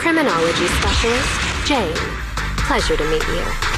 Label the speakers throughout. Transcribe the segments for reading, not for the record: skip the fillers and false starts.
Speaker 1: Criminology Specialist, Jane. Pleasure to meet you.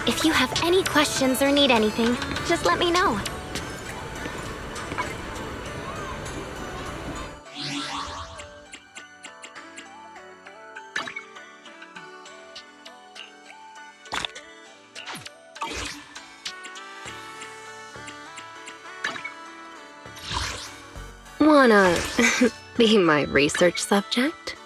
Speaker 1: If you have any questions or need anything, just let me know. Wanna be my research subject?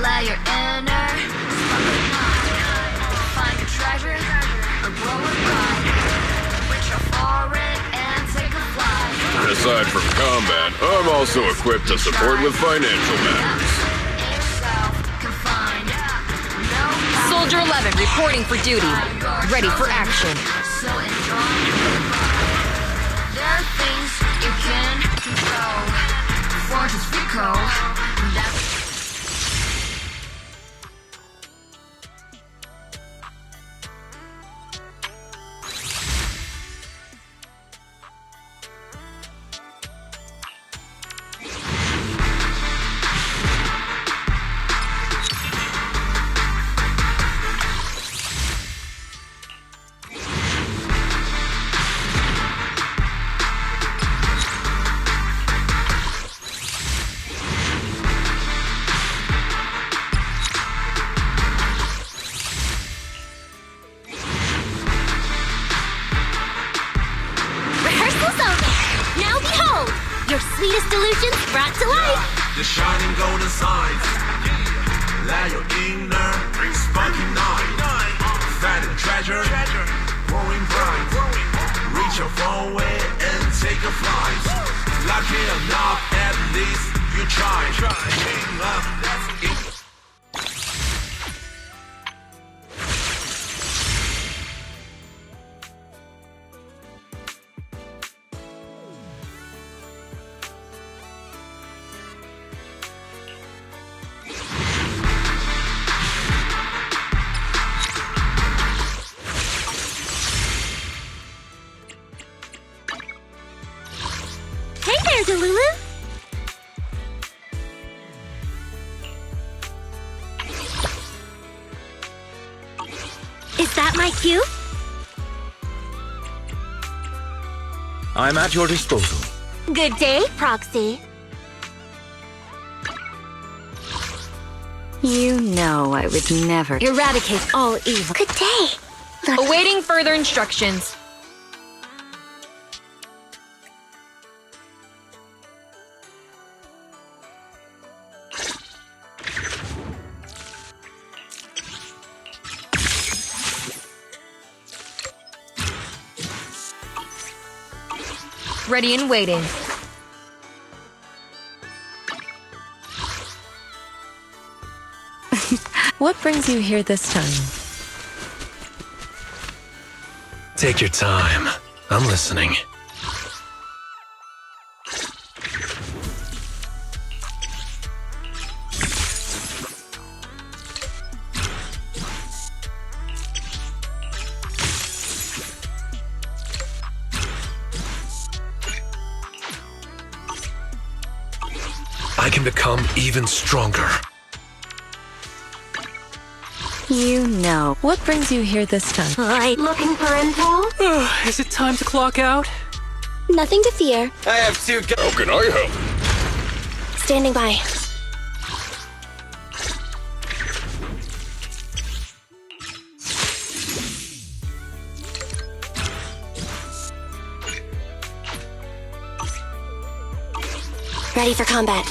Speaker 1: Let your inner find a treasure or blow a ride. Reach your foreign and take a flight.
Speaker 2: Aside from combat, I'm also equipped to support with financial matters.
Speaker 3: Soldier 11 reporting for duty. Ready for action.
Speaker 1: There are things you can control. Fortune's Rico. That's your sweetest delusions brought to life.
Speaker 4: The shining golden signs. Let your inner spunky night. Find a treasure, growing bright. Reach your phone way and take a flight. Lucky enough, at least you try. That's it.
Speaker 1: Hey there, Delulu! Is that my cue?
Speaker 5: I'm at your disposal.
Speaker 1: Good day, Proxy.
Speaker 3: You know I would never eradicate all evil.
Speaker 5: Good day.
Speaker 3: Awaiting further instructions. Ready and waiting.
Speaker 6: What brings you here this time?
Speaker 7: Take your time. I'm listening. I can become even stronger.
Speaker 3: You know.
Speaker 6: What brings you here this time?
Speaker 5: Looking for info?
Speaker 7: Is it time to clock out?
Speaker 5: Nothing to fear.
Speaker 2: I have two. How can I help?
Speaker 5: Standing by. Ready for combat.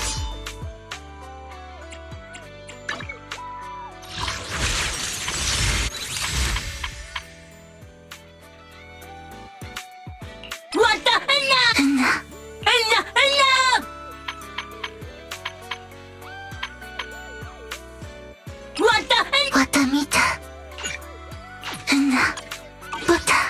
Speaker 5: What the enough? Enough! What the What the mita? Buta.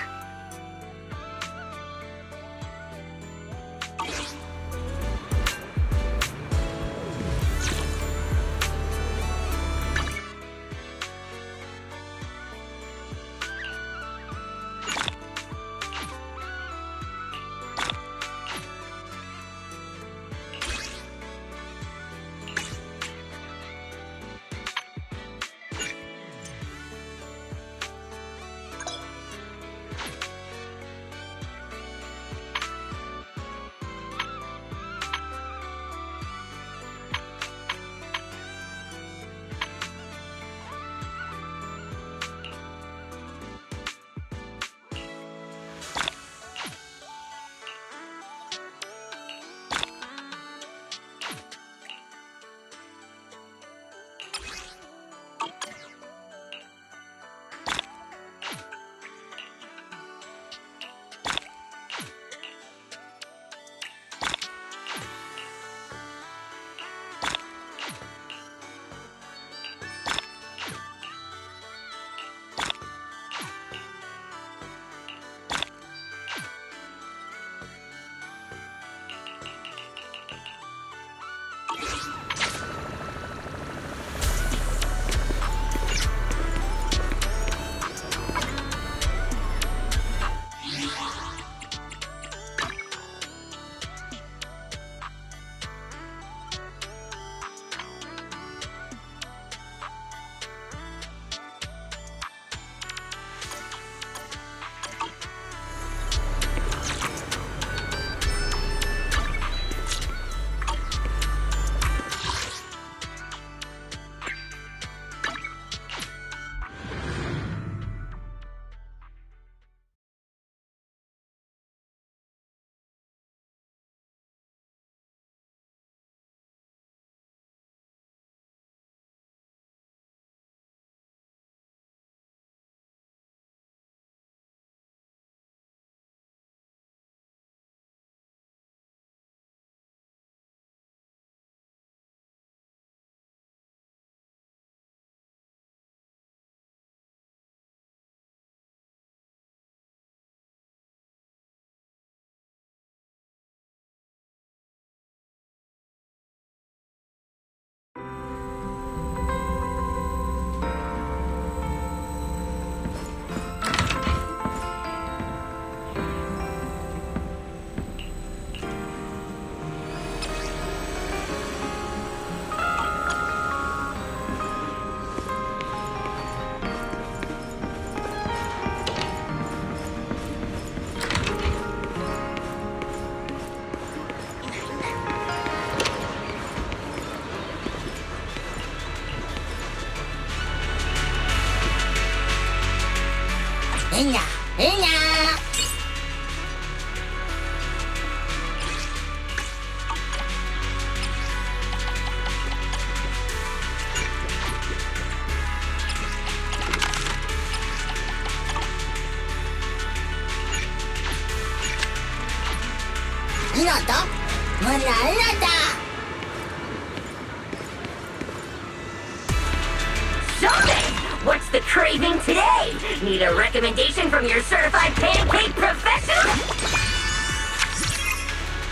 Speaker 5: What's the craving today? Need a recommendation from your certified pancake professional?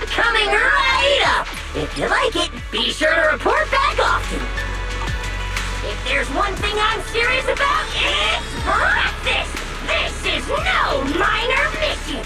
Speaker 5: Coming right up! If you like it, be sure to report back often. If there's one thing I'm serious about, it's breakfast! This is no minor mission!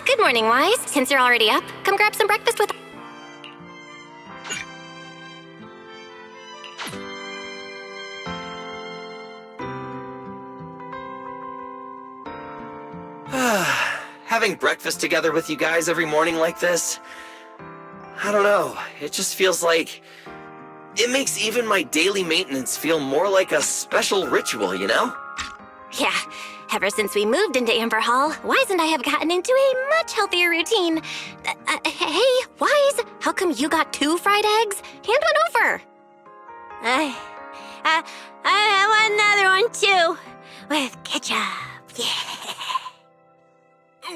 Speaker 8: Good morning, Wise. Since you're already up, come grab some breakfast with...
Speaker 9: Having breakfast together with you guys every morning like this, I don't know, it just feels like... It makes even my daily maintenance feel more like a special ritual, you know?
Speaker 8: Yeah, ever since we moved into Amber Hall, Wise and I have gotten into a much healthier routine. Hey, Wise, how come you got 2 fried eggs? Hand one over. I want another one too, with ketchup. Yeah.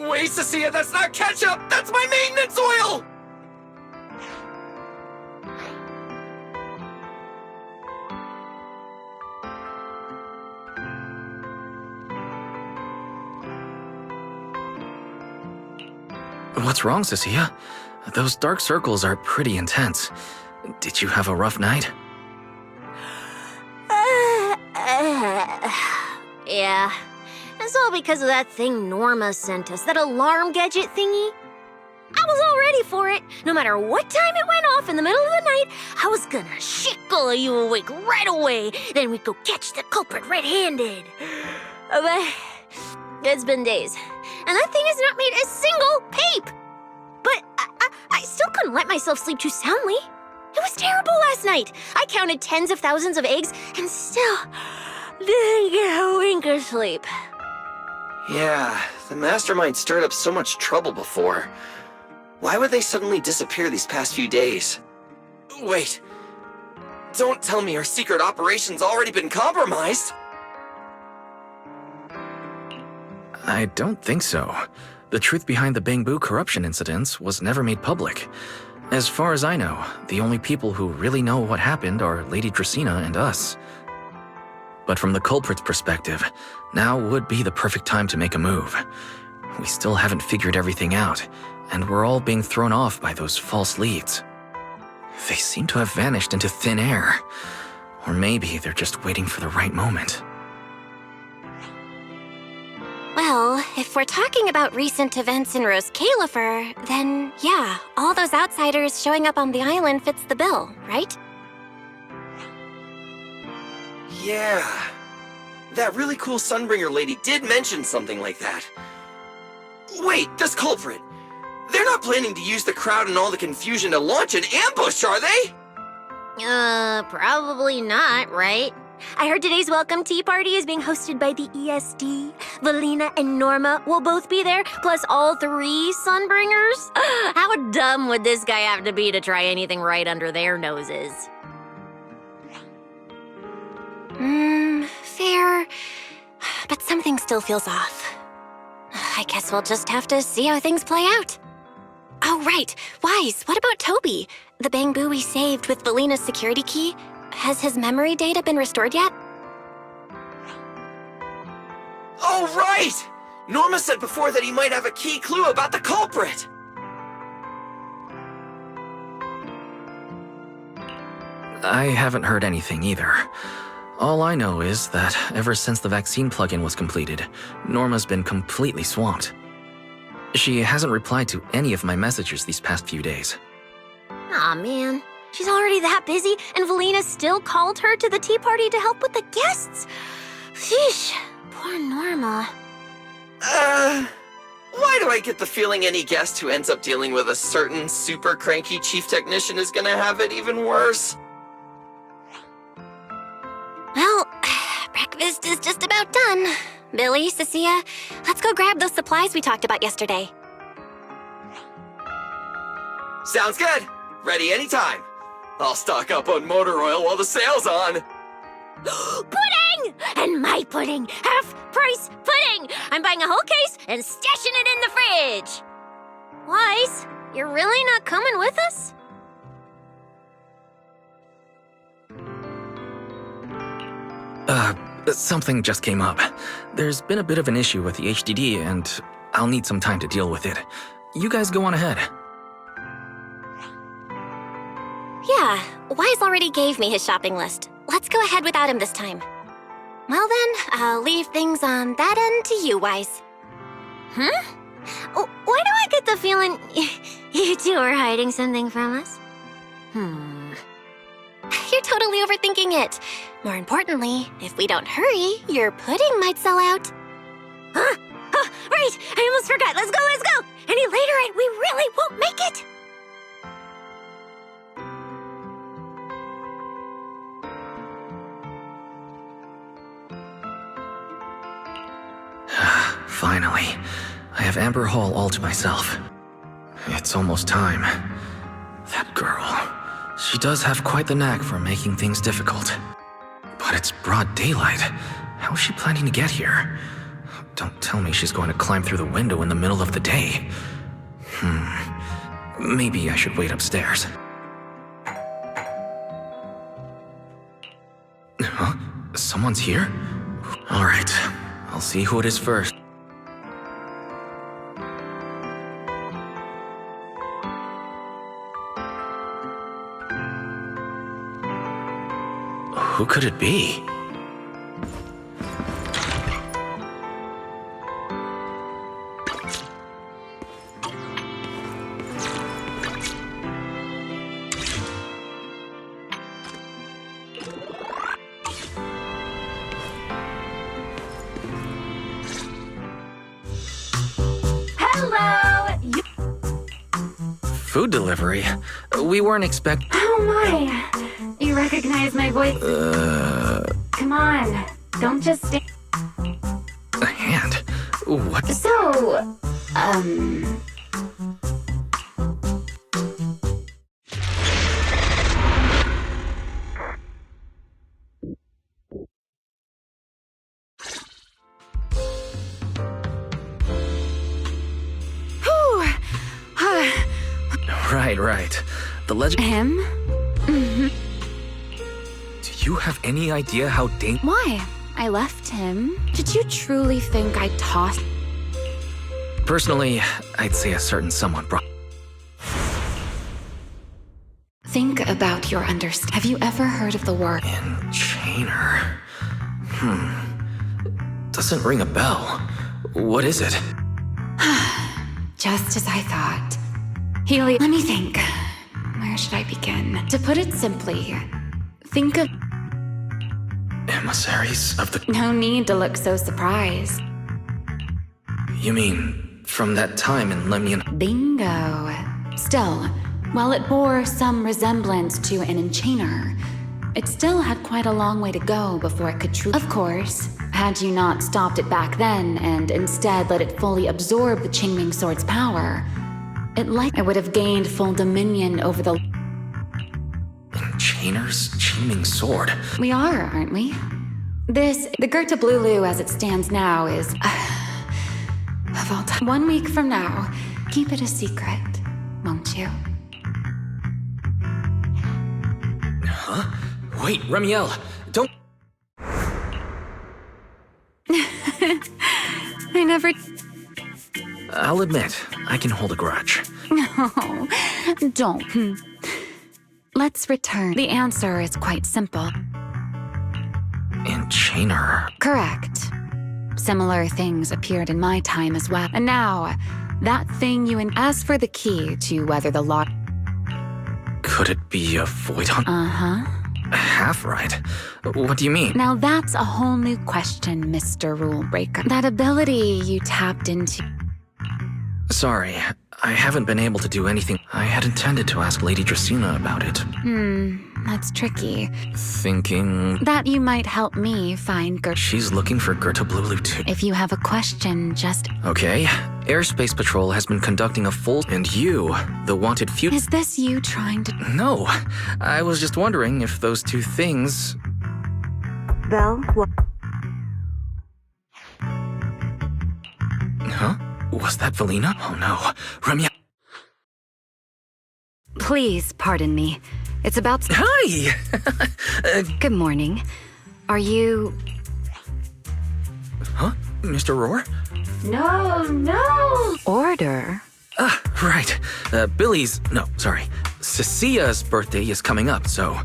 Speaker 9: Wait, Cecilia, that's not ketchup! That's my maintenance oil!
Speaker 10: What's wrong, Cecilia? Those dark circles are pretty intense. Did you have a rough night?
Speaker 8: Yeah. It's all because of that thing Norma sent us, that alarm gadget thingy. I was all ready for it. No matter what time it went off in the middle of the night, I was gonna shake all of you awake right away. Then we'd go catch the culprit red-handed. But it's been days, and that thing has not made a single peep. But I still couldn't let myself sleep too soundly. It was terrible last night. I counted tens of thousands of eggs and still didn't get a wink of sleep.
Speaker 9: Yeah, the mastermind stirred up so much trouble before. Why would they suddenly disappear these past few days? Wait, don't tell me our secret operation's already been compromised!
Speaker 10: I don't think so. The truth behind the Bangbu corruption incidents was never made public. As far as I know, the only people who really know what happened are Lady Dracaena and us. But from the culprit's perspective, now would be the perfect time to make a move. We still haven't figured everything out, and we're all being thrown off by those false leads. They seem to have vanished into thin air. Or maybe they're just waiting for the right moment.
Speaker 8: Well, if we're talking about recent events in Rose Califer, then yeah, all those outsiders showing up on the island fits the bill, right?
Speaker 9: Yeah. That really cool Sunbringer lady did mention something like that. Wait, this culprit! They're not planning to use the crowd and all the confusion to launch an ambush, are they?
Speaker 8: Probably not, right? I heard today's welcome tea party is being hosted by the ESD. Valina and Norma will both be there, plus all 3 Sunbringers. How dumb would this guy have to be to try anything right under their noses? Fair. But something still feels off. I guess we'll just have to see how things play out. Oh, right. Wise, what about Toby? The Bangbu we saved with Valina's security key? Has his memory data been restored yet?
Speaker 9: Oh, right! Norma said before that he might have a key clue about the culprit!
Speaker 10: I haven't heard anything either. All I know is that ever since the vaccine plugin was completed, Norma's been completely swamped. She hasn't replied to any of my messages these past few days.
Speaker 8: Aw, man. She's already that busy, and Valina still called her to the tea party to help with the guests? Sheesh, poor Norma.
Speaker 9: Why do I get the feeling any guest who ends up dealing with a certain super cranky chief technician is gonna have it even worse?
Speaker 8: Well, breakfast is just about done. Billy, Cecilia, let's go grab those supplies we talked about yesterday.
Speaker 9: Sounds good. Ready anytime. I'll stock up on motor oil while the sale's on.
Speaker 8: Pudding! And my pudding! Half-price pudding! I'm buying a whole case and stashing it in the fridge! Wise, you're really not coming with us?
Speaker 10: Something just came up. There's been a bit of an issue with the HDD, and I'll need some time to deal with it. You guys go on ahead.
Speaker 8: Yeah, Wise already gave me his shopping list. Let's go ahead without him this time. Well then, I'll leave things on that end to you, Wise. Huh? Why do I get the feeling you two are hiding something from us? You're totally overthinking it. More importantly, if we don't hurry, your pudding might sell out. Huh? Oh, right! I almost forgot. Let's go, let's go! Any later and we really won't make it!
Speaker 10: Finally, I have Amber Hall all to myself. It's almost time. That girl, she does have quite the knack for making things difficult. But it's broad daylight. How is she planning to get here? Don't tell me she's going to climb through the window in the middle of the day. Maybe I should wait upstairs. Huh? Someone's here? All right, I'll see who it is first. Who could it be? Food delivery? We weren't expect-
Speaker 11: Oh my! You recognize my voice? Come on, don't just stay.
Speaker 10: A hand? What?
Speaker 11: So,
Speaker 10: Right. The legend-
Speaker 11: him?
Speaker 10: Do you have any idea how
Speaker 11: Why? I left him. Did you truly think I tossed?
Speaker 10: Personally, I'd say a certain someone brought-
Speaker 11: Think about your understanding. Have you ever heard of the word?
Speaker 10: Enchainer. Doesn't ring a bell. What is it?
Speaker 11: Just as I thought. Let me think. Where should I begin? To put it simply, think of...
Speaker 10: Emissaries of the...
Speaker 11: No need to look so surprised.
Speaker 10: You mean, from that time in Lemnian...
Speaker 11: Bingo. Still, While it bore some resemblance to an enchainer, it still had quite a long way to go before it could truly. Of course, had you not stopped it back then and instead let it fully absorb the Qingming sword's power, it would have gained full dominion over the.
Speaker 10: Enchainer's Qingming sword.
Speaker 11: We are, aren't we? The Gerta Blulu as it stands now is. Of all time. 1 week from now, keep it a secret, won't you?
Speaker 10: Huh? Wait, Remiel, don't.
Speaker 11: I never.
Speaker 10: I'll admit, I can hold a grudge.
Speaker 11: No, don't. Let's return. The answer is quite simple.
Speaker 10: Enchainer.
Speaker 11: Correct. Similar things appeared in my time as well. And now, that thing as for the key to whether the lock.
Speaker 10: Could it be a Voidon?
Speaker 11: Uh-huh.
Speaker 10: Half right. What do you mean?
Speaker 11: Now that's a whole new question, Mr. Rule Breaker. That ability you tapped into.
Speaker 10: Sorry, I haven't been able to do anything. I had intended to ask Lady Dracaena about it.
Speaker 11: That's tricky.
Speaker 10: Thinking...
Speaker 11: that you might help me find
Speaker 10: She's looking for Gerta Blulu too.
Speaker 11: If you have a question, just...
Speaker 10: Okay. Airspace Patrol has been conducting a full... And you, the wanted few...
Speaker 11: Is this you trying to...
Speaker 10: No. I was just wondering if those two things...
Speaker 8: Belle, what?
Speaker 10: Huh? Was that Valina? Oh no. Remya...
Speaker 12: Please pardon me. It's about...
Speaker 10: Hi!
Speaker 12: Good morning. Are you...
Speaker 10: Huh? Mr. Roar?
Speaker 5: No!
Speaker 12: Order?
Speaker 10: Ah, right. Cecia's birthday is coming up, so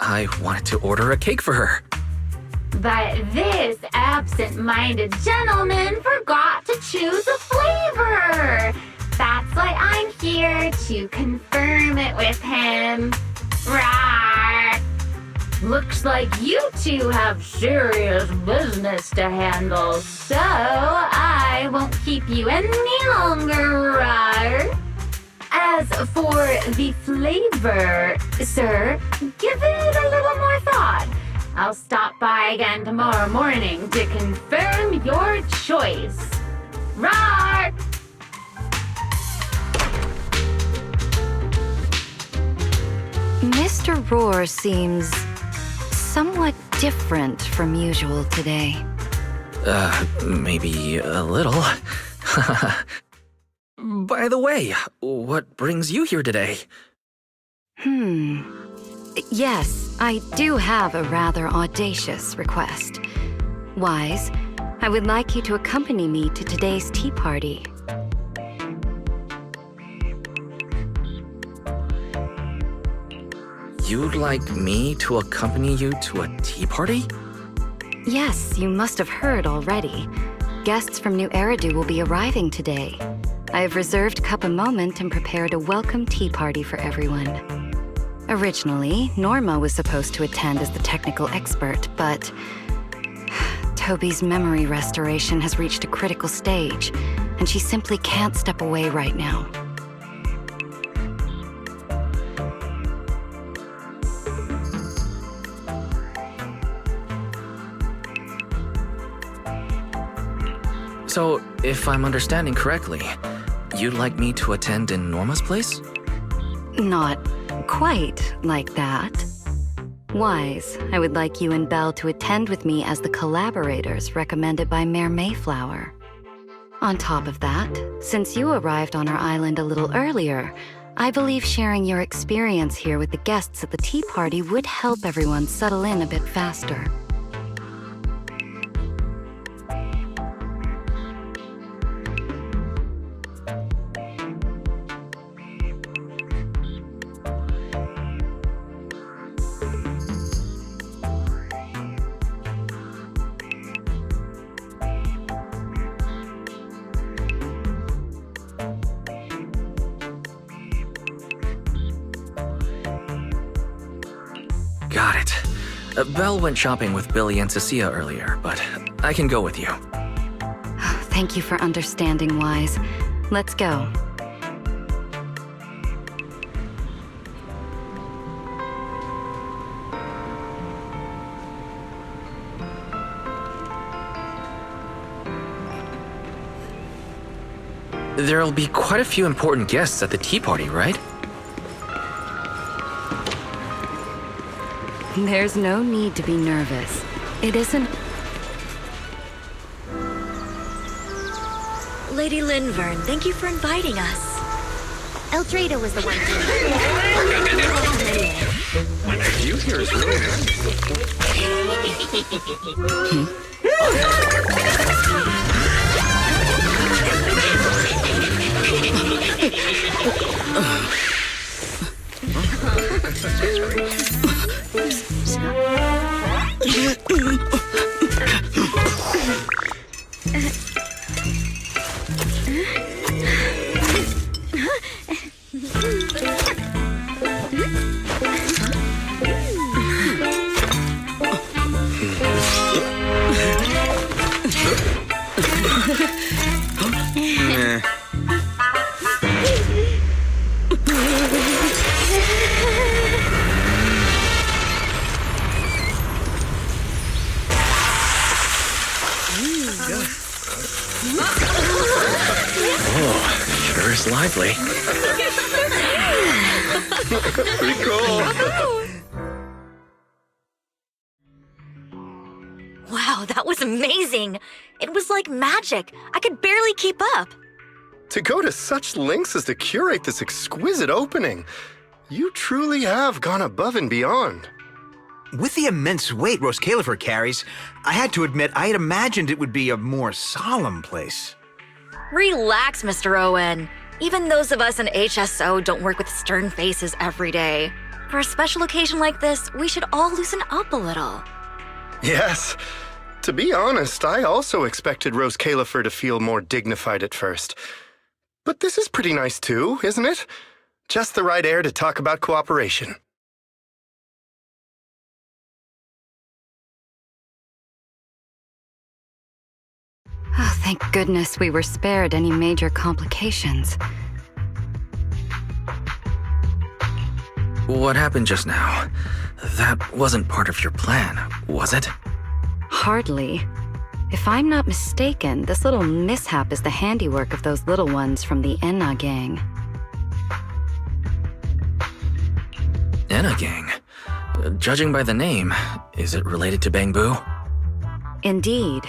Speaker 10: I wanted to order a cake for her.
Speaker 5: But this absent-minded gentleman forgot to choose a flavor. That's why I'm here to confirm it with him. Rawr. Looks like you two have serious business to handle, so I won't keep you any longer, rawr. As for the flavor, sir, give it a little more thought. I'll stop by again tomorrow morning to confirm your choice. Rawr!
Speaker 12: Mr. Roar seems somewhat different from usual today.
Speaker 10: Maybe a little. By the way, what brings you here today?
Speaker 12: Yes, I do have a rather audacious request. Wise, I would like you to accompany me to today's tea party.
Speaker 10: You'd like me to accompany you to a tea party?
Speaker 12: Yes, you must have heard already. Guests from New Eridu will be arriving today. I have reserved Cup a Moment and prepared a welcome tea party for everyone. Originally, Norma was supposed to attend as the technical expert, but Toby's memory restoration has reached a critical stage, and she simply can't step away right now.
Speaker 10: So, if I'm understanding correctly, you'd like me to attend in Norma's place?
Speaker 12: Not quite like that. Wise, I would like you and Belle to attend with me as the collaborators recommended by Mayor Mayflower. On top of that, since you arrived on our island a little earlier, I believe sharing your experience here with the guests at the tea party would help everyone settle in a bit faster.
Speaker 10: Got it. Belle went shopping with Billy and Cecilia earlier, but I can go with you.
Speaker 12: Thank you for understanding, Wise. Let's go.
Speaker 10: There'll be quite a few important guests at the tea party, right?
Speaker 12: There's no need to be nervous. It isn't...
Speaker 8: Lady Linvern, thank you for inviting us. Eldrada was the one who...
Speaker 2: The view here is really
Speaker 10: Sure is lively.
Speaker 2: pretty cool.
Speaker 8: Wow, that was amazing. It was like magic. I could barely keep up.
Speaker 13: To go to such lengths as to curate this exquisite opening, you truly have gone above and beyond.
Speaker 14: With the immense weight Rose Califer carries, I had to admit I had imagined it would be a more solemn place.
Speaker 3: Relax, Mr. Owen. Even those of us in HSO don't work with stern faces every day. For a special occasion like this, we should all loosen up a little.
Speaker 13: Yes. To be honest, I also expected Rose Califer to feel more dignified at first. But this is pretty nice too, isn't it? Just the right air to talk about cooperation.
Speaker 12: Oh, thank goodness we were spared any major complications.
Speaker 10: What happened just now? That wasn't part of your plan, was it?
Speaker 12: Hardly. If I'm not mistaken, this little mishap is the handiwork of those little ones from the Enna gang.
Speaker 10: Enna gang? Judging by the name, is it related to Bangbu?
Speaker 12: Indeed.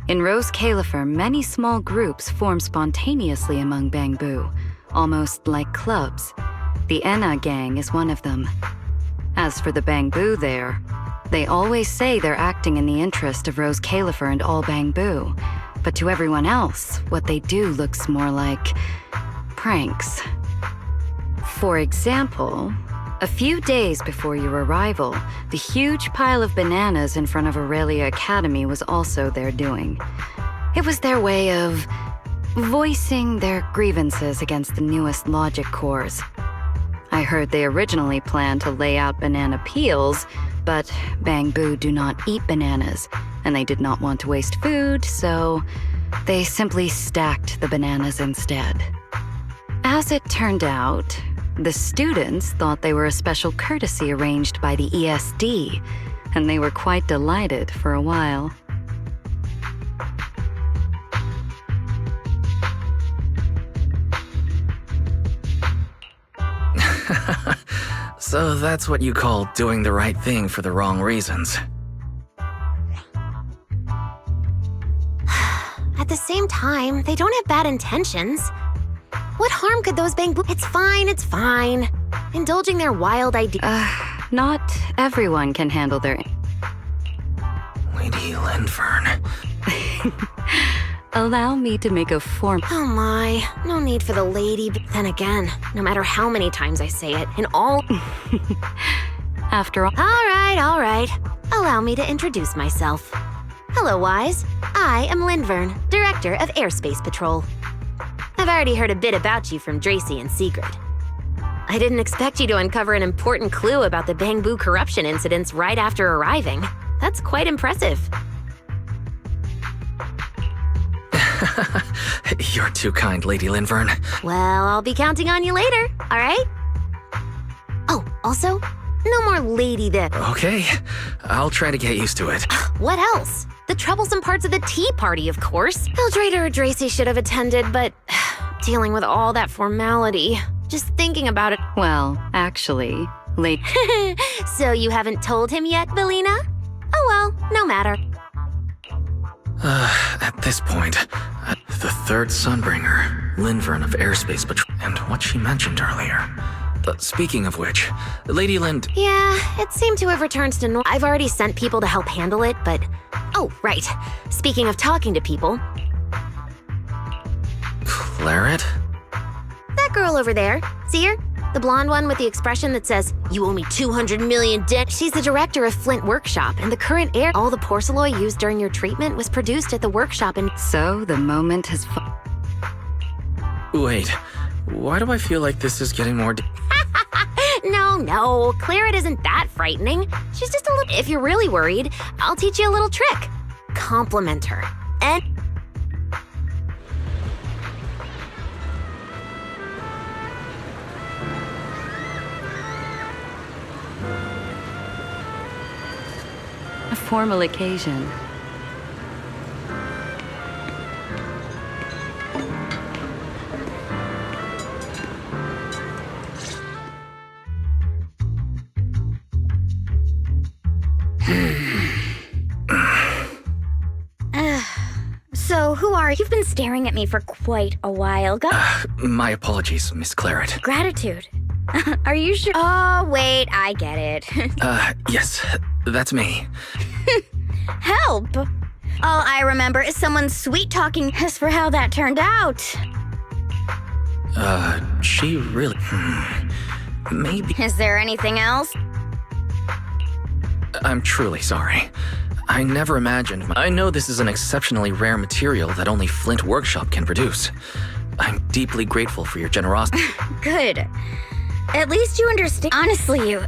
Speaker 12: In Rose Califer, many small groups form spontaneously among Bangbu, almost like clubs. The Enna gang is one of them. As for the Bangbu there, they always say they're acting in the interest of Rose Califer and all Bangbu, but to everyone else, what they do looks more like pranks. For example, a few days before your arrival, the huge pile of bananas in front of Aurelia Academy was also their doing. It was their way of voicing their grievances against the newest logic cores. I heard they originally planned to lay out banana peels, but Bangbu do not eat bananas, and they did not want to waste food, so they simply stacked the bananas instead. As it turned out, the students thought they were a special courtesy arranged by the ESD, and they were quite delighted for a while.
Speaker 10: So that's what you call doing the right thing for the wrong reasons.
Speaker 8: At the same time, they don't have bad intentions. What harm could those Bangbu... It's fine. Indulging their wild ideas...
Speaker 12: Not everyone can handle their...
Speaker 10: Lady Linvern.
Speaker 12: Allow me to make a form...
Speaker 8: Oh my, no need for the lady, but then again, no matter how many times I say it, in all...
Speaker 12: After all...
Speaker 8: All right. Allow me to introduce myself. Hello, Wise. I am Linvern, Director of Airspace Patrol. I've already heard a bit about you from Dracy and Secret. I didn't expect you to uncover an important clue about the Bangbu corruption incidents right after arriving. That's quite impressive.
Speaker 10: You're too kind, Lady Linvern.
Speaker 8: Well, I'll be counting on you later, all right? Oh, also, no more lady there.
Speaker 10: Okay, I'll try to get used to it.
Speaker 8: What else? The troublesome parts of the tea party, of course. Eldrada or Dracy should have attended, but dealing with all that formality. Just thinking about it.
Speaker 12: Well, actually, late.
Speaker 8: So you haven't told him yet, Belina? Oh well, no matter.
Speaker 10: At this point, the third Sunbringer, Linvern of Airspace Patrol, and what she mentioned earlier. Speaking of which, Lady Lind...
Speaker 8: Yeah, it seemed to have returned to normal. I've already sent people to help handle it, but... Oh, right. Speaking of talking to people...
Speaker 10: Claret?
Speaker 8: That girl over there. See her? The blonde one with the expression that says, "You owe me 200 million debt." She's the director of Flint Workshop, and the current heir. All the porcelain used during your treatment was produced at the workshop in...
Speaker 12: So, the moment has...
Speaker 10: Wait, why do I feel like this is getting more...
Speaker 8: No, Claret isn't that frightening. She's just a little... If you're really worried, I'll teach you a little trick. Compliment her. And...
Speaker 12: A formal occasion.
Speaker 15: So, who are you? You've been staring at me for quite a while.
Speaker 10: My apologies, Miss Claret.
Speaker 15: Gratitude. Are you sure? Oh, wait, I get it.
Speaker 10: Yes, that's me.
Speaker 15: Help! All I remember is someone sweet-talking as for how that turned out.
Speaker 10: She really... Maybe...
Speaker 15: Is there anything else?
Speaker 10: I'm truly sorry. I never imagined... I know this is an exceptionally rare material that only Flint Workshop can produce. I'm deeply grateful for your generosity.
Speaker 15: Good. At least you understand. Honestly, you...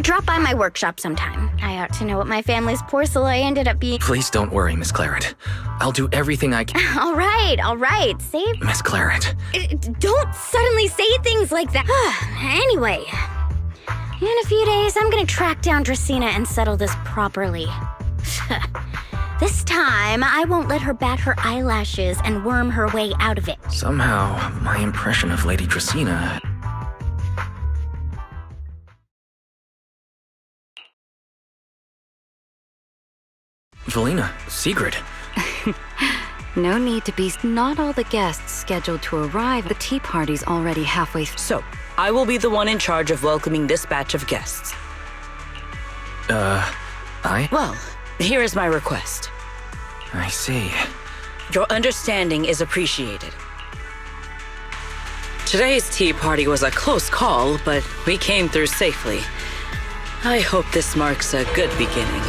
Speaker 15: drop by my workshop sometime. I ought to know what my family's porcelain ended up being.
Speaker 10: Please don't worry, Miss Claret. I'll do everything I can.
Speaker 15: All right. Save...
Speaker 10: Miss Claret.
Speaker 15: Don't suddenly say things like that. Anyway, in a few days, I'm gonna track down Dracena and settle this properly. This time, I won't let her bat her eyelashes and worm her way out of it.
Speaker 10: Somehow, my impression of Lady Dracena... Valina, Sigrid.
Speaker 12: No need to be... Not all the guests scheduled to arrive. The tea party's already halfway through.
Speaker 16: So, I will be the one in charge of welcoming this batch of guests.
Speaker 10: Well,
Speaker 16: here is my request.
Speaker 10: I see.
Speaker 16: Your understanding is appreciated. Today's tea party was a close call, but we came through safely. I hope this marks a good beginning.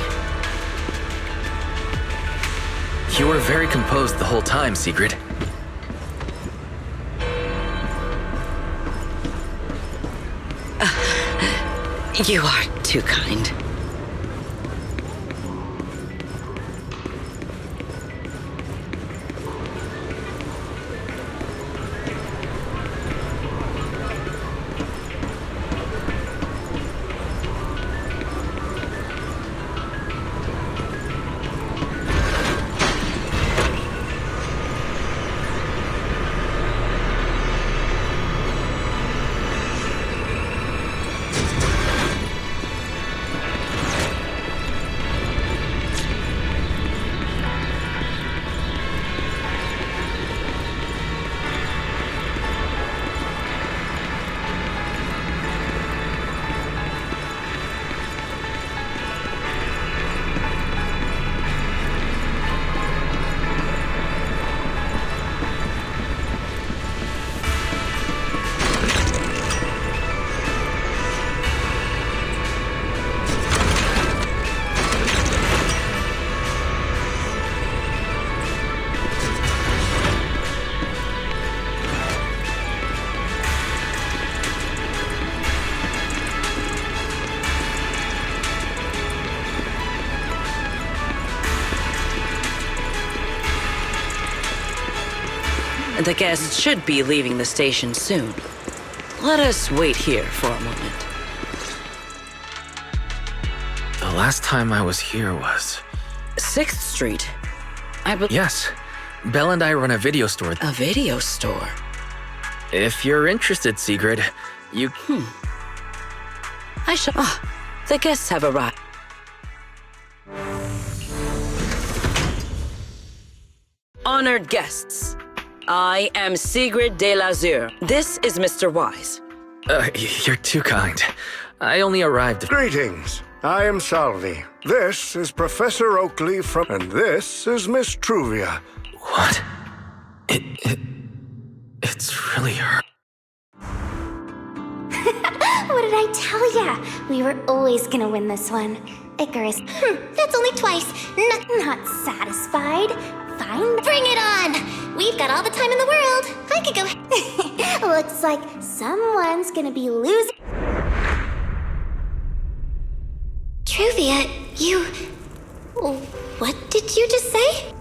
Speaker 10: You were very composed the whole time, Sigrid.
Speaker 16: You are too kind. The guests should be leaving the station soon. Let us wait here for a moment.
Speaker 10: The last time I was here was...
Speaker 16: 6th Street.
Speaker 10: Yes. Belle and I run a video store.
Speaker 16: A video store?
Speaker 10: If you're interested, Sigrid, you...
Speaker 16: I shall... the guests have arrived. Honored guests, I am Sigrid de Lazure. This is Mr. Wise.
Speaker 10: You're too kind. I only arrived...
Speaker 17: Greetings. I am Salvi. This is Professor Oakley from... And this is Miss Truvia.
Speaker 10: What? It's really her.
Speaker 15: What did I tell ya? We were always gonna win this one. Icarus. That's only twice. Not satisfied. Fine. Bring it on! We've got all the time in the world. I could go... Looks like someone's gonna be losing... Truvia, you... What did you just say?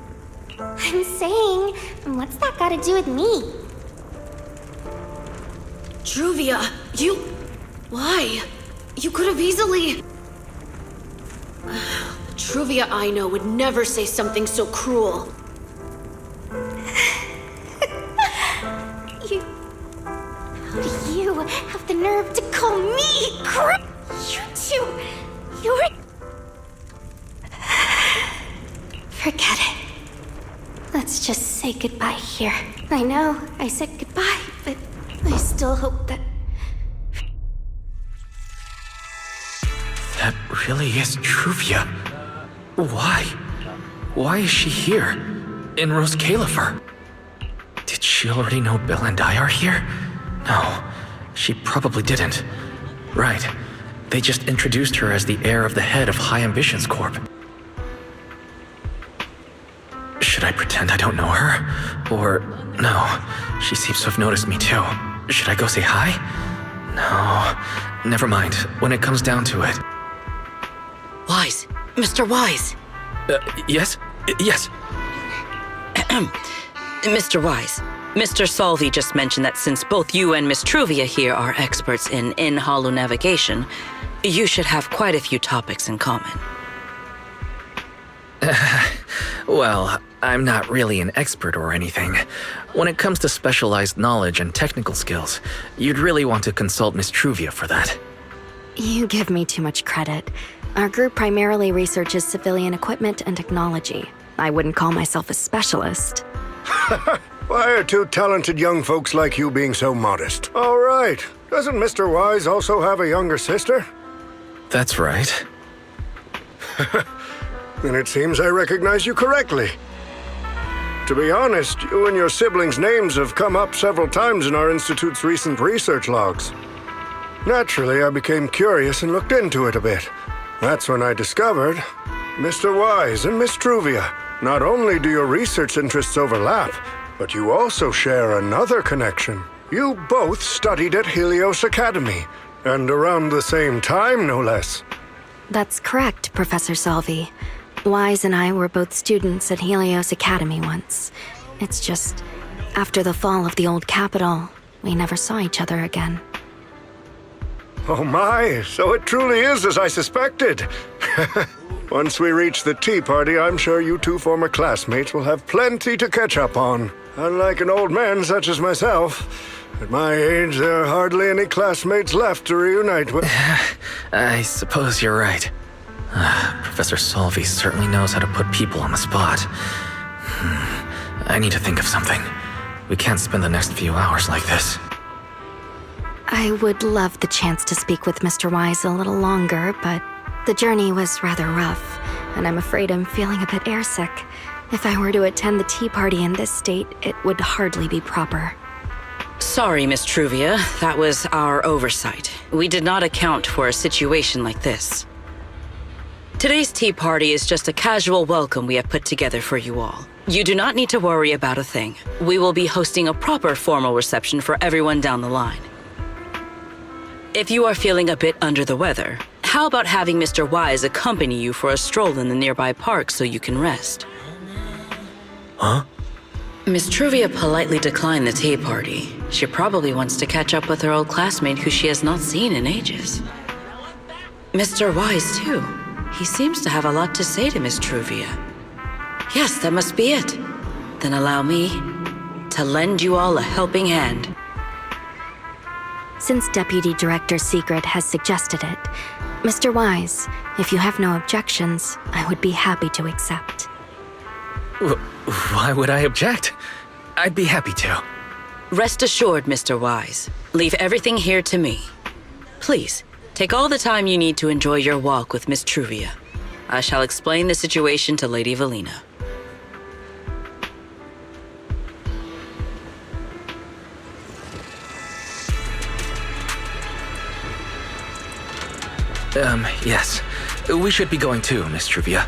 Speaker 15: I'm saying, what's that got to do with me?
Speaker 18: Truvia, you... Why? You could have easily... Truvia I know would never say something so cruel.
Speaker 15: How do you have the nerve to call me cruel? You two... You're... Forget it. Let's just say goodbye here. I know, I said goodbye, but I still hope that...
Speaker 10: That really is Truvia. Why? Why is she here? In Rose Califer? Did she already know Bill and I are here? No, she probably didn't. Right. They just introduced her as the heir of the head of High Ambitions Corp. Should I pretend I don't know her? Or... no, she seems to have noticed me too. Should I go say hi? No, never mind. When it comes down to it.
Speaker 16: Wise. Mr. Wise.
Speaker 10: Yes? Yes.
Speaker 16: Mr. Wise, Mr. Salvi just mentioned that since both you and Miss Truvia here are experts in in-hollow navigation, you should have quite a few topics in common.
Speaker 10: Well, I'm not really an expert or anything. When it comes to specialized knowledge and technical skills, you'd really want to consult Miss Truvia for that.
Speaker 12: You give me too much credit. Our group primarily researches civilian equipment and technology. I wouldn't call myself a specialist.
Speaker 17: Why are two talented young folks like you being so modest? All right. Doesn't Mr. Wise also have a younger sister?
Speaker 10: That's right.
Speaker 17: Then it seems I recognize you correctly. To be honest, you and your siblings' names have come up several times in our Institute's recent research logs. Naturally, I became curious and looked into it a bit. That's when I discovered Mr. Wise and Miss Truvia. Not only do your research interests overlap, but you also share another connection. You both studied at Helios Academy, and around the same time, no less.
Speaker 12: That's correct, Professor Salvi. Wise and I were both students at Helios Academy once. It's just, after the fall of the old capital, we never saw each other again.
Speaker 17: Oh my, so it truly is as I suspected. Once we reach the tea party, I'm sure you two former classmates will have plenty to catch up on. Unlike an old man such as myself, at my age, there are hardly any classmates left to reunite with.
Speaker 10: I suppose you're right. Professor Salvi certainly knows how to put people on the spot. I need to think of something. We can't spend the next few hours like this.
Speaker 12: I would love the chance to speak with Mr. Wise a little longer, but the journey was rather rough, and I'm afraid I'm feeling a bit airsick. If I were to attend the tea party in this state, it would hardly be proper.
Speaker 16: Sorry, Miss Truvia. That was our oversight. We did not account for a situation like this. Today's tea party is just a casual welcome we have put together for you all. You do not need to worry about a thing. We will be hosting a proper formal reception for everyone down the line. If you are feeling a bit under the weather, how about having Mr. Wise accompany you for a stroll in the nearby park so you can rest?
Speaker 10: Huh?
Speaker 16: Miss Truvia politely declined the tea party. She probably wants to catch up with her old classmate who she has not seen in ages. Mr. Wise, too. He seems to have a lot to say to Miss Truvia. Yes, that must be it. Then allow me to lend you all a helping hand.
Speaker 19: since Deputy Director Secret has suggested it. Mr. Wise, if you have no objections, I would be happy to accept.
Speaker 10: Why would I object? I'd be happy to.
Speaker 16: Rest assured, Mr. Wise. Leave everything here to me. Please, take all the time you need to enjoy your walk with Miss Truvia. I shall explain the situation to Lady Valina.
Speaker 10: Yes. We should be going too, Miss Truvia.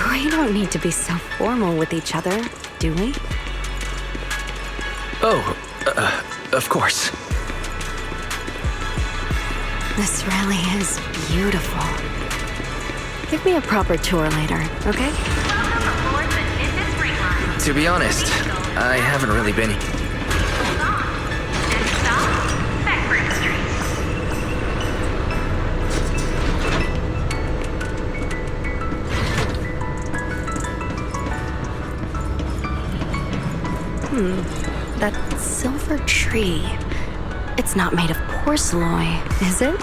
Speaker 19: We don't need to be so formal with each other, do we?
Speaker 10: Oh, of course.
Speaker 19: This really is beautiful. Give me a proper tour later, okay?
Speaker 10: To be honest, I haven't really been...
Speaker 19: That silver tree. It's not made of porcelain, is it?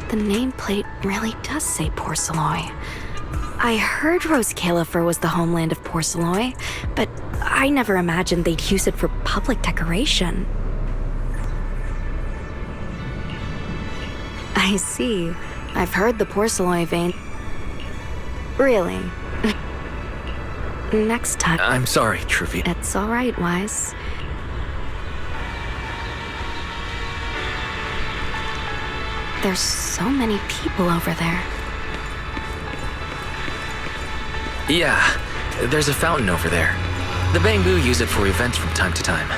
Speaker 19: The nameplate really does say porcelain. I heard Rose Califer was the homeland of porcelain, but I never imagined they'd use it for public decoration. I see. I've heard the porcelain vein. Really? Next time.
Speaker 10: I'm sorry, Truvia.
Speaker 19: It's all right, Wise. There's so many people over there.
Speaker 10: Yeah, there's a fountain over there. The Bangbu use it for events from time to time.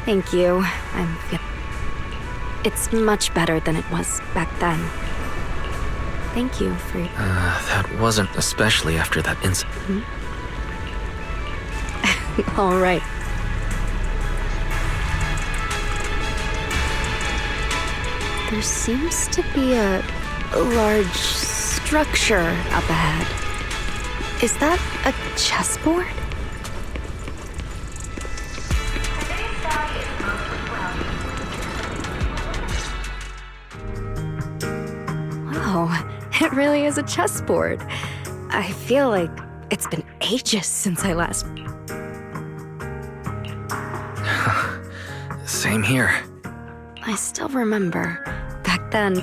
Speaker 19: Thank you. It's much better than it was back then. Thank you for...
Speaker 10: That wasn't especially after that incident.
Speaker 19: All right. There seems to be a large structure up ahead. Is that a chessboard? Wow, it really is a chessboard. I feel like it's been ages since I last...
Speaker 10: Same here.
Speaker 19: I still remember. Back then...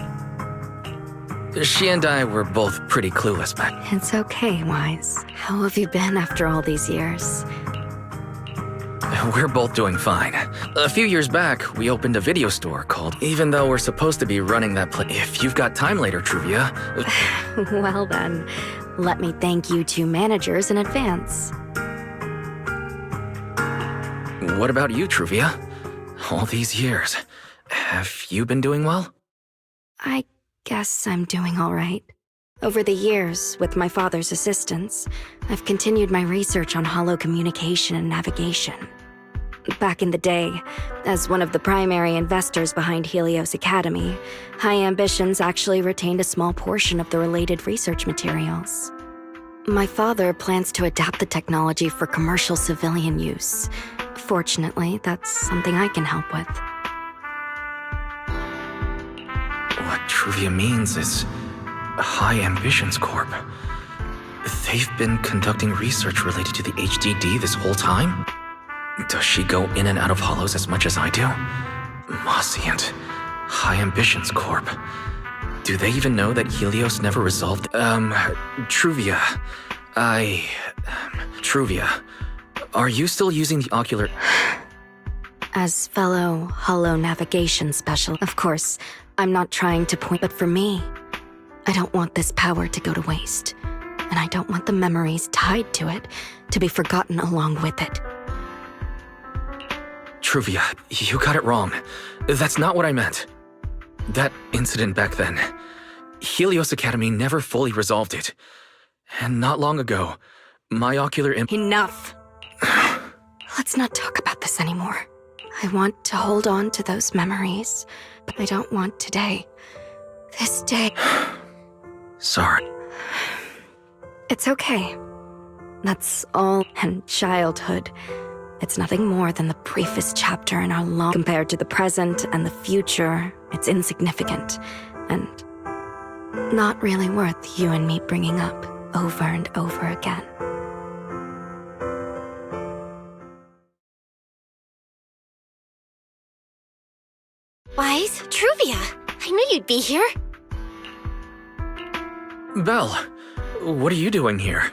Speaker 10: She and I were both pretty clueless back.
Speaker 19: It's okay, Wise. How have you been after all these years?
Speaker 10: We're both doing fine. A few years back, we opened a video store called... Even though we're supposed to be running that place... If you've got time later, Truvia...
Speaker 19: Well then, let me thank you two managers in advance.
Speaker 10: What about you, Truvia? All these years, have you been doing well?
Speaker 19: I guess I'm doing all right. Over the years, with my father's assistance, I've continued my research on holo communication and navigation. Back in the day, as one of the primary investors behind Helios Academy, High Ambitions actually retained a small portion of the related research materials. My father plans to adapt the technology for commercial civilian use. Fortunately, that's something I can help with.
Speaker 10: What Truvia means is High Ambitions Corp. They've been conducting research related to the HDD this whole time? Does she go in and out of holos as much as I do? Mossy and High Ambitions Corp. Do they even know that Helios never resolved? Truvia. Truvia. Are you still using the ocular...
Speaker 19: As fellow holo navigation special, of course, I'm not trying to point, but for me, I don't want this power to go to waste. And I don't want the memories tied to it to be forgotten along with it.
Speaker 10: Truvia, you got it wrong. That's not what I meant. That incident back then, Helios Academy never fully resolved it. And not long ago, my ocular...
Speaker 19: Enough! Let's not talk about this anymore. I want to hold on to those memories, but I don't want today. This day...
Speaker 10: Sorry.
Speaker 19: It's okay. That's all in childhood. It's nothing more than the briefest chapter in our long. Compared to the present and the future, it's insignificant and not really worth you and me bringing up over and over again.
Speaker 8: Wise, Truvia, I knew you'd be here.
Speaker 10: Belle, what are you doing here?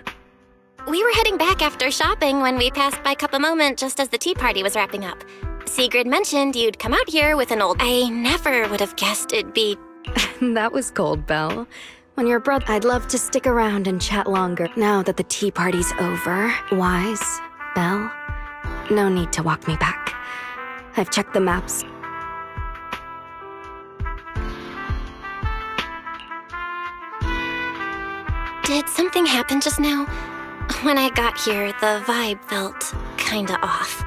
Speaker 8: We were heading back after shopping when we passed by Cup a Moment just as the tea party was wrapping up. Sigrid mentioned you'd come out here with an old... I never would have guessed it'd be...
Speaker 19: That was cold, Belle. When you're brother, I'd love to stick around and chat longer. Now that the tea party's over, Wise, Belle, no need to walk me back. I've checked the maps.
Speaker 8: Did something happen just now? When I got here, the vibe felt kinda off.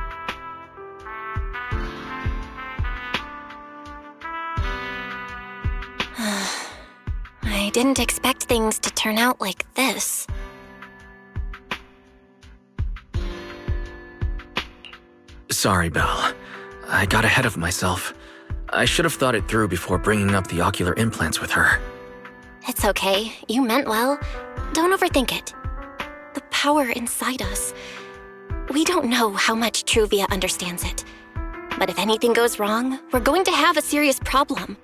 Speaker 8: I didn't expect things to turn out like this.
Speaker 10: Sorry, Belle. I got ahead of myself. I should have thought it through before bringing up the ocular implants with her.
Speaker 8: It's okay. You meant well. Don't overthink it. The power inside us. We don't know how much Truvia understands it. But if anything goes wrong, we're going to have a serious problem.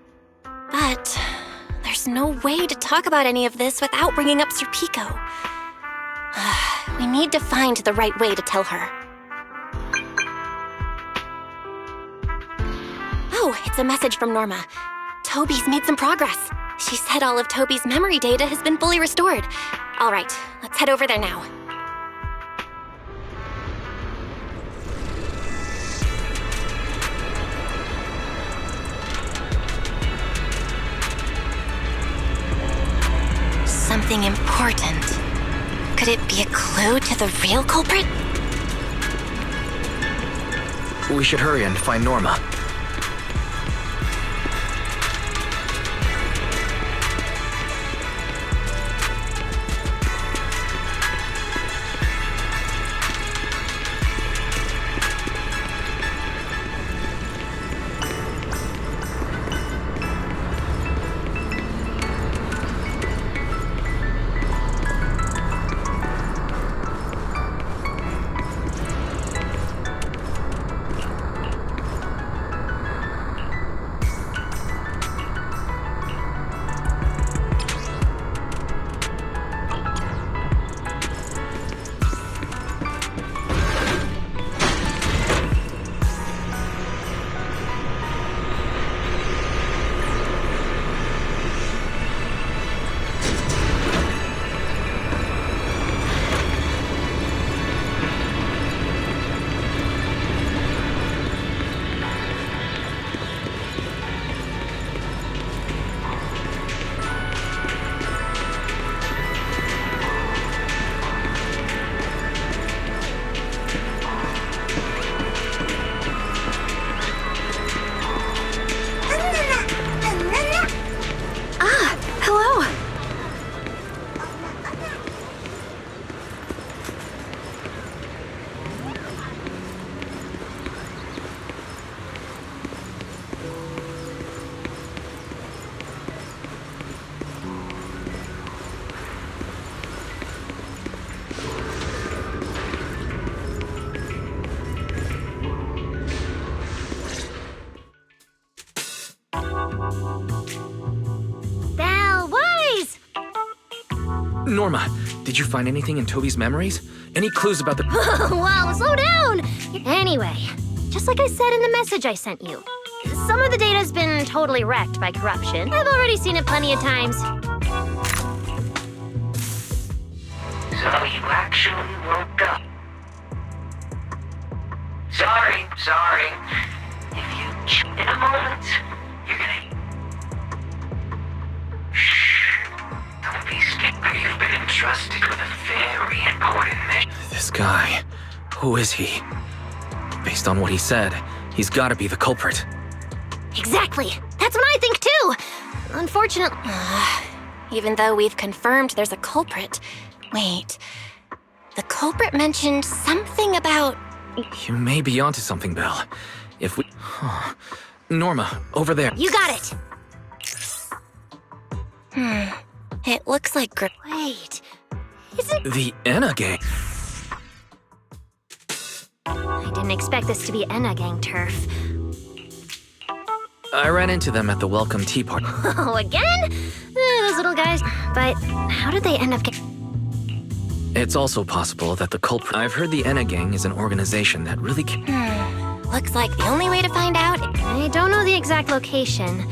Speaker 8: But there's no way to talk about any of this without bringing up Serpico. We need to find the right way to tell her. Oh, it's a message from Norma. Toby's made some progress. She said all of Toby's memory data has been fully restored. All right, let's head over there now. Something important. Could it be a clue to the real culprit?
Speaker 10: We should hurry and find Norma. Norma, did you find anything in Toby's memories? Any clues about the...
Speaker 8: Wow, slow down! Anyway, just like I said in the message I sent you, some of the data's been totally wrecked by corruption. I've already seen it plenty of times.
Speaker 5: So you actually woke up. Sorry. If you in a moment, you're gonna... Shh. Don't be scared. You've been entrusted with a very important mission.
Speaker 10: This guy, who is he? Based on what he said, he's gotta be the culprit.
Speaker 8: Exactly. That's what I think too. Unfortunately,
Speaker 20: even though we've confirmed there's a culprit. Wait, the culprit mentioned something about...
Speaker 10: You may be onto something, Belle. If we... Huh. Norma, over there.
Speaker 20: You got it! It looks like...
Speaker 8: Wait, isn't...
Speaker 10: The Enna gang.
Speaker 8: I didn't expect this to be Enna gang turf.
Speaker 10: I ran into them at the welcome tea party.
Speaker 8: Oh, again? Those little guys. But how did they end up
Speaker 10: It's also possible that the culprit... I've heard the Enna gang is an organization that really
Speaker 20: Looks like the only way to find out...
Speaker 8: I don't know the exact location.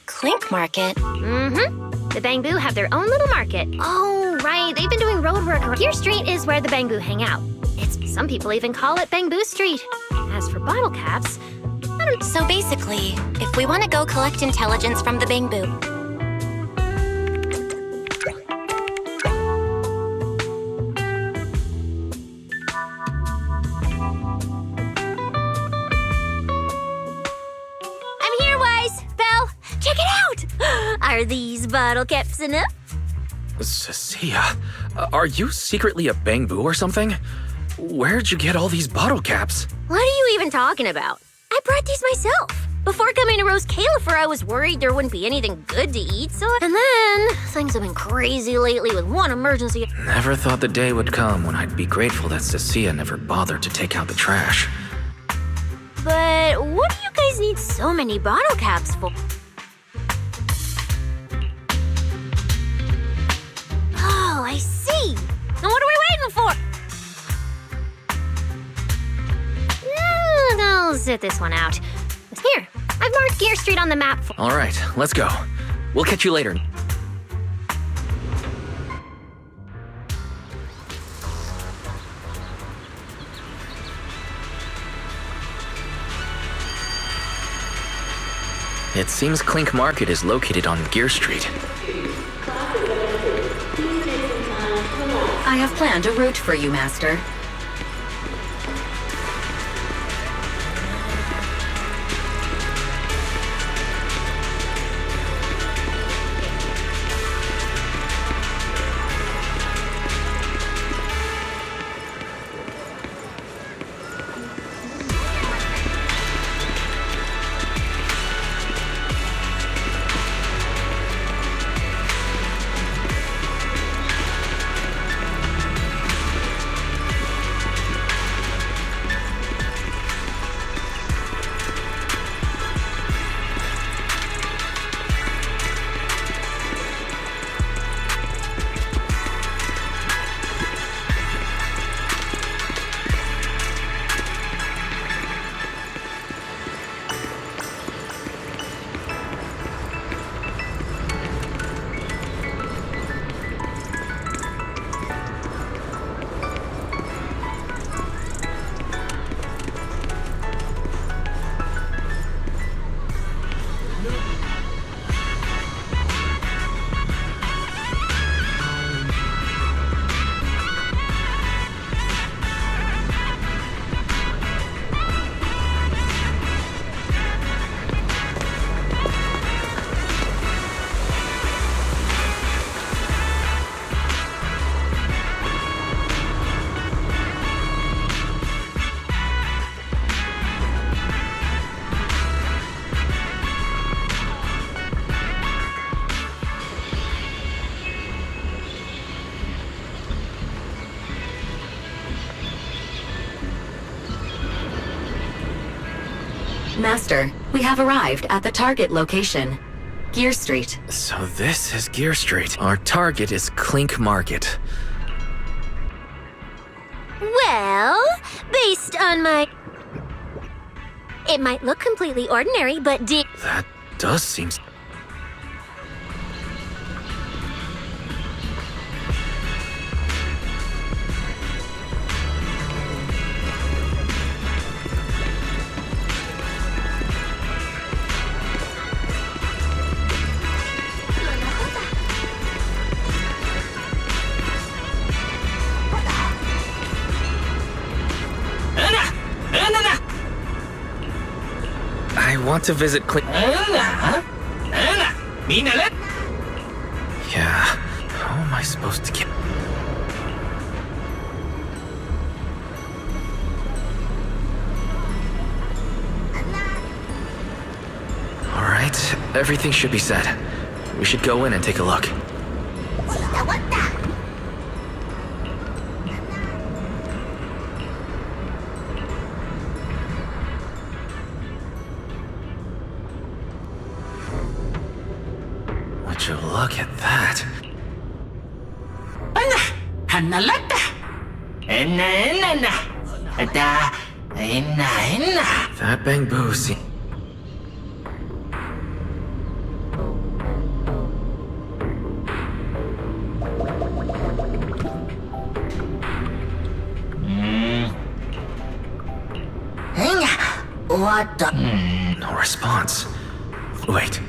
Speaker 20: Clink Market?
Speaker 8: Mm-hmm. The Bang Boo have their own little market. Oh, right. They've been doing road work. Gear Street is where the Bang Boo hang out. Some people even call it Bang Boo Street. As for bottle caps...
Speaker 20: So basically, if we want to go collect intelligence from the Bang Boo...
Speaker 8: I'm here, Wise! Belle, check it out! Are these bottle caps enough?
Speaker 10: Cecilia, are you secretly a Bang Boo or something? Where'd you get all these bottle caps?
Speaker 8: What are you even talking about? I brought these myself. Before coming to Rose Califer, I was worried there wouldn't be anything good to eat, so... And then, things have been crazy lately with one emergency...
Speaker 10: Never thought the day would come when I'd be grateful that Cecilia never bothered to take out the trash.
Speaker 8: But what do you guys need so many bottle caps for? Oh, I see. Now what are we waiting for? I'll sit this one out. Here, I've marked Gear Street on the map for...
Speaker 10: All right, let's go. We'll catch you later. It seems Clink Market is located on Gear Street.
Speaker 12: I have planned a route for you, Master. Master, we have arrived at the target location, Gear Street.
Speaker 10: So this is Gear Street. Our target is Clink Market.
Speaker 8: Well, based on my... It might look completely ordinary, but
Speaker 10: That does seem... I want to visit Clink... Yeah. How am I supposed to get... Alright, everything should be set. We should go in and take a look. Would you look at that? That bamboo seems... No response. Wait.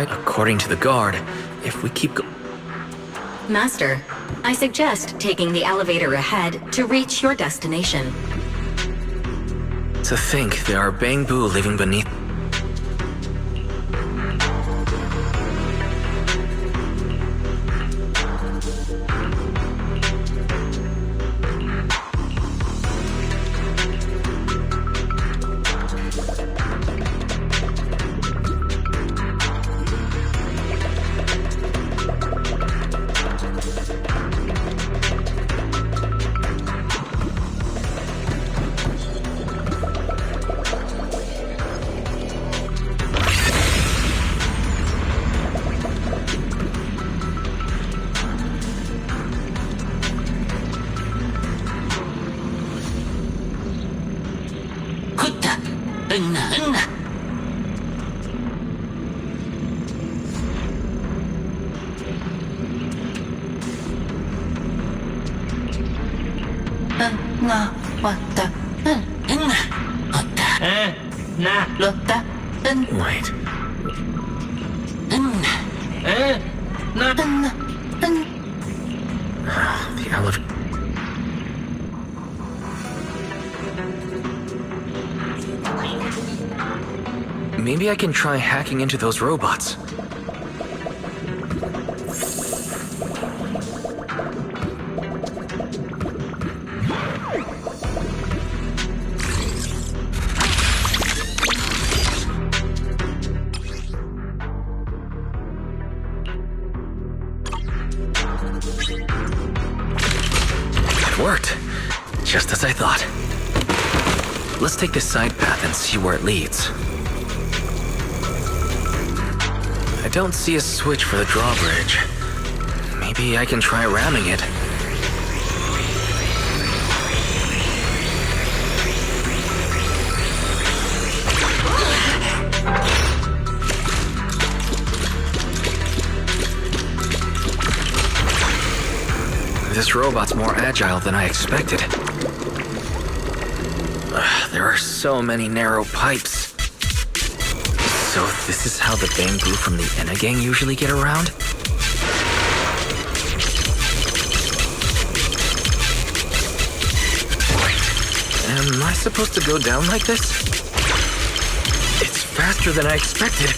Speaker 10: According to the guard, if we keep
Speaker 21: Master, I suggest taking the elevator ahead to reach your destination.
Speaker 10: To think there are bamboo living beneath... Wait. The elevator. Maybe I can try hacking into those robots. It worked. Just as I thought. Let's take this side path and see where it leads. I don't see a switch for the drawbridge. Maybe I can try ramming it. This robot's more agile than I expected. There are so many narrow pipes. So this is how the bamboo from the Enna gang usually get around? Am I supposed to go down like this? It's faster than I expected.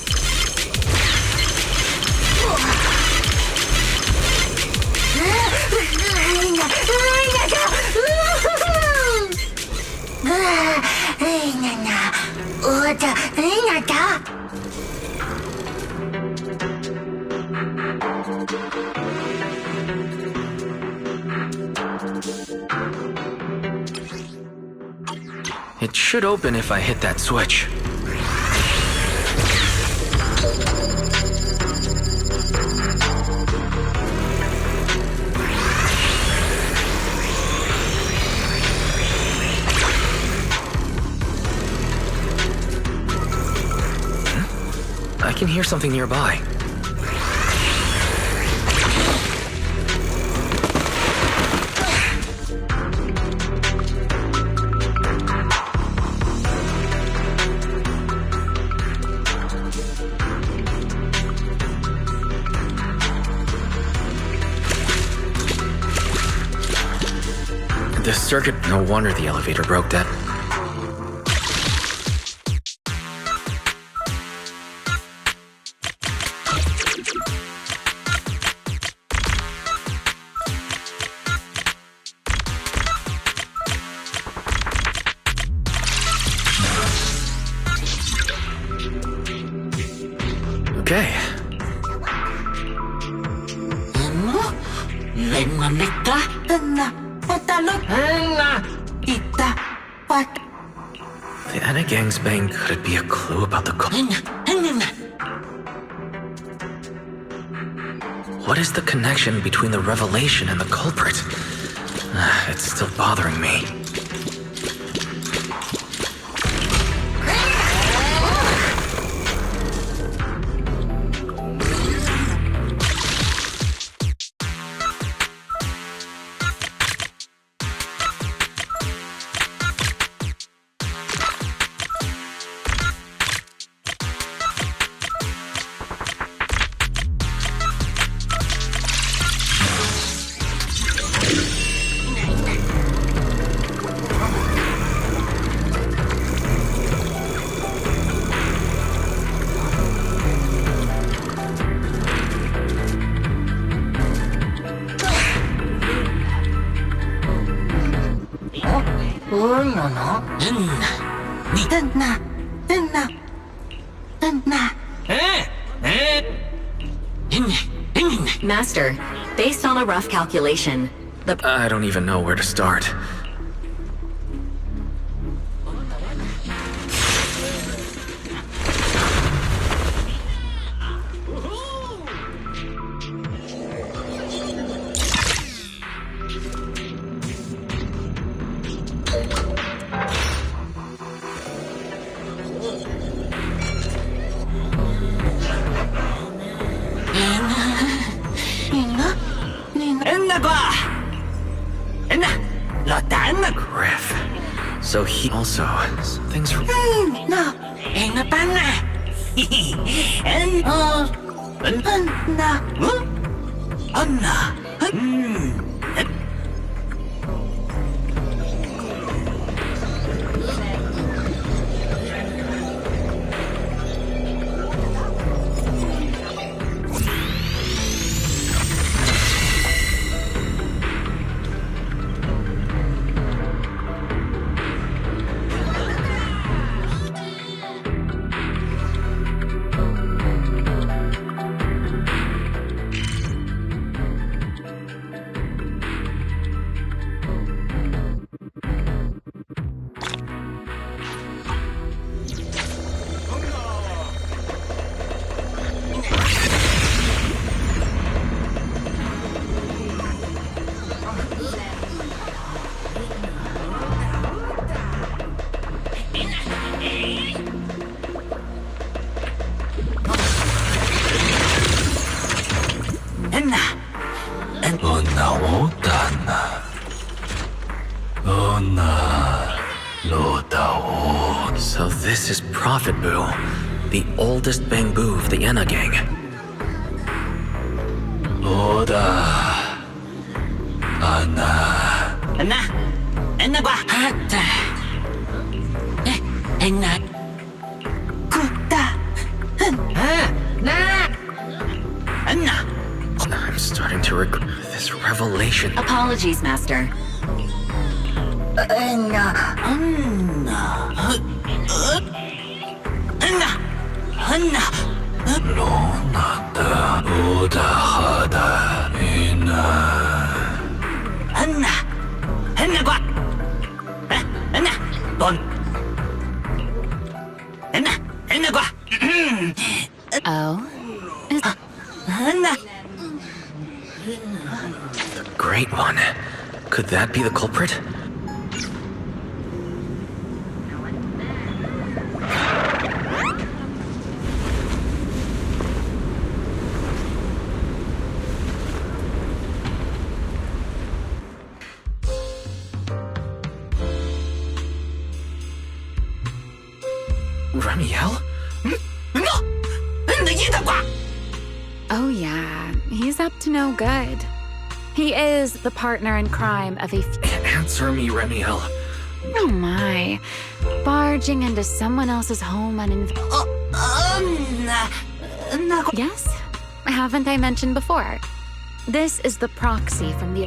Speaker 10: It should open if I hit that switch. I can hear something nearby. The circuit, no wonder the elevator broke that. Okay. The Enna gang's bang, could it be a clue about the What is the connection between the revelation and the culprit? It's still bothering me.
Speaker 21: Master, based on a rough calculation,
Speaker 10: I don't even know where to start. Griff. So he also... Things from... So this is Prophet Boo, the oldest Bangbu of the Enna gang. I'm starting to regret this revelation.
Speaker 21: Apologies, Master.
Speaker 11: Oh?
Speaker 10: The Great One. Could that be the culprit? Remiel?
Speaker 11: Oh yeah, he's up to no good. He is the partner in crime of a
Speaker 10: Answer me, Remiel.
Speaker 11: Oh my. Barging into someone else's home Yes? Haven't I mentioned before? This is the proxy from the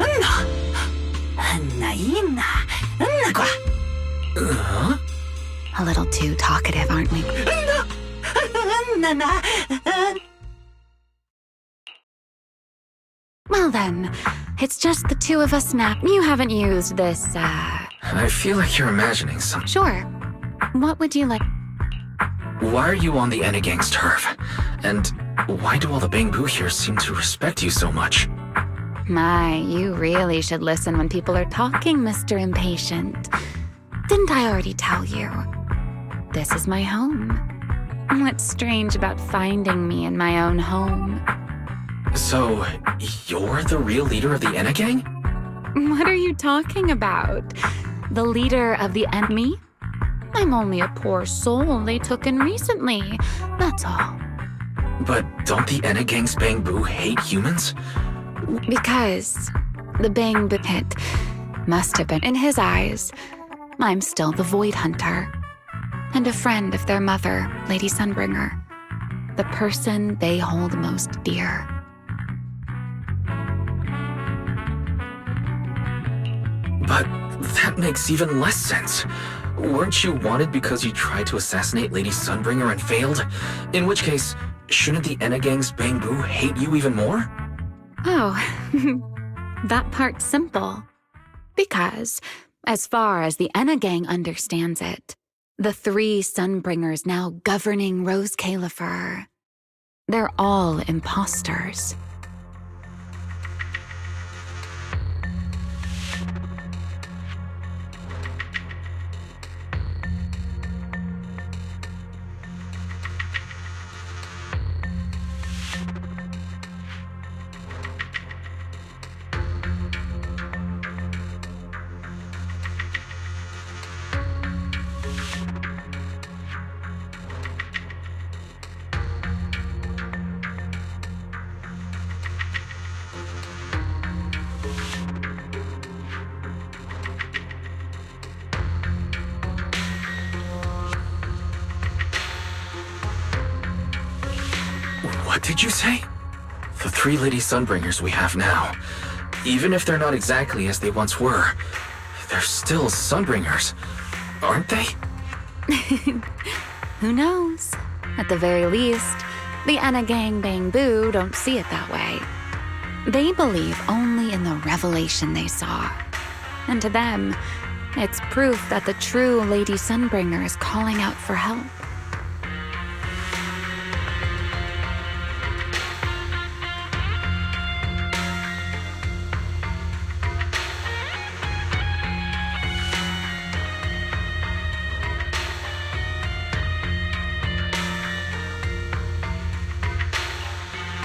Speaker 11: A little too talkative, aren't we? Well then, it's just the two of us now. You haven't used this,
Speaker 10: I feel like you're imagining something.
Speaker 11: Sure. What would you like?
Speaker 10: Why are you on the Enna gang's turf? And why do all the Bangbu here seem to respect you so much?
Speaker 11: My, you really should listen when people are talking, Mr. Impatient. Didn't I already tell you? This is my home. What's strange about finding me in my own home?
Speaker 10: So, you're the real leader of the Enna gang?
Speaker 11: What are you talking about? The leader of the enemy? I'm only a poor soul they took in recently, that's all.
Speaker 10: But don't the Enna gang's Bangbu hate humans?
Speaker 11: Because the Bangbu hit must have been in his eyes. I'm still the Void Hunter, and a friend of their mother, Lady Sunbringer, the person they hold most dear.
Speaker 10: But that makes even less sense. Weren't you wanted because you tried to assassinate Lady Sunbringer and failed? In which case, shouldn't the Enna gang's Bangbu hate you even more?
Speaker 11: Oh, that part's simple. Because, as far as the Enna gang understands it, the three Sunbringers now governing Rose Califer, they're all imposters.
Speaker 10: What did you say? The three Lady Sunbringers we have now, even if they're not exactly as they once were, they're still Sunbringers, aren't they?
Speaker 11: Who knows? At the very least, the Enna gang Bangbu don't see it that way. They believe only in the revelation they saw. And to them, it's proof that the true Lady Sunbringer is calling out for help.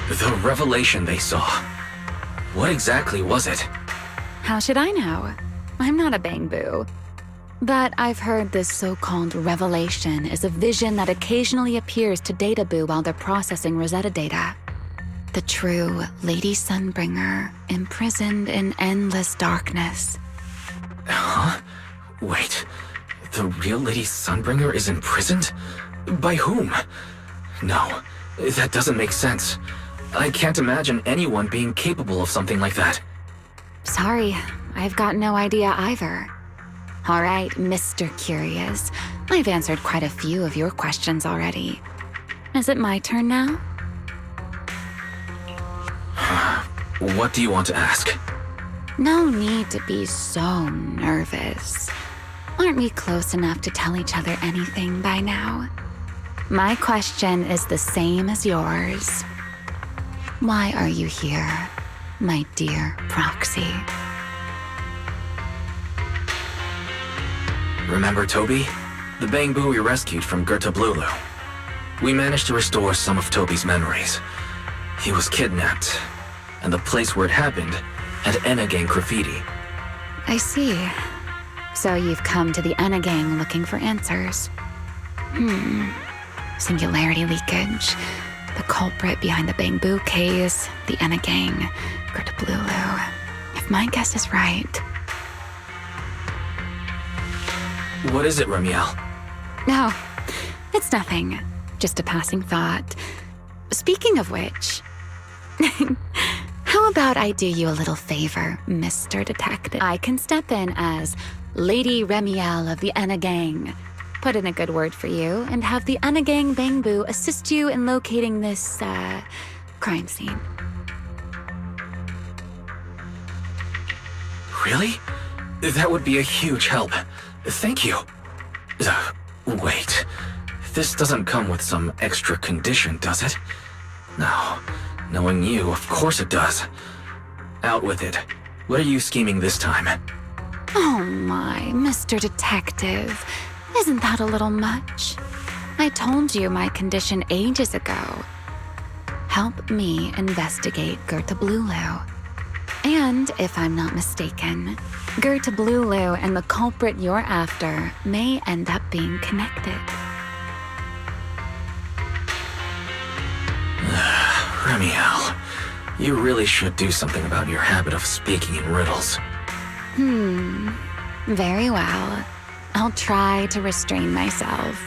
Speaker 10: The revelation they saw. What exactly was it?
Speaker 11: How should I know? I'm not a Bangboo. But I've heard this so-called revelation is a vision that occasionally appears to Databoo while they're processing Rosetta data. The true Lady Sunbringer, imprisoned in endless darkness.
Speaker 10: Huh? Wait, the real Lady Sunbringer is imprisoned? By whom? No, that doesn't make sense. I can't imagine anyone being capable of something like that.
Speaker 11: Sorry, I've got no idea either. All right, Mr. Curious. I've answered quite a few of your questions already. Is it my turn now?
Speaker 10: What do you want to ask?
Speaker 11: No need to be so nervous. Aren't we close enough to tell each other anything by now? My question is the same as yours. Why are you here, my dear Proxy?
Speaker 10: Remember Toby? The Bangboo we rescued from Gertablulu. We managed to restore some of Toby's memories. He was kidnapped, and the place where it happened had Enagang graffiti.
Speaker 11: I see. So you've come to the Enagang looking for answers. Singularity leakage, the culprit behind the Bangboo case, the Enagang, Gertablulu. If my guess is right...
Speaker 10: What is it, Remiel?
Speaker 11: No, it's nothing. Just a passing thought. Speaking of which, how about I do you a little favor, Mr. Detective? I can step in as Lady Remiel of the Enagang, put in a good word for you, and have the Enagang Bangboo assist you in locating this, crime scene.
Speaker 10: Really? That would be a huge help. Thank you. Wait. This doesn't come with some extra condition, does it? No. Knowing you, of course it does. Out with it. What are you scheming this time?
Speaker 11: Oh my, Mr. Detective. Isn't that a little much? I told you my condition ages ago. Help me investigate Gertablulu. And, if I'm not mistaken, Gertablulu and the culprit you're after may end up being connected.
Speaker 10: Remiel, you really should do something about your habit of speaking in riddles.
Speaker 11: Very well. I'll try to restrain myself.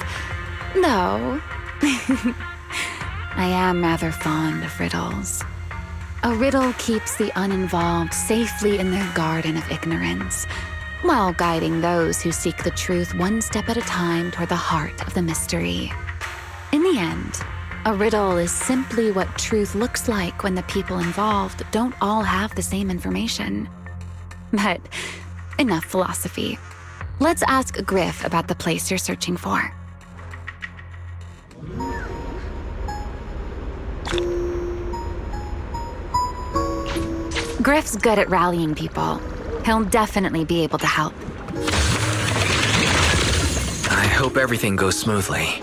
Speaker 11: Though, I am rather fond of riddles. A riddle keeps the uninvolved safely in their garden of ignorance, while guiding those who seek the truth one step at a time toward the heart of the mystery. In the end, a riddle is simply what truth looks like when the people involved don't all have the same information. But enough philosophy. Let's ask Griff about the place you're searching for. Griff's good at rallying people. He'll definitely be able to help.
Speaker 10: I hope everything goes smoothly.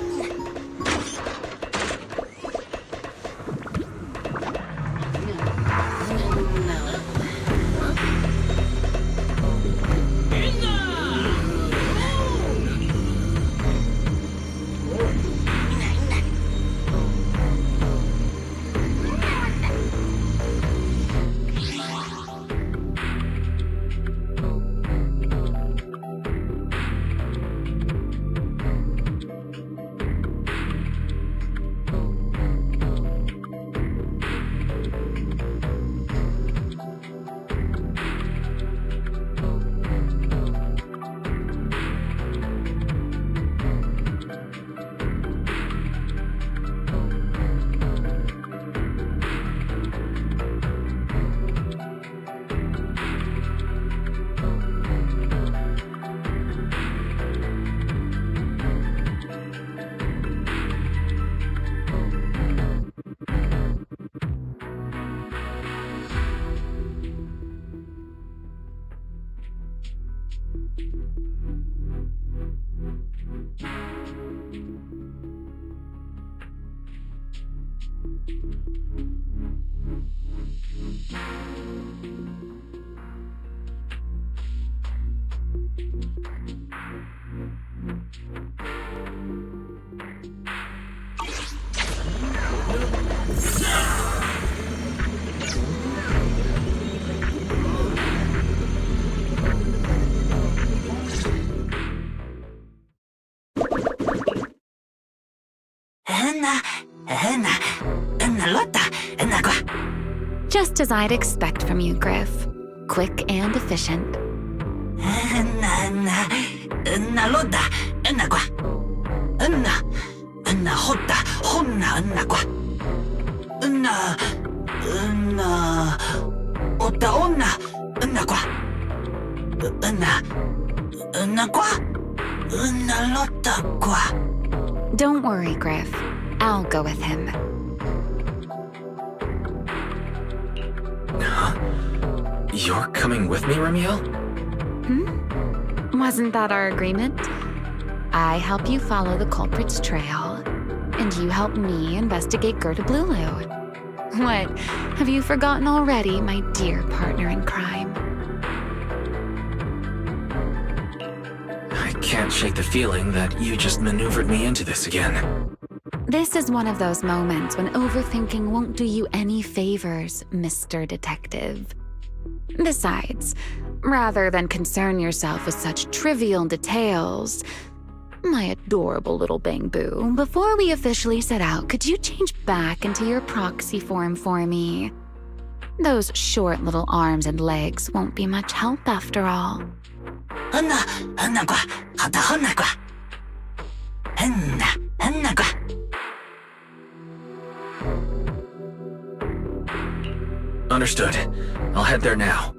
Speaker 11: Just as I'd expect from you, Griff. Quick and efficient. Don't worry, Griff. I'll go with him.
Speaker 10: You're coming with me, Remiel?
Speaker 11: Wasn't that our agreement? I help you follow the culprit's trail, and you help me investigate Gerda Blulu. What? Have you forgotten already, my dear partner in crime?
Speaker 10: I can't shake the feeling that you just maneuvered me into this again.
Speaker 11: This is one of those moments when overthinking won't do you any favors, Mr. Detective. Besides, rather than concern yourself with such trivial details, my adorable little Bang-Boo, before we officially set out, could you change back into your proxy form for me? Those short little arms and legs won't be much help after all.
Speaker 10: Understood. I'll head there now.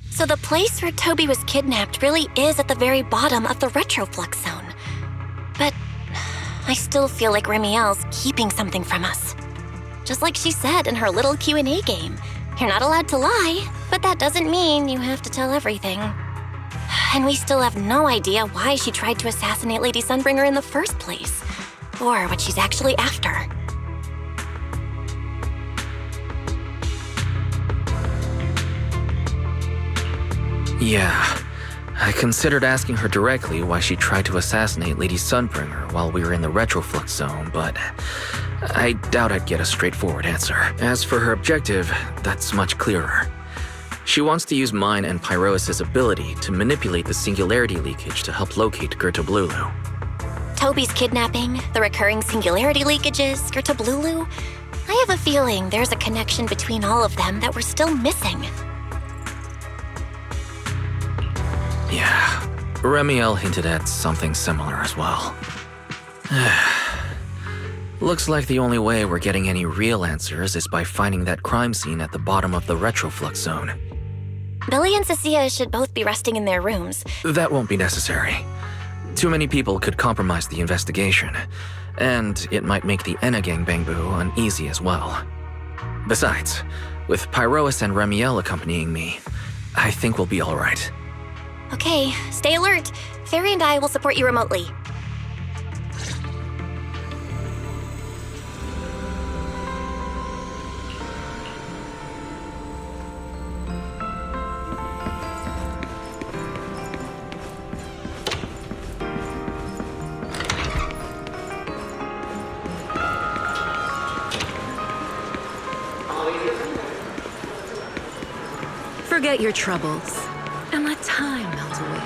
Speaker 20: So the place where Toby was kidnapped really is at the very bottom of the retroflux zone. But I still feel like Remiel's keeping something from us. Just like she said in her little Q&A game. You're not allowed to lie, but that doesn't mean you have to tell everything. And we still have no idea why she tried to assassinate Lady Sunbringer in the first place, or what she's actually after.
Speaker 10: Yeah. I considered asking her directly why she tried to assassinate Lady Sunbringer while we were in the retroflux zone, but I doubt I'd get a straightforward answer. As for her objective, that's much clearer. She wants to use mine and Pyrois' ability to manipulate the singularity leakage to help locate Gerda Blulu.
Speaker 20: Toby's kidnapping, the recurring singularity leakages, Gerda Blulu. I have a feeling there's a connection between all of them that we're still missing.
Speaker 10: Yeah, Remiel hinted at something similar as well. Looks like the only way we're getting any real answers is by finding that crime scene at the bottom of the retroflux zone.
Speaker 20: Billy and Cecilia should both be resting in their rooms.
Speaker 10: That won't be necessary. Too many people could compromise the investigation, and it might make the Enna Gang Bang-Boo uneasy as well. Besides, with Pyrois and Remiel accompanying me, I think we'll be alright.
Speaker 20: Okay, stay alert. Fairy and I will support you remotely.
Speaker 19: Forget your troubles and let time melt away.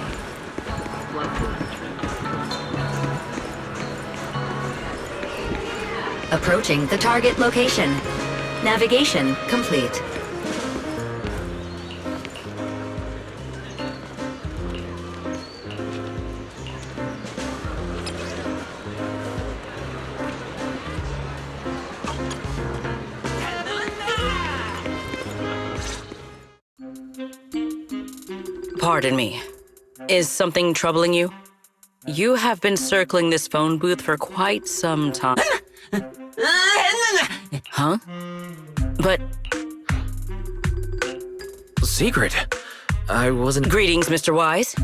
Speaker 21: Approaching the target location. Navigation complete.
Speaker 16: Pardon me. Is something troubling you? You have been circling this phone booth for quite some time. Huh? But...
Speaker 10: Secret. I wasn't...
Speaker 16: Greetings, Mr. Wise.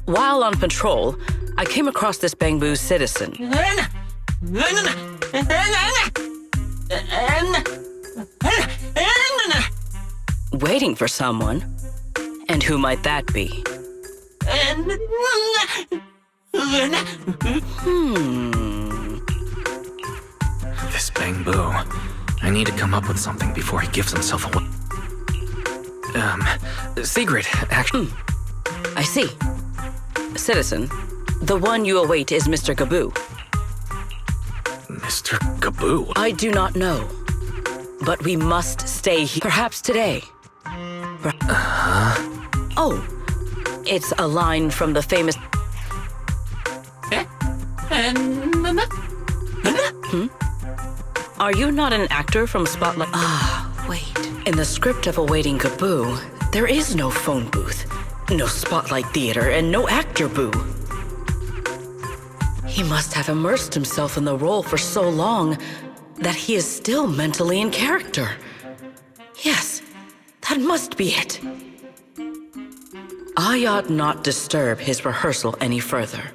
Speaker 16: While on patrol, I came across this Bangbu citizen. Waiting for someone. And who might that be?
Speaker 10: This Bangbu. I need to come up with something before he gives himself away. Secret, actually.
Speaker 16: I see. Citizen, the one you await is Mr. Gaboo.
Speaker 10: Mr. Gaboo?
Speaker 16: I do not know. But we must stay here. Perhaps today. Oh, it's a line from the famous... Are you not an actor from Spotlight? Ah, wait. In the script of Awaiting Gaboo, there is no phone booth, no Spotlight Theater, and no actor boo. He must have immersed himself in the role for so long that he is still mentally in character. Yes, that must be it. I ought not disturb his rehearsal any further.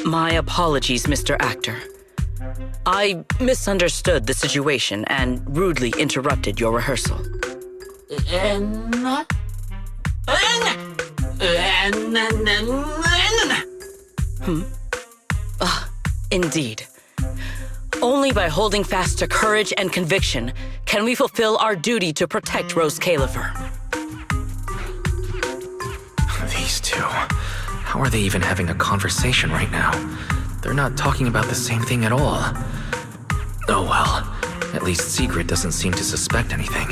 Speaker 16: My apologies, Mr. Actor. I misunderstood the situation and rudely interrupted your rehearsal. Indeed. Only by holding fast to courage and conviction can we fulfill our duty to protect Rose Califer.
Speaker 10: These two. How are they even having a conversation right now? They're not talking about the same thing at all. Oh well. At least Secret doesn't seem to suspect anything.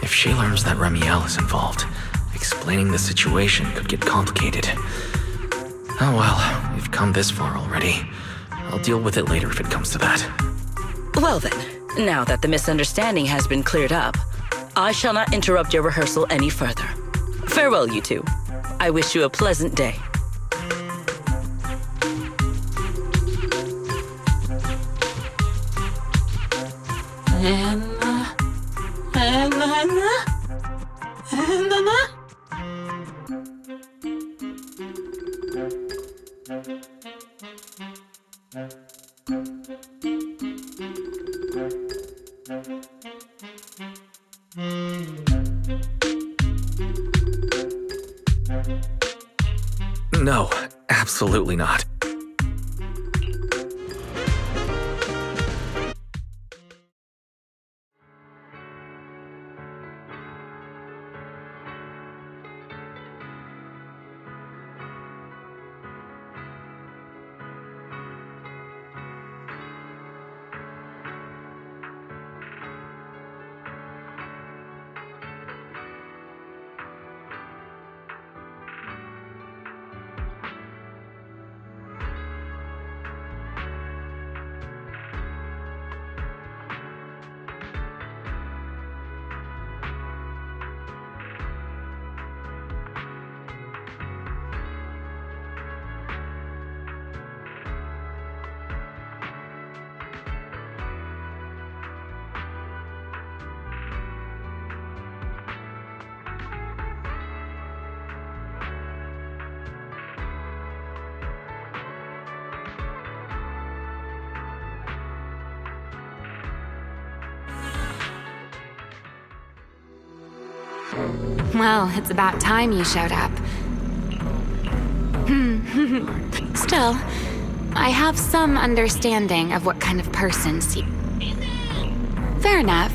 Speaker 10: If she learns that Remiel is involved, explaining the situation could get complicated. Oh well, we've come this far already. I'll deal with it later if it comes to that.
Speaker 16: Well then, now that the misunderstanding has been cleared up, I shall not interrupt your rehearsal any further. Farewell, you two. I wish you a pleasant day.
Speaker 10: No, absolutely not.
Speaker 11: Well, it's about time you showed up. Still, I have some understanding of what kind of person Fair enough.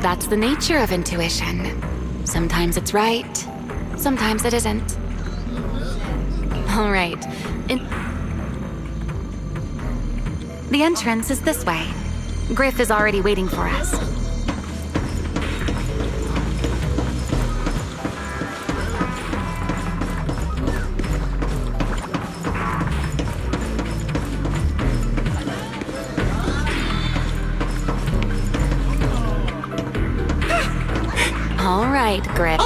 Speaker 11: That's the nature of intuition. Sometimes it's right, sometimes it isn't. All right. The entrance is this way. Griff is already waiting for us. All right, Griff.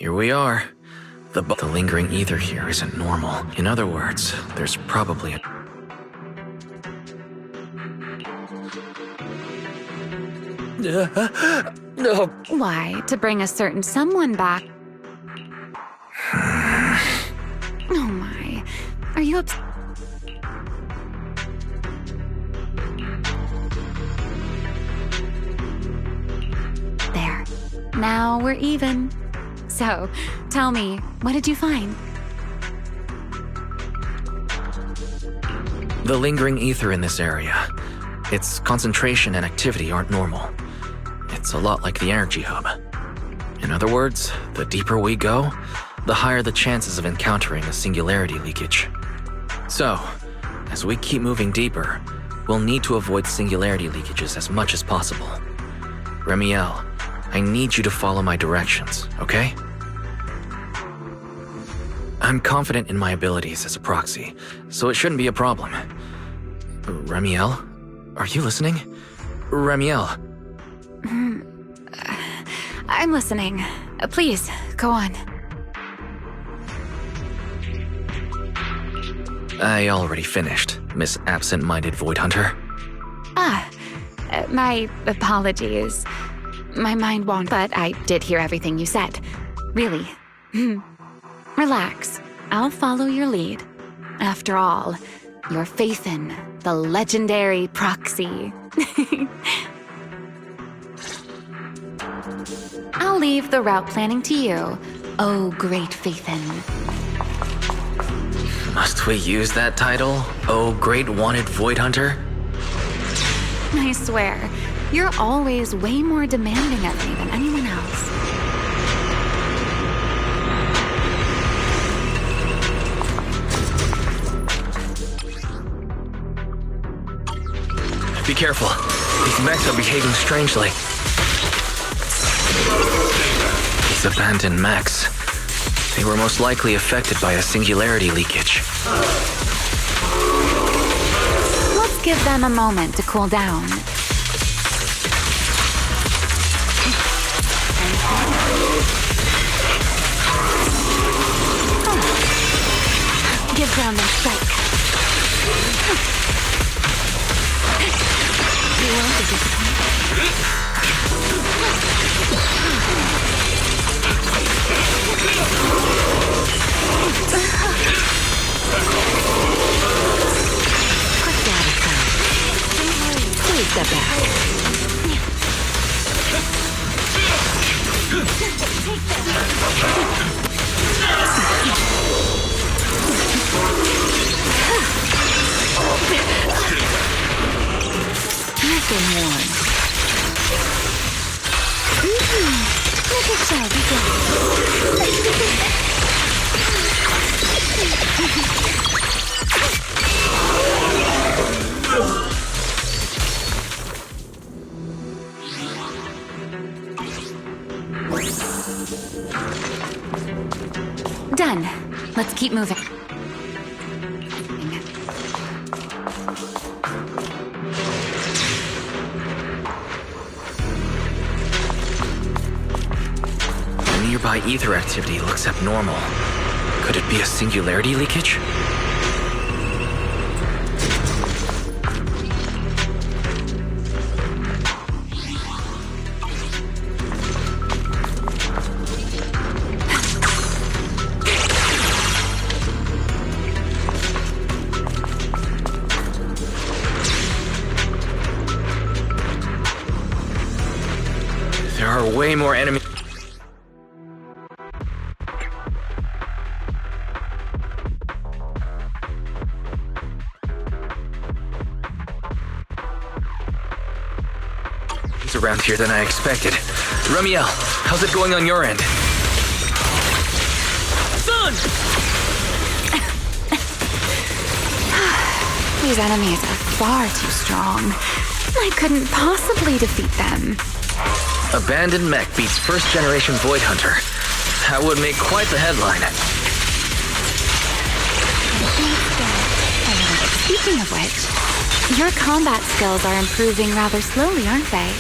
Speaker 10: Here we are. The lingering ether here isn't normal. In other words, there's probably a...
Speaker 11: No. Why? To bring a certain someone back. Oh my. Are you upset? There. Now we're even. So, tell me, what did you find?
Speaker 10: The lingering ether in this area. Its concentration and activity aren't normal. It's a lot like the energy hub. In other words, the deeper we go, the higher the chances of encountering a singularity leakage. So, as we keep moving deeper, we'll need to avoid singularity leakages as much as possible. Remiel, I need you to follow my directions, okay? I'm confident in my abilities as a proxy, so it shouldn't be a problem. Remiel? Are you listening? Remiel.
Speaker 11: I'm listening. Please, go on.
Speaker 10: I already finished, Miss Absent-Minded Void Hunter.
Speaker 11: My apologies. My mind won't, but I did hear everything you said. Really. Relax. I'll follow your lead. After all, you're Faithin, the legendary proxy. I'll leave the route planning to you, oh great Faithin.
Speaker 10: Must we use that title? Oh, great wanted Void Hunter?
Speaker 11: I swear, you're always way more demanding of me than anyone else.
Speaker 10: Be careful. These mechs are behaving strangely. These abandoned mechs. They were most likely affected by a singularity leakage.
Speaker 11: Let's give them a moment to cool down. Give ground and strike. You won't be disappointed. Quick data time. Please step back. Nothing warm. Look at shall we go. Done. Let's keep moving.
Speaker 10: Nearby ether activity looks abnormal. Could it be a singularity leakage? There are way more enemies. Around here than I expected. Remiel, how's it going on your end? Son!
Speaker 11: These enemies are far too strong. I couldn't possibly defeat them.
Speaker 10: Abandoned mech beats first generation Void Hunter. That would make quite the headline.
Speaker 11: Speaking of which, your combat skills are improving rather slowly, aren't they?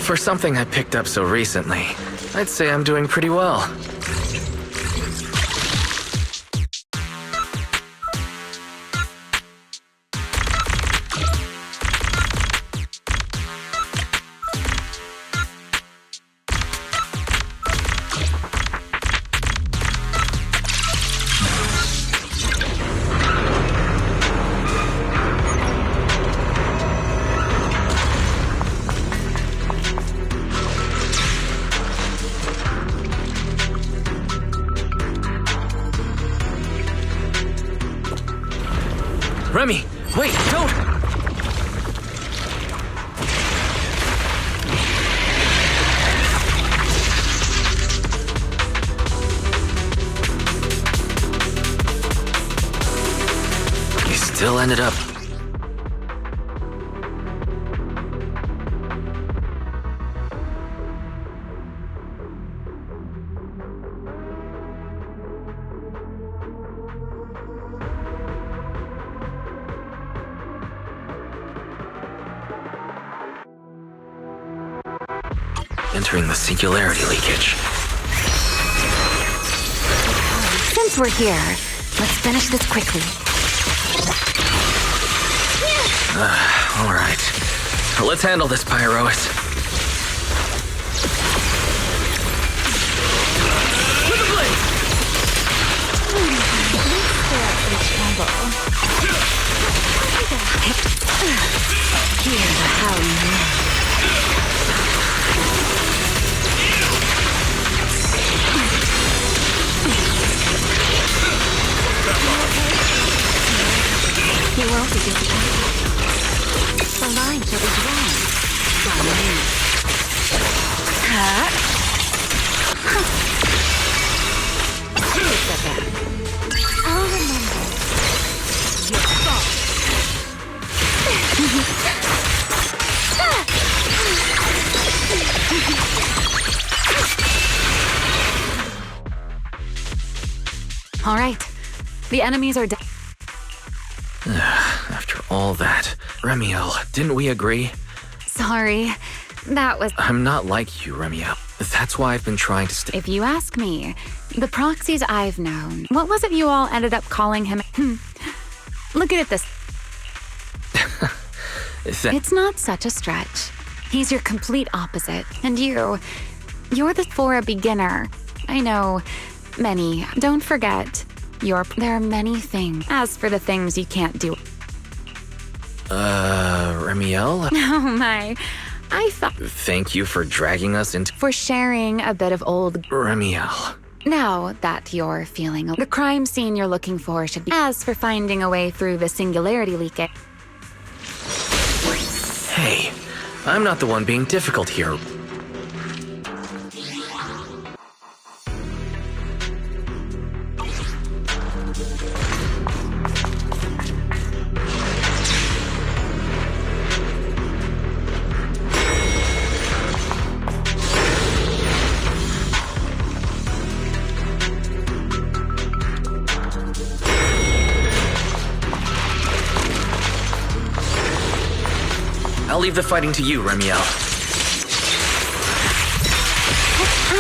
Speaker 10: For something I picked up so recently, I'd say I'm doing pretty well. Remy, wait, don't! We still ended up. Entering the singularity leakage.
Speaker 12: Since we're here, let's finish this quickly.
Speaker 10: All right. Let's handle this, Pyrois. With the blade!
Speaker 12: Hear the howling wind. You won't be disappointed. The line shall be drawn by me. Who said that? I'll remember your fault.
Speaker 11: All right. The enemies are dead.
Speaker 10: After all that, Remiel, didn't we agree?
Speaker 11: Sorry. That was...
Speaker 10: I'm not like you, Remiel. That's why I've been trying to stay.
Speaker 11: If you ask me, the proxies I've known, what was it you all ended up calling him? Look at it this. It's not such a stretch. He's your complete opposite. And you're for a beginner. I know, many. Don't forget, there are many things. As for the things you can't do.
Speaker 10: Remiel?
Speaker 11: Oh my, I thought...
Speaker 10: Thank you for dragging us into...
Speaker 11: For sharing a bit of old...
Speaker 10: Remiel.
Speaker 11: Now that you're feeling... The crime scene you're looking for should be... As for finding a way through the singularity leakage...
Speaker 10: Hey, I'm not the one being difficult here. I'll leave the fighting to you, Remiel.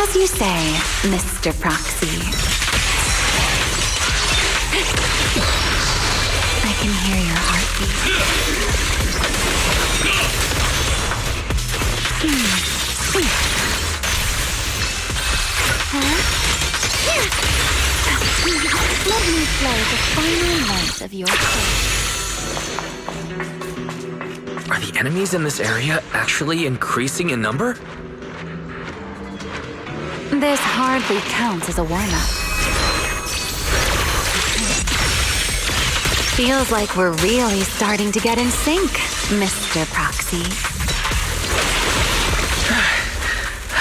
Speaker 11: As you say, Mr. Proxy. I can hear your heartbeat. Let me play the final note of your face.
Speaker 10: Are the enemies in this area actually increasing in number?
Speaker 11: This hardly counts as a warm-up. Feels like we're really starting to get in sync, Mr. Proxy.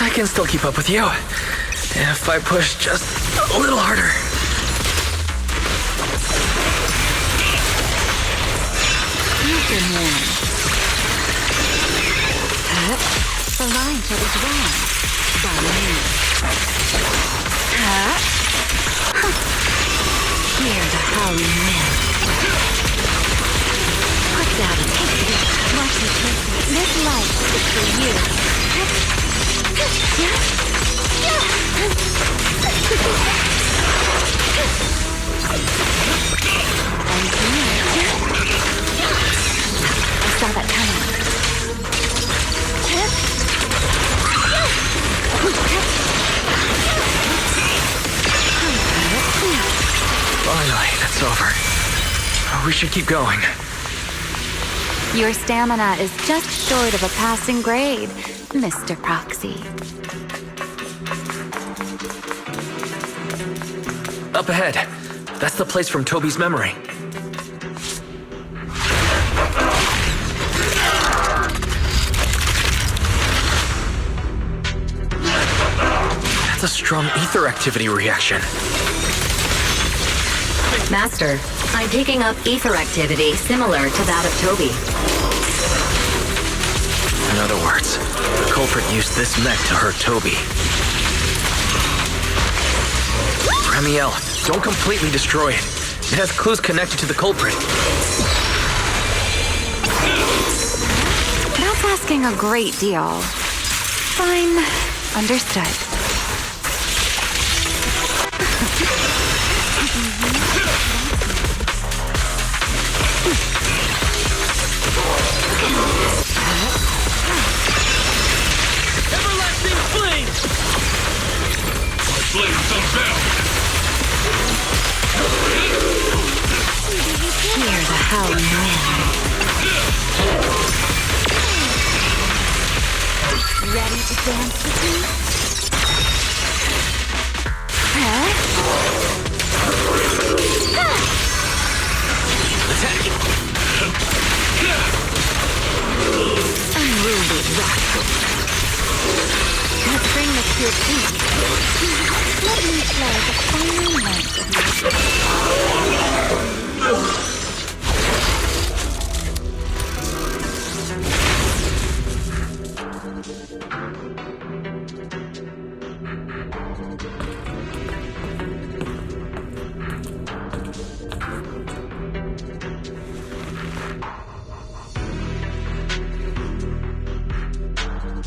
Speaker 10: I can still keep up with you, if I push just a little harder.
Speaker 12: You've been warned. The line shall be drawn by me. Hear the howling wind. Put down a taste. Watch me take this life is for you.
Speaker 11: I saw that coming.
Speaker 10: Finally, that's over. We should keep going.
Speaker 11: Your stamina is just short of a passing grade, Mr. Proxy.
Speaker 10: Up ahead. That's the place from Toby's memory. That's a strong ether activity reaction.
Speaker 21: Master, I'm picking up ether activity similar to that of Toby.
Speaker 10: In other words, the culprit used this mech to hurt Toby. Remiel, don't completely destroy it. It has clues connected to the culprit.
Speaker 11: That's asking a great deal. Fine. Understood.
Speaker 1: Everlasting flame! My flames unbound!
Speaker 11: Hear the howling wind. Ready to dance with me?
Speaker 10: Attack!
Speaker 11: Unruly rascal. Let's bring this to a peak. Let me play the final notes of my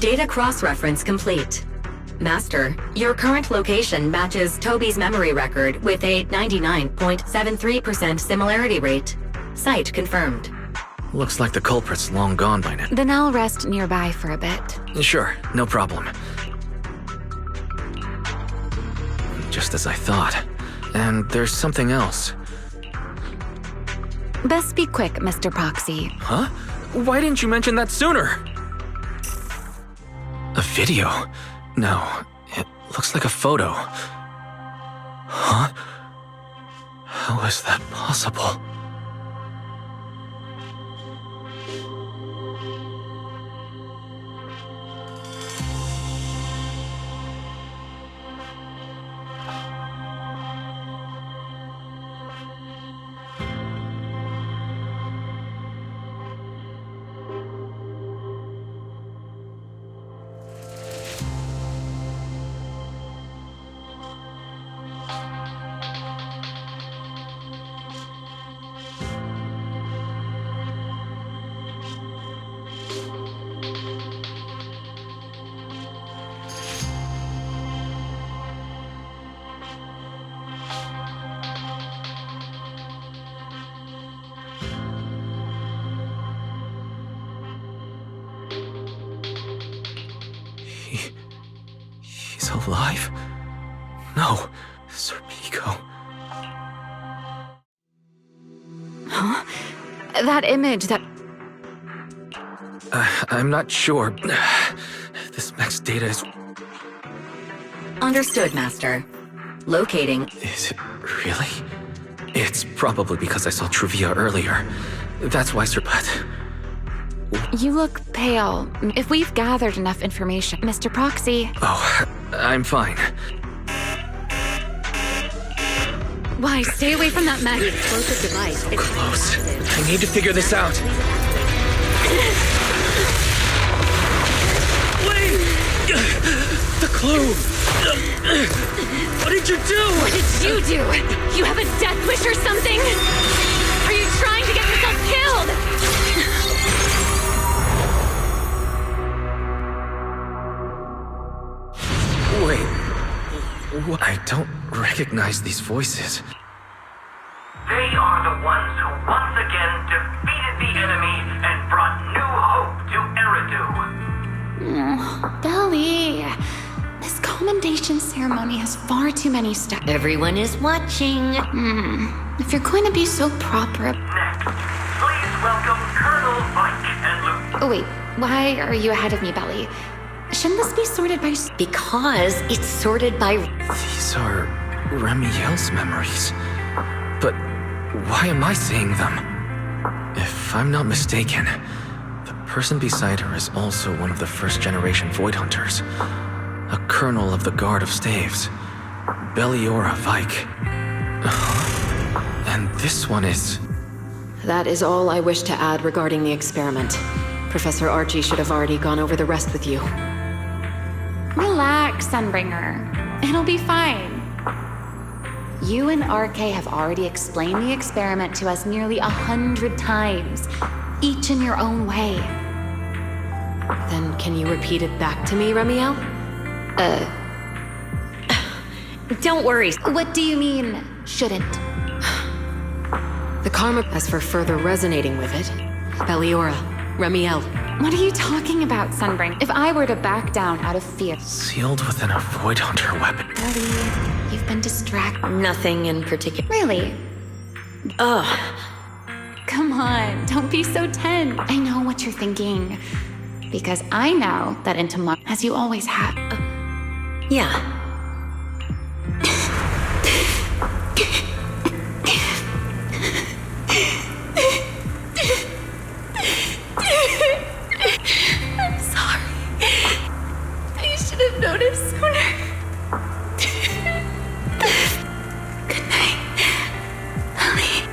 Speaker 21: Data cross-reference complete. Master, your current location matches Toby's memory record with a 99.73% similarity rate. Site confirmed.
Speaker 10: Looks like the culprit's long gone by now.
Speaker 11: Then I'll rest nearby for a bit.
Speaker 10: Sure, no problem. Just as I thought. And there's something else.
Speaker 11: Best be quick, Mr. Proxy.
Speaker 10: Huh? Why didn't you mention that sooner? A video? No, it looks like a photo. Huh? How is that possible? He's alive? No, Serpico.
Speaker 11: Huh? That image, that...
Speaker 10: I'm not sure. This mech's data is...
Speaker 21: Understood, Master. Locating.
Speaker 10: Is it really? It's probably because I saw Truvia earlier. That's why Serpet...
Speaker 11: You look pale. If we've gathered enough information, Mr. Proxy...
Speaker 10: Oh, I'm fine.
Speaker 15: Why, stay away from that mech. Explosive device.
Speaker 10: So close. I need to figure this out. Wait! The clue! What did you do?
Speaker 15: What did you do? You have a death wish or something? Are you trying to get yourself killed?
Speaker 10: don't recognize these voices.
Speaker 4: They are the ones who once again defeated the enemy and brought new hope to Eridu.
Speaker 11: Belly, this commendation ceremony has far too many steps.
Speaker 5: Everyone is watching.
Speaker 11: If you're going to be so proper.
Speaker 4: Next, please welcome Colonel Mike and Luke.
Speaker 11: Oh wait, why are you ahead of me, Belly? Shouldn't this be sorted by...
Speaker 5: Because it's sorted by...
Speaker 10: These are Remiel's memories. But why am I seeing them? If I'm not mistaken, the person beside her is also one of the first-generation Void Hunters. A colonel of the Guard of Staves. Belliora Vike. And this one is...
Speaker 6: That is all I wish to add regarding the experiment. Professor Archie should have already gone over the rest with you.
Speaker 11: Relax, Sunbringer. It'll be fine. You and RK have already explained the experiment to us nearly 100 times, each in your own way.
Speaker 6: Then can you repeat it back to me, Remiel?
Speaker 5: Don't worry.
Speaker 11: What do you mean, shouldn't?
Speaker 6: The karma. As for further resonating with it, Belliora, Remiel.
Speaker 11: What are you talking about, Sunbring? If I were to back down out of fear...
Speaker 10: Sealed within a Void Hunter weapon.
Speaker 11: Belly, you've been distracted.
Speaker 5: Nothing in particular.
Speaker 11: Really?
Speaker 5: Ugh.
Speaker 11: Come on, don't be so tense. I know what you're thinking. Because I know that in tomorrow, as you always have.
Speaker 5: Yeah.
Speaker 11: I'm sorry. I should have noticed sooner. Good night, Ellie.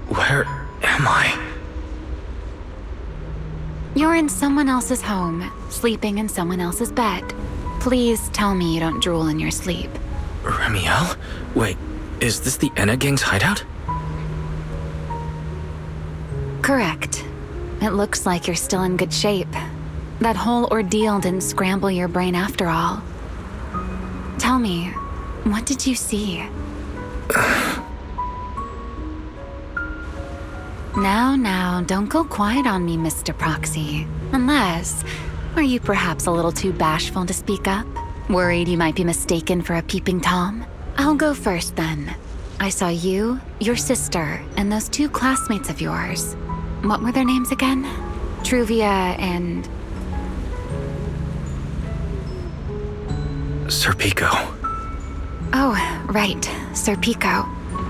Speaker 10: Where am I?
Speaker 11: You're in someone else's home, sleeping in someone else's bed. Please tell me you don't drool in your sleep.
Speaker 10: Remiel? Wait, is this the Enna Gang's hideout?
Speaker 11: Correct. It looks like you're still in good shape. That whole ordeal didn't scramble your brain after all. Tell me, what did you see? Now, don't go quiet on me, Mr. Proxy. Unless, are you perhaps a little too bashful to speak up? Worried you might be mistaken for a peeping Tom? I'll go first then. I saw you, your sister, and those two classmates of yours. What were their names again? Truvia and...
Speaker 10: Sir Pico.
Speaker 11: Oh, right, Sir Pico.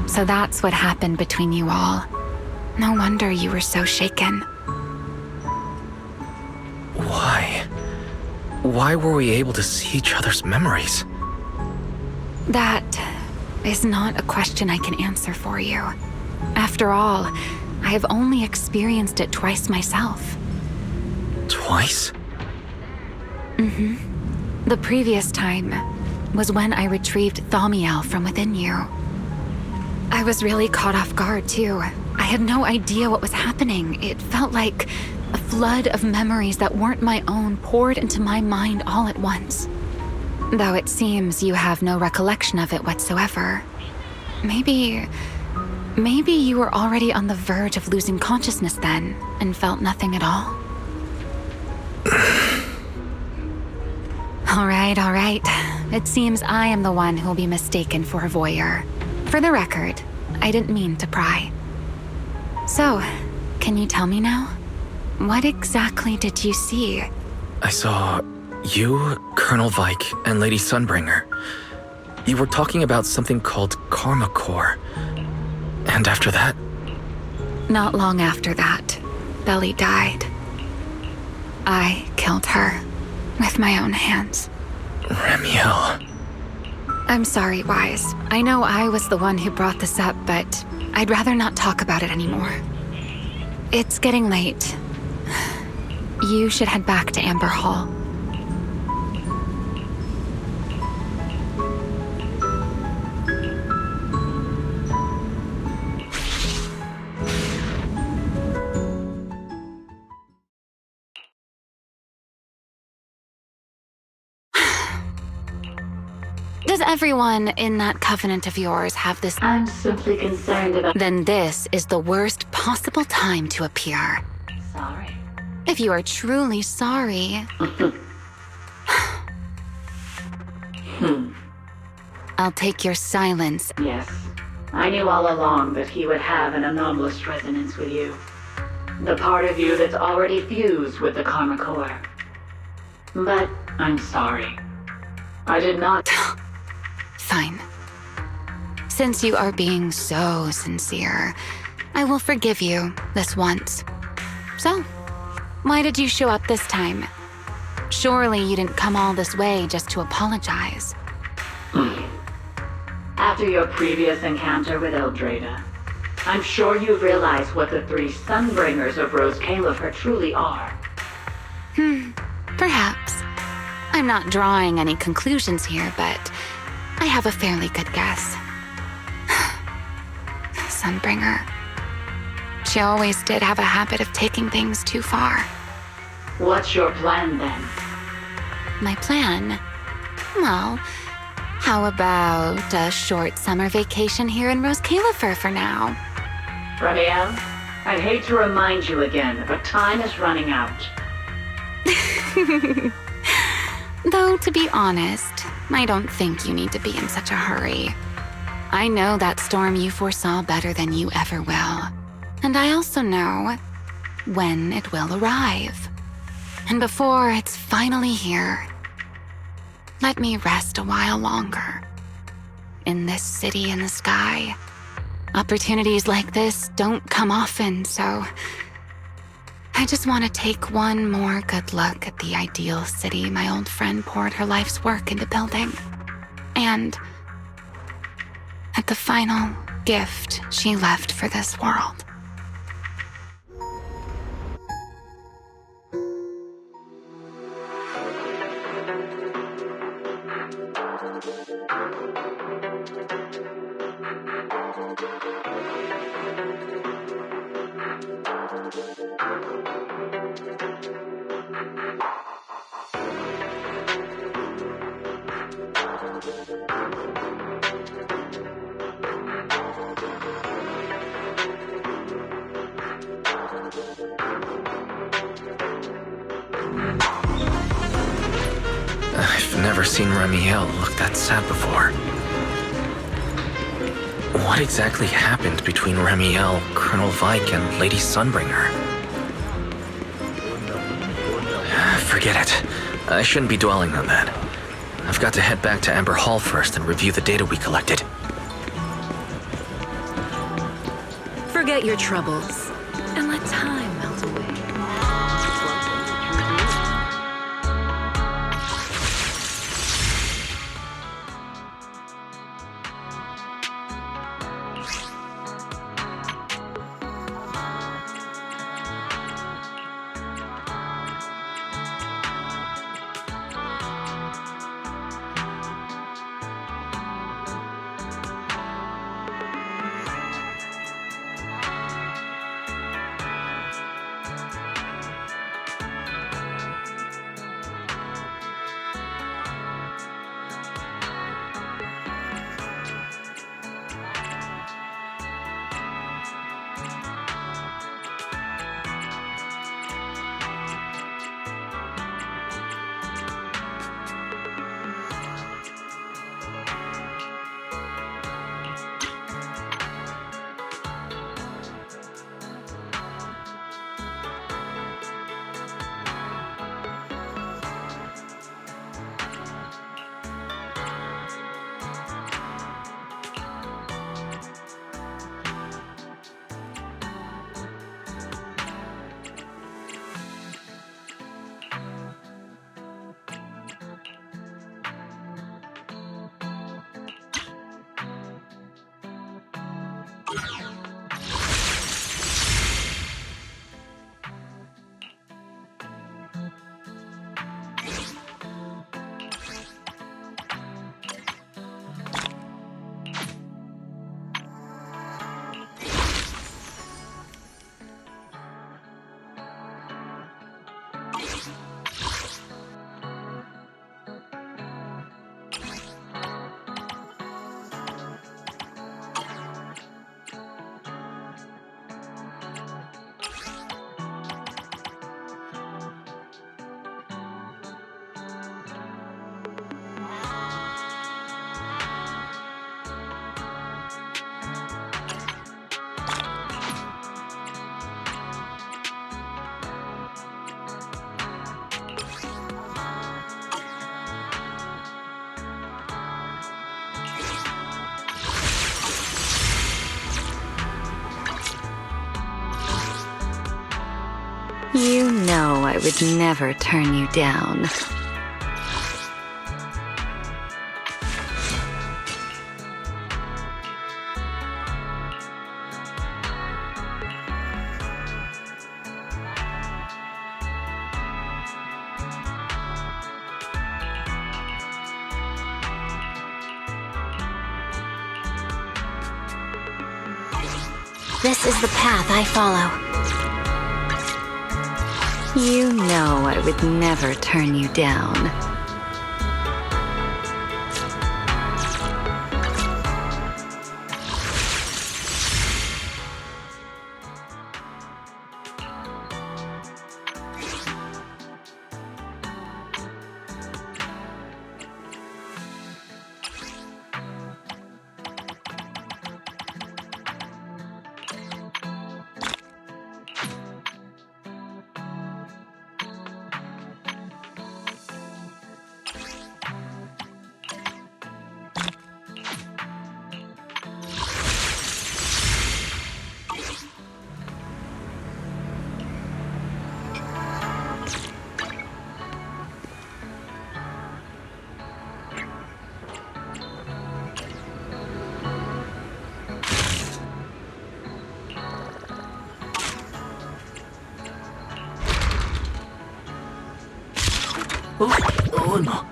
Speaker 11: So that's what happened between you all. No wonder you were so shaken.
Speaker 10: Why? Why were we able to see each other's memories?
Speaker 11: That is not a question I can answer for you. After all, I have only experienced it twice myself.
Speaker 10: Twice?
Speaker 11: The previous time was when I retrieved Thaumiel from within you. I was really caught off guard, too. I had no idea what was happening. It felt like A flood of memories that weren't my own poured into my mind all at once. Though it seems you have no recollection of it whatsoever. Maybe you were already on the verge of losing consciousness then, and felt nothing at all. All right. It seems I am the one who'll be mistaken for a voyeur. For the record, I didn't mean to pry. So, can you tell me now? What exactly did you see?
Speaker 10: I saw you, Colonel Vike, and Lady Sunbringer. You were talking about something called Karma Core. And after that?
Speaker 11: Not long after that, Belly died. I killed her with my own hands.
Speaker 10: Ramiel.
Speaker 11: I'm sorry, Wise. I know I was the one who brought this up, but I'd rather not talk about it anymore. It's getting late. You should head back to Amber Hall. Does everyone in that covenant of yours have this?
Speaker 21: I'm simply concerned about...
Speaker 11: Then this is the worst possible time to appear.
Speaker 21: Sorry.
Speaker 11: If you are truly sorry... I'll take your silence.
Speaker 21: Yes. I knew all along that he would have an anomalous resonance with you. The part of you that's already fused with the Karma Core. But I'm sorry. I did not...
Speaker 11: Fine. Since you are being so sincere, I will forgive you this once. So, why did you show up this time? Surely you didn't come all this way just to apologize.
Speaker 21: After your previous encounter with Eldrada, I'm sure you've realized what the three Sunbringers of Rose Califer truly are.
Speaker 11: Perhaps. I'm not drawing any conclusions here, but I have a fairly good guess. Sunbringer. She always did have a habit of taking things too far.
Speaker 21: What's your plan then?
Speaker 11: My plan? Well, how about a short summer vacation here in Rose Califer for now?
Speaker 21: Ramiel, I'd hate to remind you again, but time is running out.
Speaker 11: Though, to be honest, I don't think you need to be in such a hurry. I know that storm you foresaw better than you ever will. And I also know when it will arrive. And before it's finally here, let me rest a while longer. In this city in the sky, opportunities like this don't come often, so I just want to take one more good look at the ideal city my old friend poured her life's work into building. And at the final gift she left for this world.
Speaker 10: I've never seen Ramiel look that sad before. What exactly happened between Ramiel, Colonel Vike, and Lady Sunbringer? Forget it. I shouldn't be dwelling on that. I've got to head back to Amber Hall first and review the data we collected.
Speaker 3: Forget your troubles and let time melt away.
Speaker 12: You know I would never turn you down.
Speaker 15: This is the path I follow.
Speaker 12: You know I would never turn you down.
Speaker 5: Oh no.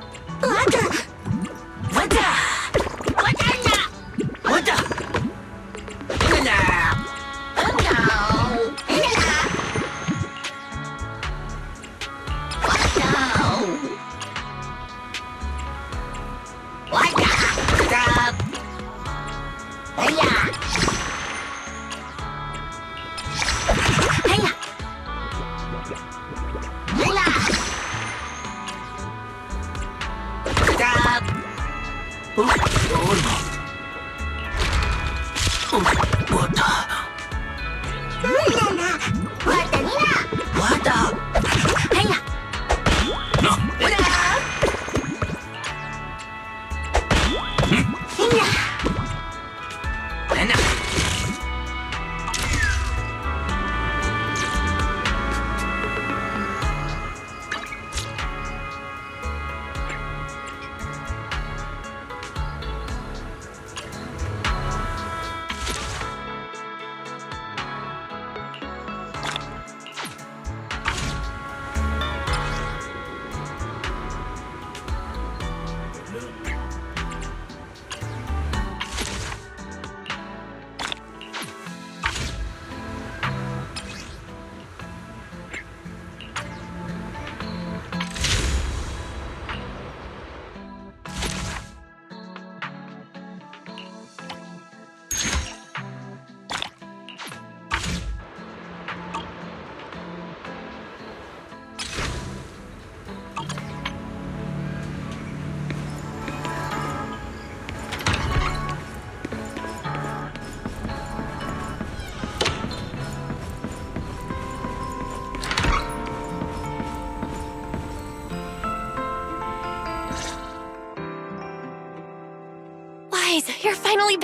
Speaker 20: You're finally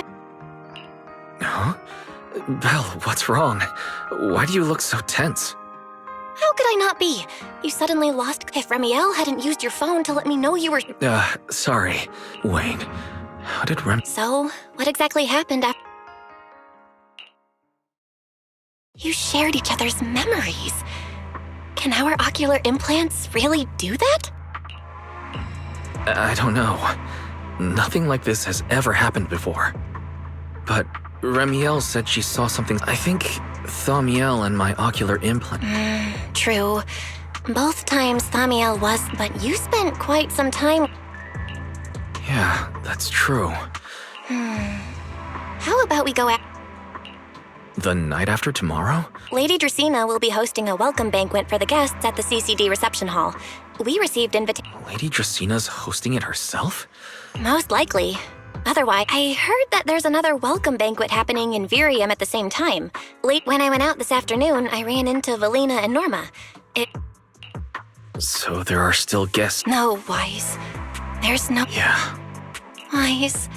Speaker 10: Huh? Belle, what's wrong? Why do you look so tense?
Speaker 20: How could I not be? You suddenly lost. If Remiel hadn't used your phone to let me know you were.
Speaker 10: Sorry. Wait. How did
Speaker 20: So, what exactly happened after. You shared each other's memories. Can our ocular implants really do that?
Speaker 10: I don't know. Nothing like this has ever happened before. But Remiel said she saw something. I think Thaumiel and my ocular implant.
Speaker 20: True. Both times Thaumiel was, but you spent quite some time.
Speaker 10: Yeah, that's true.
Speaker 20: How about we go
Speaker 10: The night after tomorrow?
Speaker 20: Lady Dracena will be hosting a welcome banquet for the guests at the CCD reception hall. We received invitation.
Speaker 10: Lady Dracena's hosting it herself?
Speaker 20: Most likely. Otherwise, I heard that there's another welcome banquet happening in Virium at the same time. Late when I went out this afternoon, I ran into Valina and Norma.
Speaker 10: So there are still guests.
Speaker 20: No, Wise. There's no.
Speaker 10: Yeah.
Speaker 20: Wise.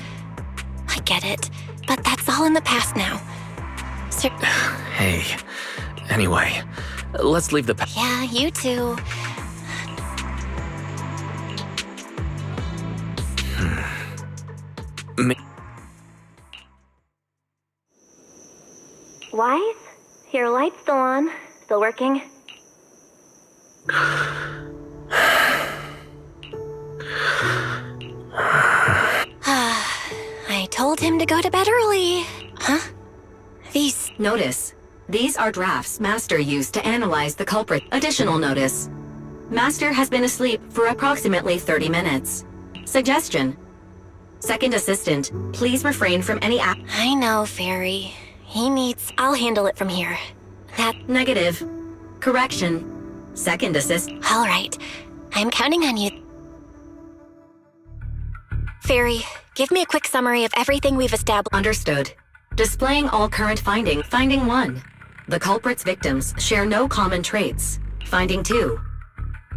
Speaker 20: I get it, but that's all in the past now.
Speaker 10: Hey. Anyway, Let's leave the
Speaker 20: Yeah, you too.
Speaker 8: Wise? Your light's still on. Still working?
Speaker 20: I told him to go to bed early. Huh? These...
Speaker 21: Notice. These are drafts Master used to analyze the culprit. Additional notice. Master has been asleep for approximately 30 minutes. Suggestion. Second assistant, please refrain from any act.
Speaker 20: I know, Fairy. He needs... I'll handle it from here. That...
Speaker 21: Negative. Correction. Second assist.
Speaker 20: All right. I'm counting on you. Fairy, give me a quick summary of everything we've established.
Speaker 21: Understood. Displaying all current finding. Finding 1. The culprit's victims share no common traits. Finding 2.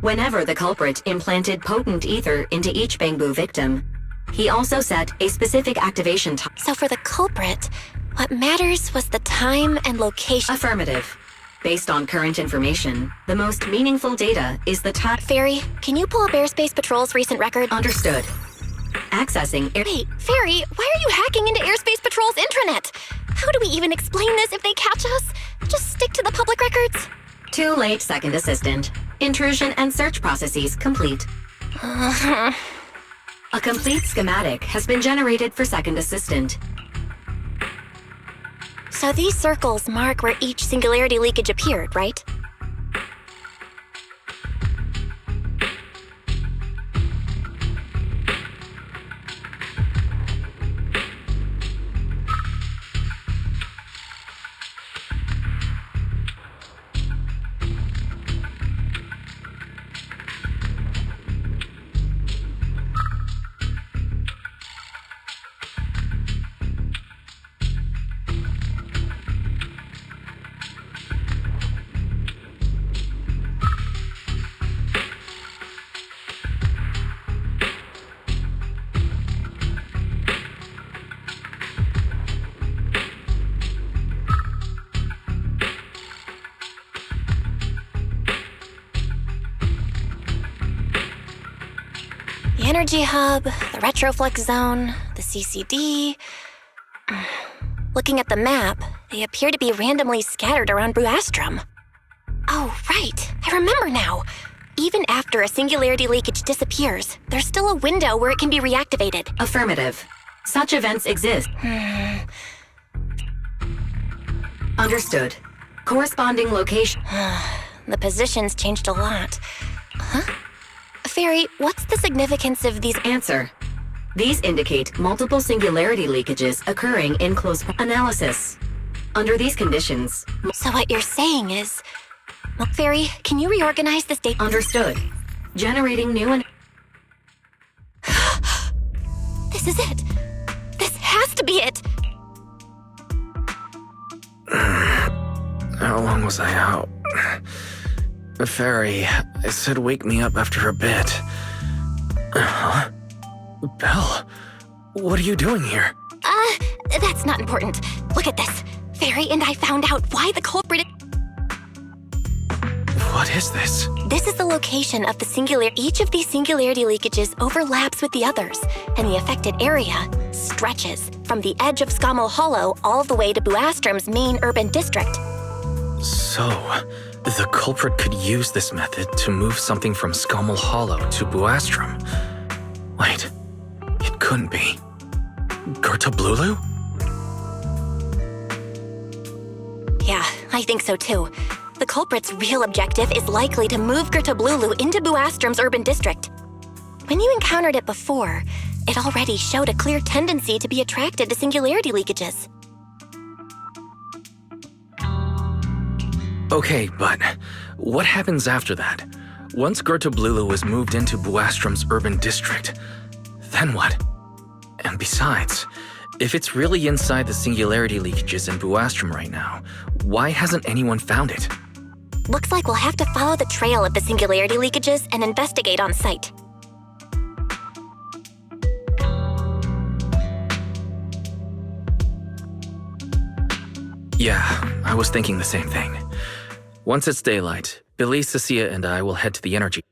Speaker 21: Whenever the culprit implanted potent ether into each Bangbu victim, he also set a specific activation time.
Speaker 20: So for the culprit, what matters was the time and location.
Speaker 21: Affirmative. Based on current information, the most meaningful data is the time.
Speaker 20: Fairy, can you pull up Airspace Patrol's recent record?
Speaker 21: Understood. Accessing air.
Speaker 20: Wait, Fairy, why are you hacking into Airspace Patrol's intranet? How do we even explain this if they catch us? Just stick to the public records?
Speaker 21: Too late, second assistant. Intrusion and search processes complete. A complete schematic has been generated for second assistant.
Speaker 20: So these circles mark where each singularity leakage appeared, right? The energy hub, the retroflex zone, the CCD. Looking at the map, they appear to be randomly scattered around Buastrom. Oh, right. I remember now. Even after a singularity leakage disappears, there's still a window where it can be reactivated.
Speaker 21: Affirmative. Such events exist. Understood. Corresponding location.
Speaker 20: The position's changed a lot. Huh? Fairy, what's the significance of these?
Speaker 21: Answer. These indicate multiple singularity leakages occurring in close analysis. Under these conditions...
Speaker 20: So what you're saying is... Well, Fairy, can you reorganize this data?
Speaker 21: Understood. Generating new and...
Speaker 20: This is it. This has to be it.
Speaker 10: How long was I out? Fairy, I said wake me up after a bit. Huh? Belle, what are you doing here?
Speaker 20: That's not important. Look at this. Fairy and I found out why the culprit...
Speaker 10: What is this?
Speaker 20: This is the location of the singular... Each of these singularity leakages overlaps with the others, and the affected area stretches from the edge of Scommel Hollow all the way to Buastrom's main urban district.
Speaker 10: So, the culprit could use this method to move something from Scommel Hollow to Buastrom. Wait, it couldn't be. Gertablulu?
Speaker 20: Yeah, I think so too. The culprit's real objective is likely to move Gertablulu into Buastrom's urban district. When you encountered it before, it already showed a clear tendency to be attracted to singularity leakages.
Speaker 10: Okay, but what happens after that? Once Gertablulu is moved into Buastrom's urban district, then what? And besides, if it's really inside the singularity leakages in Buastrom right now, why hasn't anyone found it?
Speaker 20: Looks like we'll have to follow the trail of the singularity leakages and investigate on site.
Speaker 10: Yeah, I was thinking the same thing. Once it's daylight, Billy, Cecilia, and I will head to the energy.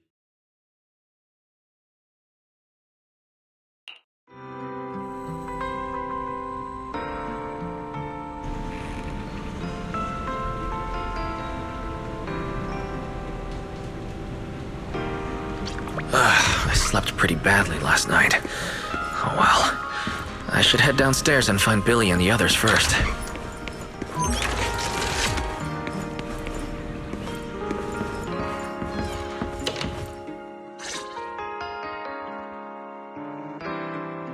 Speaker 10: I slept pretty badly last night. Oh well. I should head downstairs and find Billy and the others first.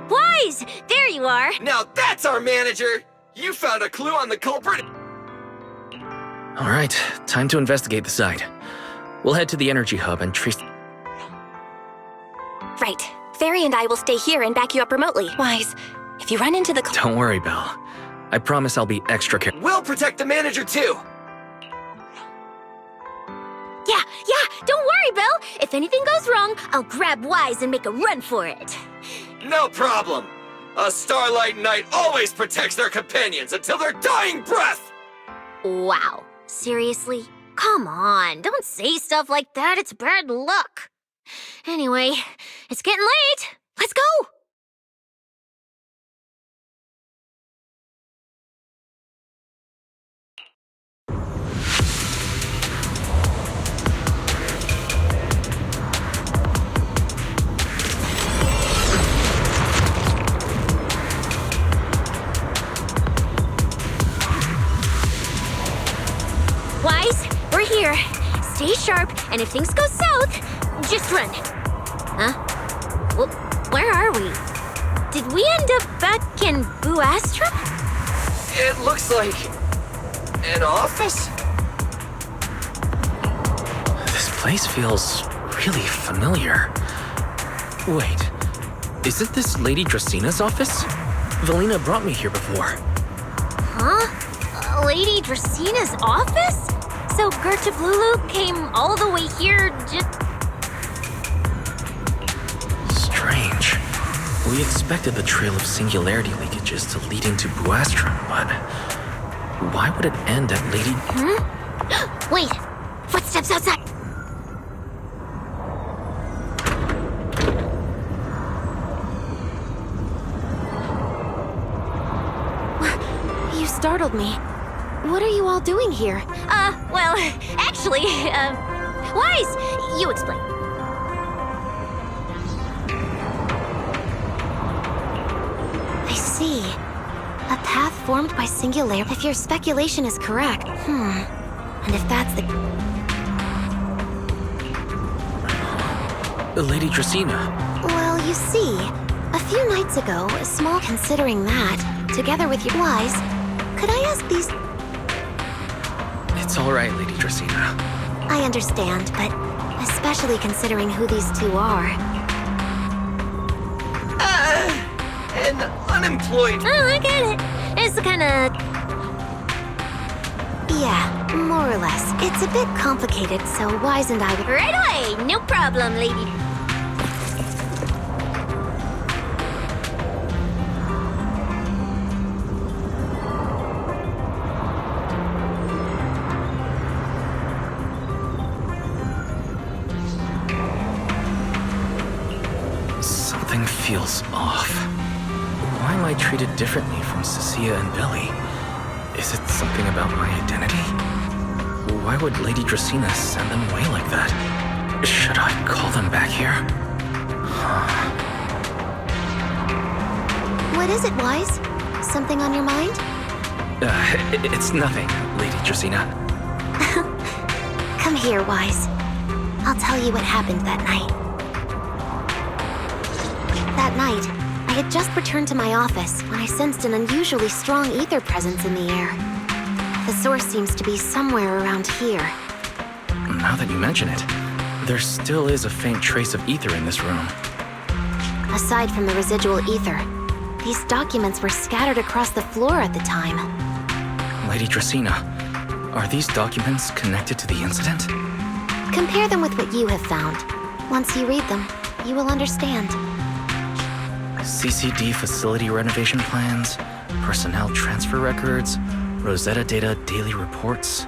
Speaker 8: Wise! There you are!
Speaker 9: Now that's our manager! You found a clue on the culprit!
Speaker 10: Alright, time to investigate the site. We'll head to the energy hub and trace...
Speaker 20: Right. Fairy and I will stay here and back you up remotely. Wise, if you run into the...
Speaker 10: Don't worry, Belle. I promise I'll be extra careful.
Speaker 9: We'll protect the manager too!
Speaker 8: Yeah, don't worry, Bill. If anything goes wrong, I'll grab Wise and make a run for it.
Speaker 9: No problem! A Starlight Knight always protects their companions until their dying breath!
Speaker 8: Wow. Seriously? Come on, don't say stuff like that. It's bad luck. Anyway, it's getting late. Let's go! Wise, we're here. Stay sharp, and if things go south, just run. Huh? Well, where are we? Did we end up back in Buastrum?
Speaker 9: It looks like... an office?
Speaker 10: This place feels really familiar. Wait, isn't this Lady Dracina's office? Valina brought me here before.
Speaker 8: Huh? Lady Dracina's office? So Gertavlulu came all the way here just...
Speaker 10: Strange. We expected the trail of singularity leakages to lead into Buastrum, but why would it end at Lady...
Speaker 8: Wait! Footsteps outside! You startled me. What are you all doing here? Well, actually, Wise, you explain. I see. A path formed by singularity. If your speculation is correct, and if that's the...
Speaker 10: Lady Dracina.
Speaker 8: Well, you see, a few nights ago, a small... Considering that, together with your Wise, could I ask these...
Speaker 10: It's all right, Lady Dracina.
Speaker 8: I understand, but especially considering who these two are.
Speaker 9: An unemployed...
Speaker 8: Oh, I get it. It's kinda... Yeah, more or less. It's a bit complicated, so Wise and I... Right away! No problem, lady.
Speaker 10: Something feels off. Why am I treated differently from Cecilia and Billy? Is it something about my identity? Why would Lady Dracina send them away like that? Should I call them back here?
Speaker 8: What is it, Wise? Something on your mind?
Speaker 10: It's nothing, Lady Dracina.
Speaker 8: Come here, Wise. I'll tell you what happened that night. That night, I had just returned to my office when I sensed an unusually strong ether presence in the air. The source seems to be somewhere around here.
Speaker 10: Now that you mention it, there still is a faint trace of ether in this room.
Speaker 8: Aside from the residual ether, these documents were scattered across the floor at the time.
Speaker 10: Lady Dracina, are these documents connected to the incident?
Speaker 8: Compare them with what you have found. Once you read them, you will understand.
Speaker 10: CCD facility renovation plans, personnel transfer records, Rosetta Data daily reports.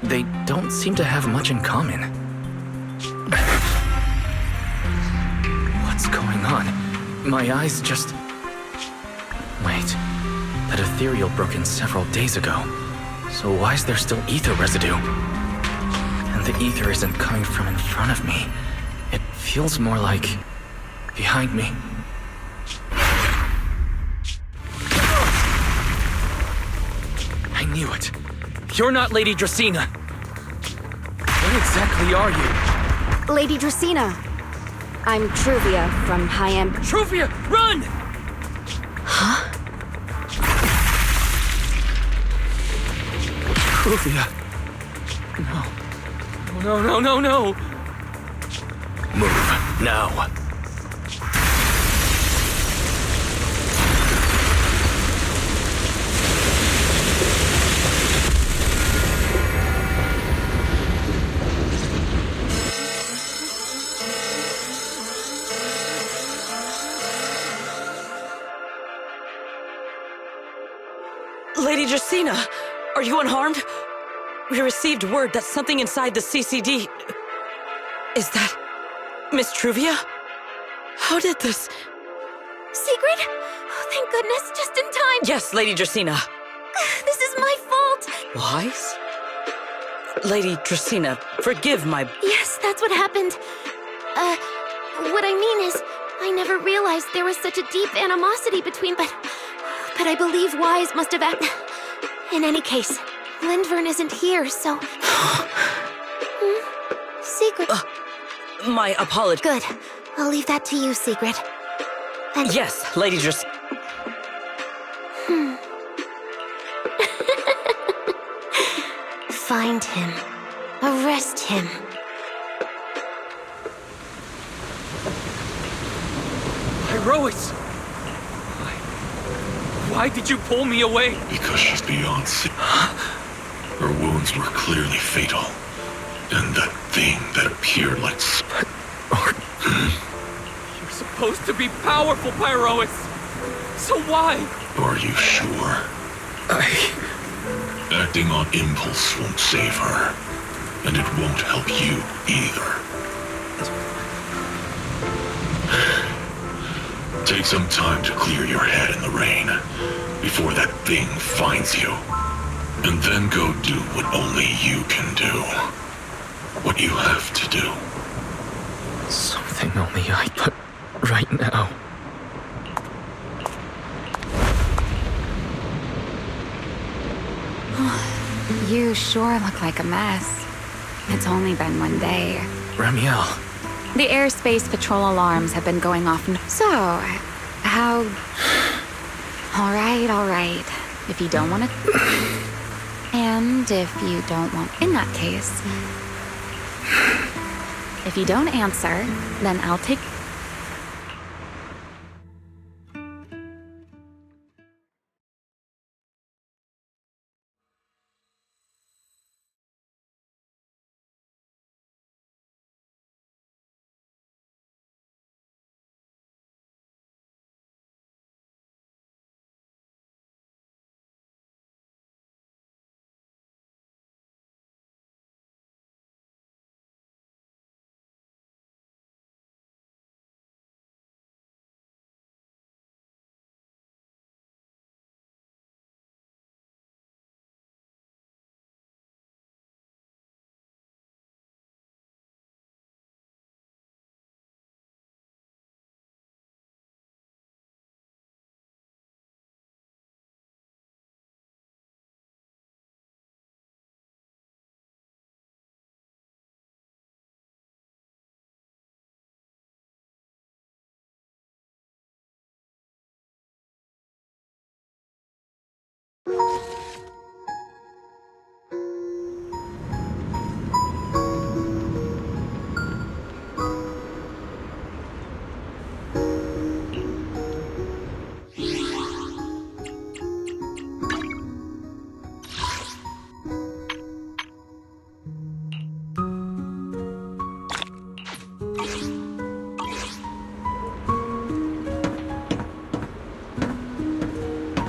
Speaker 10: they don't seem to have much in common. What's going on? My eyes just... Wait, that ethereal broke in several days ago. So why is there still ether residue? And the ether isn't coming from in front of me. It feels more like... behind me. I knew it. You're not Lady Dracaena. What exactly are you?
Speaker 19: Lady Dracaena. I'm Truvia from High Amp.
Speaker 10: Truvia, run!
Speaker 19: Huh?
Speaker 10: Truvia. No. Move, now.
Speaker 16: Lady Dracaena, are you unharmed? We received word that something inside the CCD... Is that... Miss Truvia? How did this...
Speaker 8: Secret? Oh, thank goodness, just in time.
Speaker 16: Yes, Lady Dracaena.
Speaker 8: This is my fault.
Speaker 16: Wise? Lady Dracaena, forgive my...
Speaker 8: Yes, that's what happened. What I mean is, I never realized there was such a deep animosity between, but I believe Wise must have acted. In any case, Lindvern isn't here, so... Secret.
Speaker 16: My apologies.
Speaker 8: Good. I'll leave that to you, Secret. And...
Speaker 16: Yes, Lady Dracaena.
Speaker 8: Find him. Arrest him.
Speaker 10: Irois! Why did you pull me away?
Speaker 7: Because she's beyond sick. Her wounds were clearly fatal. And that thing that appeared like...
Speaker 10: You're supposed to be powerful, Pyrois! So why?
Speaker 7: Are you sure? Acting on impulse won't save her. And it won't help you either. Take some time to clear your head in the rain before that thing finds you. And then go do what only you can do. What you have to do.
Speaker 10: Something only I put right now.
Speaker 11: You sure look like a mess. It's only been one day.
Speaker 10: Ramiel.
Speaker 11: The airspace patrol alarms have been going off. So, how... All right. If you don't want to... And if you don't want... In that case... If you don't answer, then I'll take...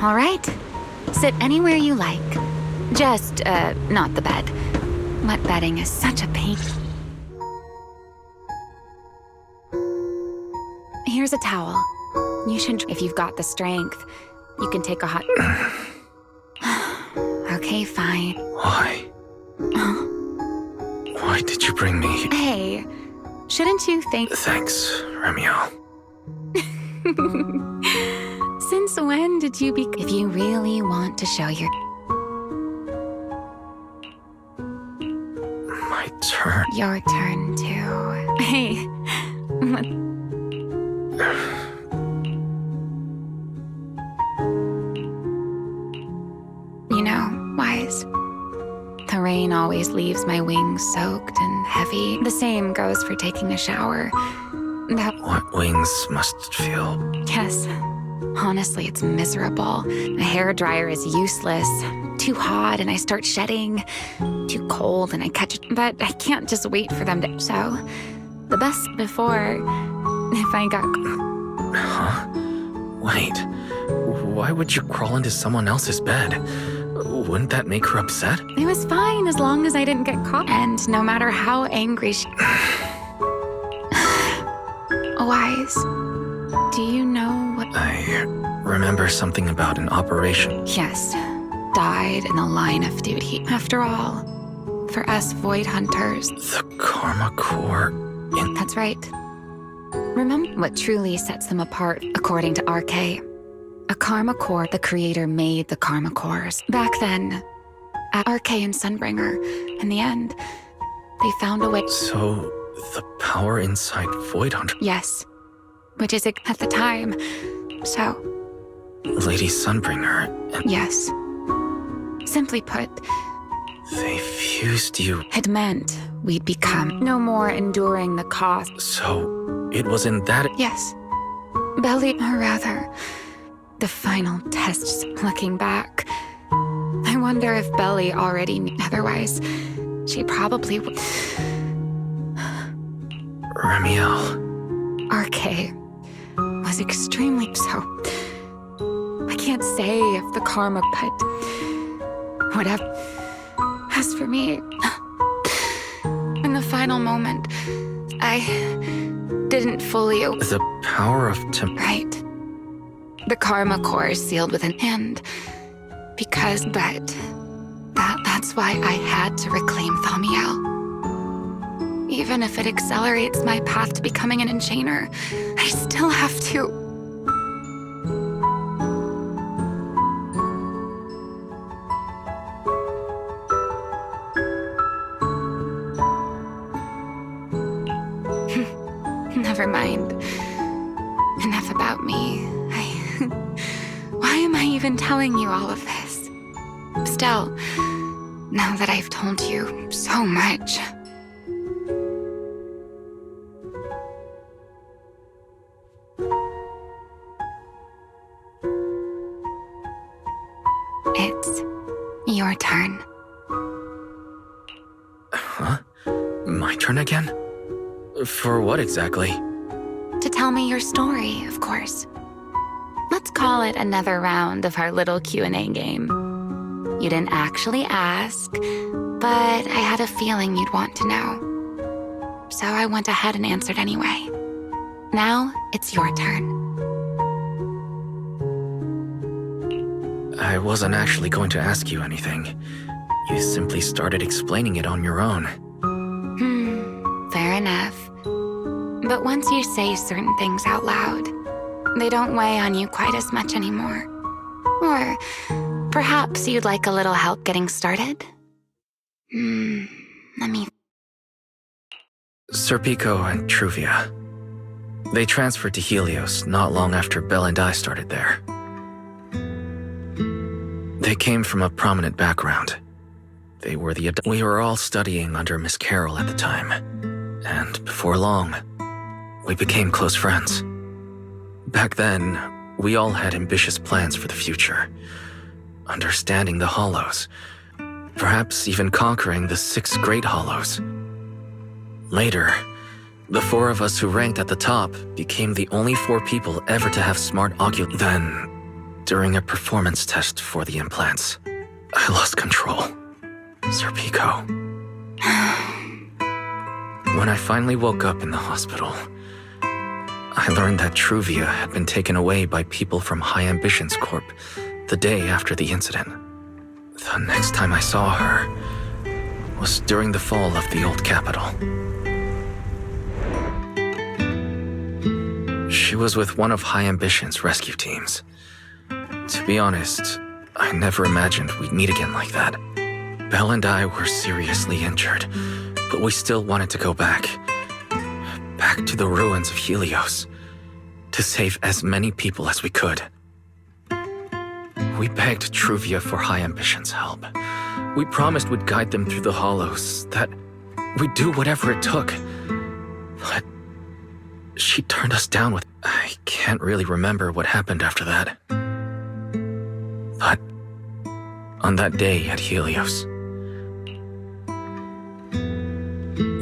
Speaker 11: All right. Sit anywhere you like. Just, not the bed. Wet bedding is such a pain. Here's a towel. You should, if you've got the strength, you can take a hot... Okay, fine.
Speaker 10: Why? Why did you bring me?
Speaker 11: Hey, shouldn't you think...
Speaker 10: Thanks, Remiel.
Speaker 11: Since when did you be... If you really want to show your...
Speaker 10: My turn.
Speaker 11: Your turn, too. Hey, what... You know, Wise, the rain always leaves my wings soaked and heavy. The same goes for taking a shower.
Speaker 10: What wings must feel...
Speaker 11: Yes. Honestly, it's miserable. A hairdryer is useless. Too hot and I start shedding. Too cold and I catch it. But I can't just wait for them to... So, the best before... If I got...
Speaker 10: Huh? Wait. Why would you crawl into someone else's bed? Wouldn't that make her upset?
Speaker 11: It was fine as long as I didn't get caught. And no matter how angry she... Wise, do you know what...
Speaker 10: I remember something about an operation.
Speaker 11: Yes. Died in the line of duty. After all, for us Void Hunters...
Speaker 10: The Karma Core in...
Speaker 11: That's right. Remember what truly sets them apart, according to RK. A Karma Core, the creator made the Karma Cores. Back then, at RK and Sunbringer, in the end, they found a way...
Speaker 10: So, the power inside Void Hunter...
Speaker 11: Yes. Which is at the time. So...
Speaker 10: Lady Sunbringer and...
Speaker 11: Yes. Simply put...
Speaker 10: They fused you...
Speaker 11: It meant we'd become no more enduring the cost.
Speaker 10: So, it was in that...
Speaker 11: Yes. Belly, or rather... The final tests, looking back. I wonder if Belly already knew. Otherwise, she probably would.
Speaker 10: Remiel.
Speaker 11: RK was extremely so. I can't say if the karma, but whatever. As for me, in the final moment, I didn't fully.
Speaker 10: The power of
Speaker 11: Right. The Karma Core is sealed with an end. Because, but that's why I had to reclaim Thamiel. Even if it accelerates my path to becoming an enchainer, I still have to. Never mind. Enough about me. Why am I even telling you all of this? Still, now that I've told you so much... It's your turn.
Speaker 10: Huh? My turn again? For what exactly?
Speaker 11: To tell me your story, of course. Let's call it another round of our little Q&A game. You didn't actually ask, but I had a feeling you'd want to know. So I went ahead and answered anyway. Now, it's your turn.
Speaker 10: I wasn't actually going to ask you anything. You simply started explaining it on your own.
Speaker 11: Fair enough. But once you say certain things out loud, they don't weigh on you quite as much anymore. Or perhaps you'd like a little help getting started? Let me...
Speaker 10: Serpico and Truvia. They transferred to Helios not long after Belle and I started there. They came from a prominent background. They were we were all studying under Miss Carroll at the time. And before long, we became close friends. Back then, we all had ambitious plans for the future. Understanding the Hollows. Perhaps even conquering the 6 Great Hollows. Later, the 4 of us who ranked at the top became the only 4 people ever to have smart ocular. Then, during a performance test for the implants, I lost control. Serpico. When I finally woke up in the hospital, I learned that Truvia had been taken away by people from High Ambitions Corp the day after the incident. The next time I saw her was during the fall of the old capital. She was with one of High Ambition's rescue teams. To be honest, I never imagined we'd meet again like that. Belle and I were seriously injured, but we still wanted to go back to the ruins of Helios, to save as many people as we could. We begged Truvia for High Ambition's help. We promised we'd guide them through the hollows, that we'd do whatever it took. But she turned us down with... I can't really remember what happened after that. But on that day at Helios,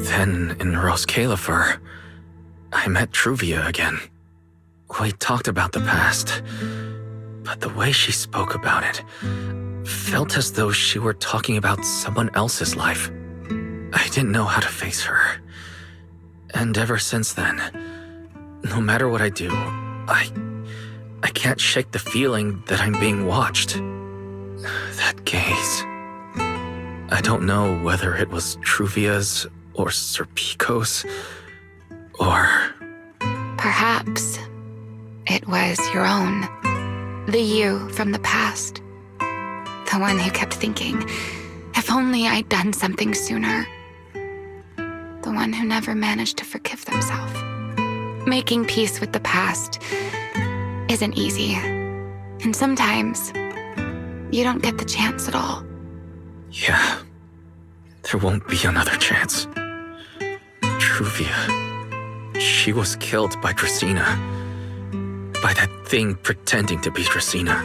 Speaker 10: then in Rose Califer, I met Truvia again. We talked about the past, but the way she spoke about it felt as though she were talking about someone else's life. I didn't know how to face her. And ever since then, no matter what I do, I can't shake the feeling that I'm being watched. That gaze. I don't know whether it was Truvia's or Serpico's, or...
Speaker 11: Perhaps it was your own. The you from the past. The one who kept thinking, if only I'd done something sooner. The one who never managed to forgive themselves. Making peace with the past isn't easy. And sometimes, you don't get the chance at all.
Speaker 10: Yeah, there won't be another chance. Truvia, she was killed by Dracena. By that thing pretending to be Dracena.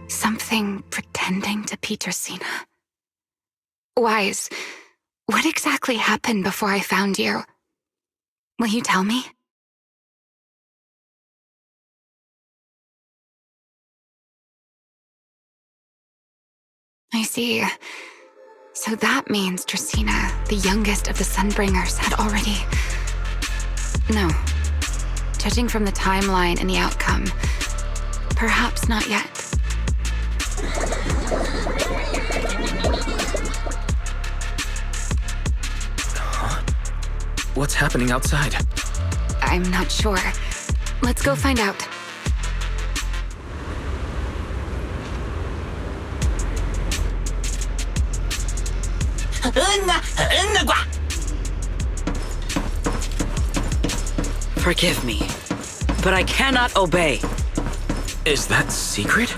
Speaker 11: Something pretending to be Dracena. Wise, what exactly happened before I found you? Will you tell me? I see. So that means Dracena, the youngest of the Sunbringers, had already... No. Judging from the timeline and the outcome, perhaps not yet.
Speaker 10: Huh? What's happening outside?
Speaker 11: I'm not sure. Let's go find out.
Speaker 16: Forgive me, but I cannot obey.
Speaker 10: Is that secret?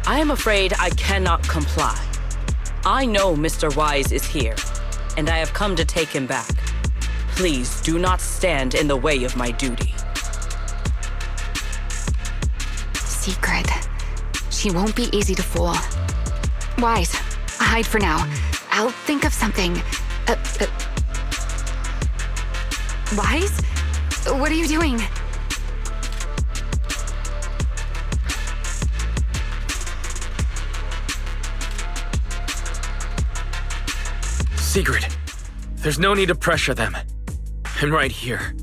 Speaker 16: I am afraid I cannot comply. I know Mr. Wise is here, and I have come to take him back. Please do not stand in the way of my duty.
Speaker 11: Secret. She won't be easy to fool. Wise, hide for now. I'll think of something. Wise? What are you doing?
Speaker 10: Sigrid, there's no need to pressure them. I'm right here.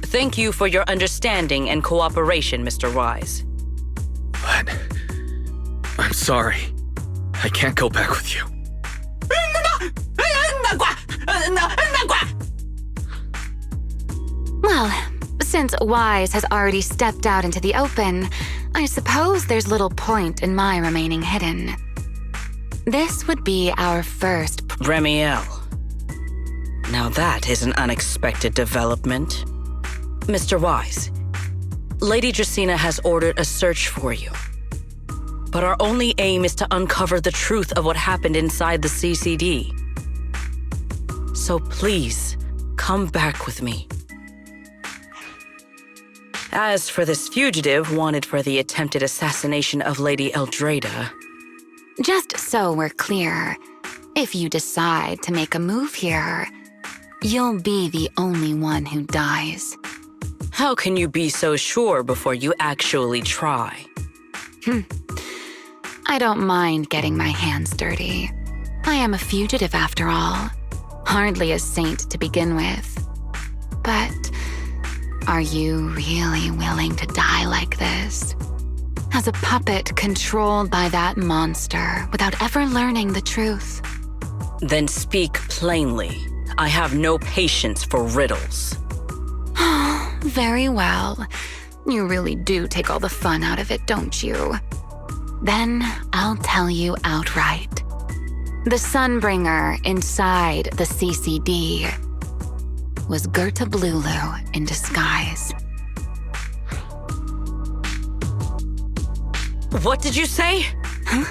Speaker 16: Thank you for your understanding and cooperation, Mr. Wise.
Speaker 10: But... I'm sorry. I can't go back with you.
Speaker 11: Well, since Wise has already stepped out into the open, I suppose there's little point in my remaining hidden. This would be our first...
Speaker 16: Remiel. Now that is an unexpected development. Mr. Wise, Lady Dracena has ordered a search for you. But our only aim is to uncover the truth of what happened inside the CCD. So please, come back with me. As for this fugitive wanted for the attempted assassination of Lady Eldrada...
Speaker 11: Just so we're clear, if you decide to make a move here, you'll be the only one who dies.
Speaker 16: How can you be so sure before you actually try?
Speaker 11: I don't mind getting my hands dirty. I am a fugitive after all. Hardly a saint to begin with. But are you really willing to die like this? As a puppet controlled by that monster without ever learning the truth?
Speaker 16: Then speak plainly. I have no patience for riddles.
Speaker 11: Very well. You really do take all the fun out of it, don't you? Then I'll tell you outright. The Sunbringer inside the CCD was Gerta Blulu in disguise.
Speaker 16: What did you say?
Speaker 11: Huh?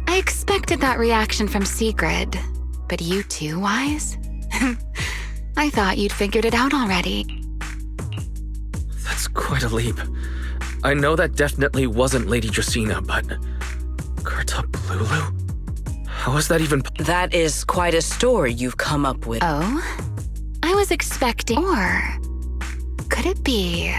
Speaker 11: I expected that reaction from Sigrid, but you too, Wise? I thought you'd figured it out already.
Speaker 10: That's quite a leap. I know that definitely wasn't Lady Dracaena, but... Gerta Blulu? How is that even...
Speaker 16: That is quite a story you've come up with.
Speaker 11: Oh? I was expecting... Or... Could it be...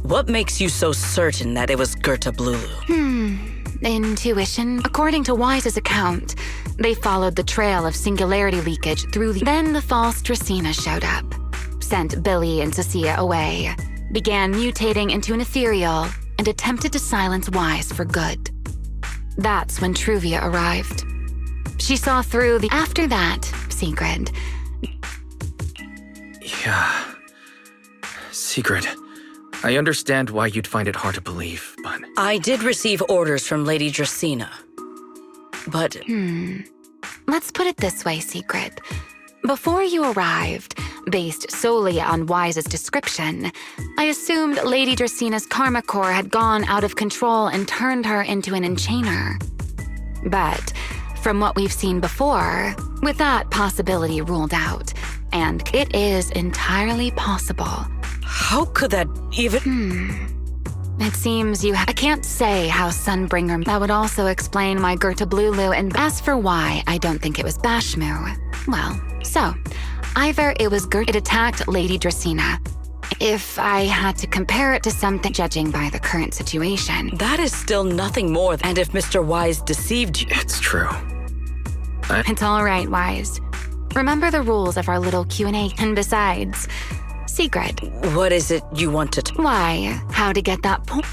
Speaker 16: What makes you so certain that it was Gerta Blulu?
Speaker 11: Intuition. According to Wise's account, they followed the trail of singularity leakage through the... Then the false Dracaena showed up, sent Billy and Cecilia away, began mutating into an ethereal, and attempted to silence Wise for good. That's when Truvia arrived. She saw through the... After that, Sigrid...
Speaker 10: Yeah... Sigrid... I understand why you'd find it hard to believe, but...
Speaker 16: I did receive orders from Lady Dracaena, but...
Speaker 11: Let's put it this way, Sigrid. Before you arrived, based solely on Wise's description, I assumed Lady Draceena's karma core had gone out of control and turned her into an enchainer. But from what we've seen before, with that possibility ruled out, and it is entirely possible...
Speaker 16: How could that even...
Speaker 11: It seems you... I can't say how Sunbringer... That would also explain why Gerta Blulu and... As for why I don't think it was Bashmu, well, so... Either it was It attacked Lady Dracaena. If I had to compare it to something, judging by the current situation...
Speaker 16: That is still nothing more than if Mr. Wise deceived you.
Speaker 10: It's true.
Speaker 11: It's all right, Wise. Remember the rules of our little Q&A. And besides... Sigrid.
Speaker 16: What is it you want to...
Speaker 11: Why? How to get that point?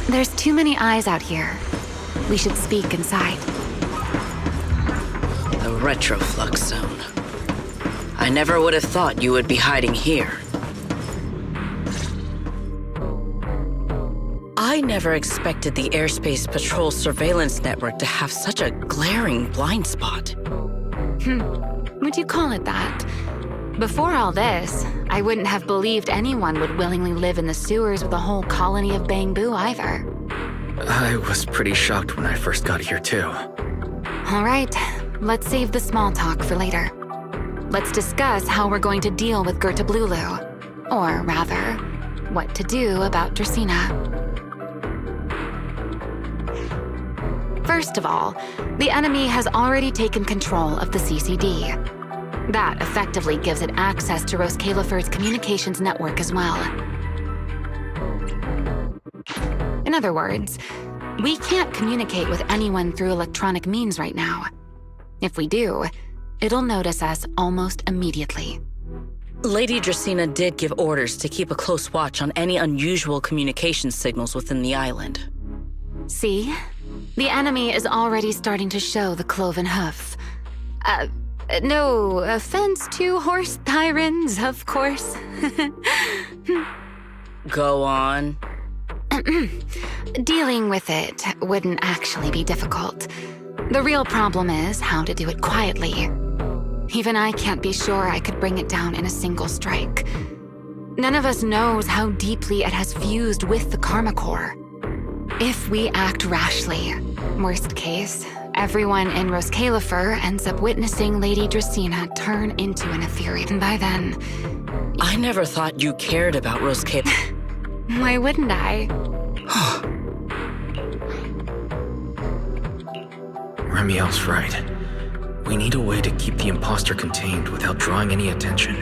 Speaker 11: There's too many eyes out here. We should speak inside.
Speaker 16: The Retroflux Zone. I never would have thought you would be hiding here. I never expected the Airspace Patrol surveillance network to have such a glaring blind spot.
Speaker 11: Would you call it that? Before all this, I wouldn't have believed anyone would willingly live in the sewers with a whole colony of Bangbu either.
Speaker 10: I was pretty shocked when I first got here, too.
Speaker 11: All right, let's save the small talk for later. Let's discuss how we're going to deal with Gerta Blulu. Or rather, what to do about Dracaena. First of all, the enemy has already taken control of the CCD. That effectively gives it access to Roskalefer's communications network as well. In other words, we can't communicate with anyone through electronic means right now. If we do, it'll notice us almost immediately.
Speaker 16: Lady Dracaena did give orders to keep a close watch on any unusual communication signals within the island.
Speaker 11: See? The enemy is already starting to show the cloven hoof. No offense to horse tyrants, of course.
Speaker 16: Go on.
Speaker 11: Dealing with it wouldn't actually be difficult. The real problem is how to do it quietly. Even I can't be sure I could bring it down in a single strike. None of us knows how deeply it has fused with the Karma Core. If we act rashly, worst case, everyone in Roskalefer ends up witnessing Lady Dracaena turn into an ethereal. And by then...
Speaker 16: I never thought you cared about Roskalefer.
Speaker 11: Why wouldn't I?
Speaker 10: Remiel's right. We need a way to keep the imposter contained without drawing any attention.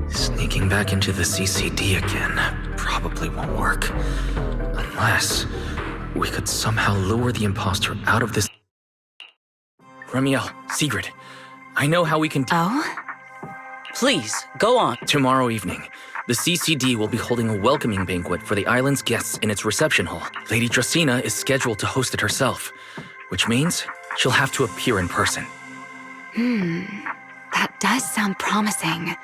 Speaker 10: Sneaking back into the CCD again probably won't work. Unless we could somehow lure the imposter out of this. Remiel, Sigrid, I know how we can.
Speaker 16: Oh? Please, go on.
Speaker 10: Tomorrow evening, the CCD will be holding a welcoming banquet for the island's guests in its reception hall. Lady Dracaena is scheduled to host it herself, which means she'll have to appear in person.
Speaker 11: That does sound promising.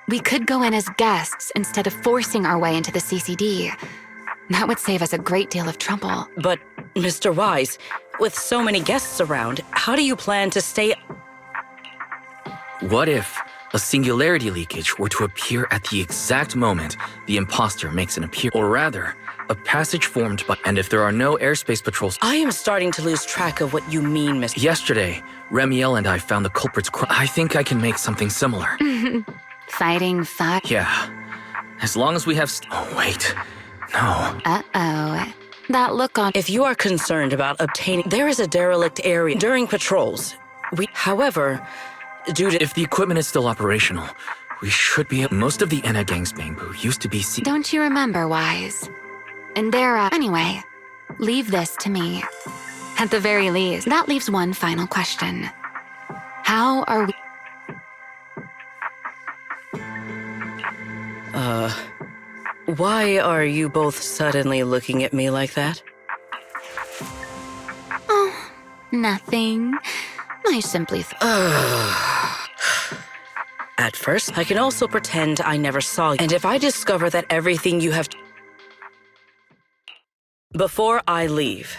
Speaker 11: We could go in as guests instead of forcing our way into the CCD. That would save us a great deal of trouble.
Speaker 16: But, Mr. Wise, with so many guests around, how do you plan to stay?
Speaker 10: What if a singularity leakage were to appear at the exact moment the imposter makes an appearance? Or rather, a passage formed by... And if there are no airspace patrols...
Speaker 16: I am starting to lose track of what you mean, Mr.
Speaker 10: Yesterday, Remiel and I found the culprit's I think I can make something similar.
Speaker 11: Fighting fuck?
Speaker 10: Yeah. As long as we have... Oh, wait. No.
Speaker 11: Uh-oh. That look on...
Speaker 16: If you are concerned about obtaining... There is a derelict area during patrols. However, due to...
Speaker 10: If the equipment is still operational, we should be... Most of the Enna Gang's Bangbu used to be...
Speaker 11: Don't you remember, Wise? And anyway, leave this to me. At the very least, that leaves one final question. How are we...
Speaker 16: Why are you both suddenly looking at me like that?
Speaker 11: Oh, nothing. I simply
Speaker 16: At first, I can also pretend I never saw you. And if I discover that everything you have... Before I leave,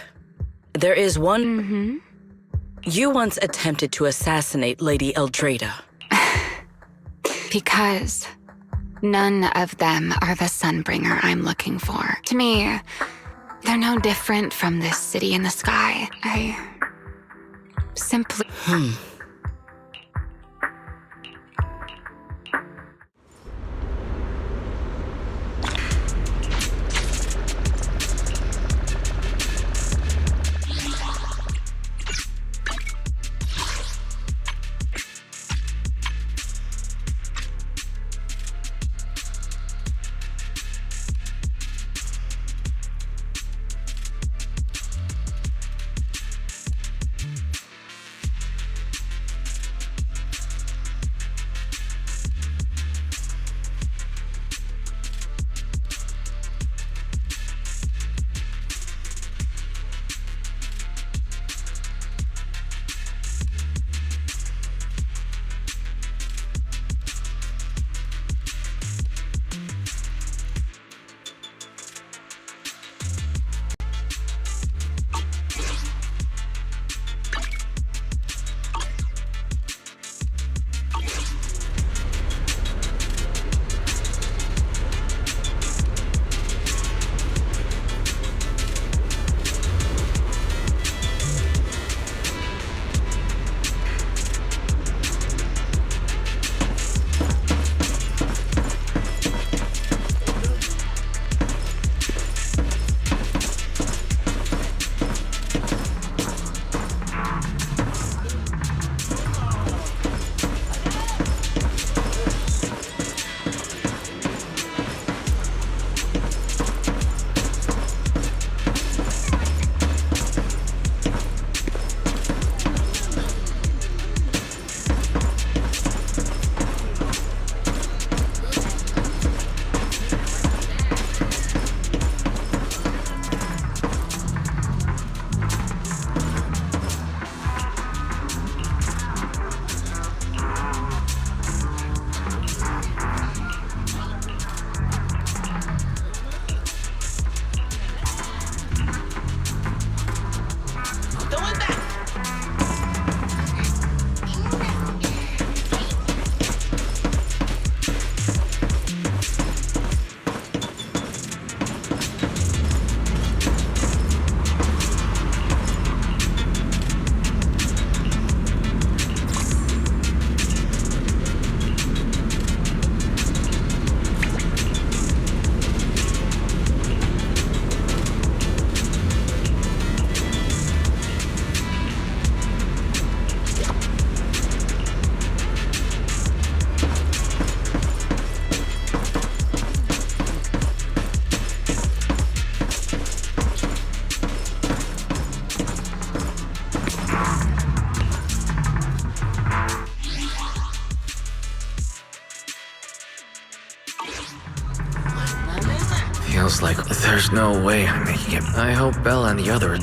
Speaker 16: there is one... You once attempted to assassinate Lady Eldrada.
Speaker 11: Because none of them are the Sunbringer I'm looking for. To me, they're no different from this city in the sky. I simply...
Speaker 10: feels like there's no way I'm making it. I hope Bella and the other...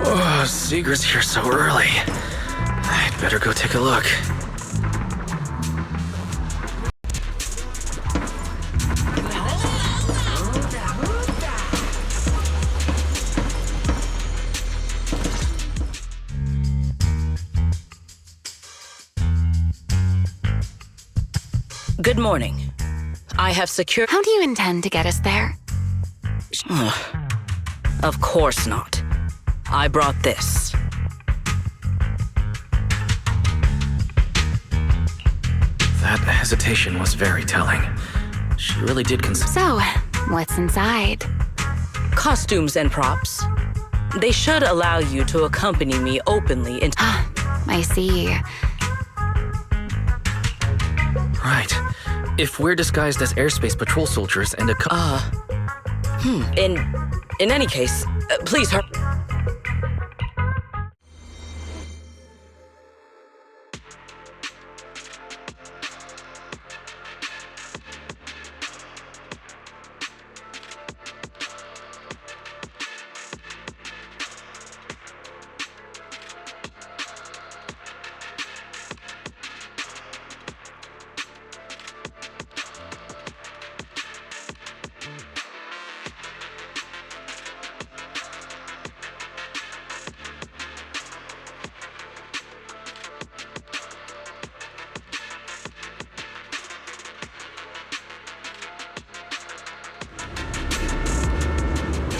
Speaker 10: Oh, Sigrid's here so early. I'd better go take a look.
Speaker 16: Good morning. I have secured...
Speaker 11: How do you intend to get us there?
Speaker 16: Of course not. I brought this.
Speaker 10: That hesitation was very telling. She really did
Speaker 11: So, what's inside?
Speaker 16: Costumes and props. They should allow you to accompany me openly into...
Speaker 11: I see.
Speaker 10: Right. If we're disguised as airspace patrol soldiers and
Speaker 16: In any case, please hurry.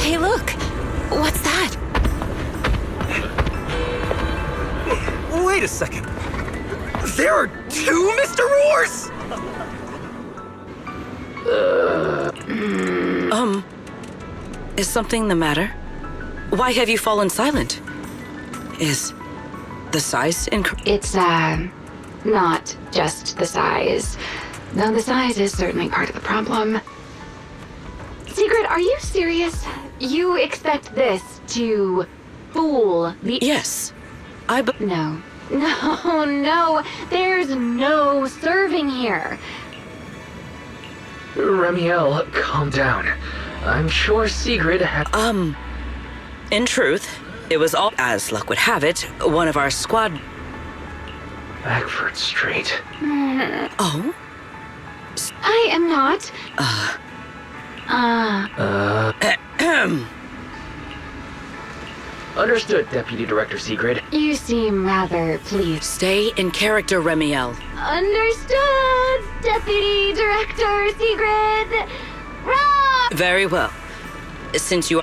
Speaker 11: Hey, look! What's that?
Speaker 14: Wait a second. There are two Mr. Roars?
Speaker 16: Is something the matter? Why have you fallen silent? Is the size
Speaker 11: It's, not just the size. Though the size is certainly part of the problem. Sigrid, are you serious? You expect this to fool the...
Speaker 16: Yes.
Speaker 11: No. No, there's no serving here.
Speaker 10: Remiel, calm down. I'm sure Sigrid had...
Speaker 16: In truth, it was all, as luck would have it, one of our squad...
Speaker 10: Backford Street.
Speaker 16: Oh?
Speaker 11: I am not.
Speaker 10: Understood, Deputy Director Sigrid.
Speaker 11: You seem rather pleased.
Speaker 16: Stay in character, Remiel.
Speaker 11: Understood, Deputy Director Sigrid. Rob!
Speaker 16: Very well. Since you...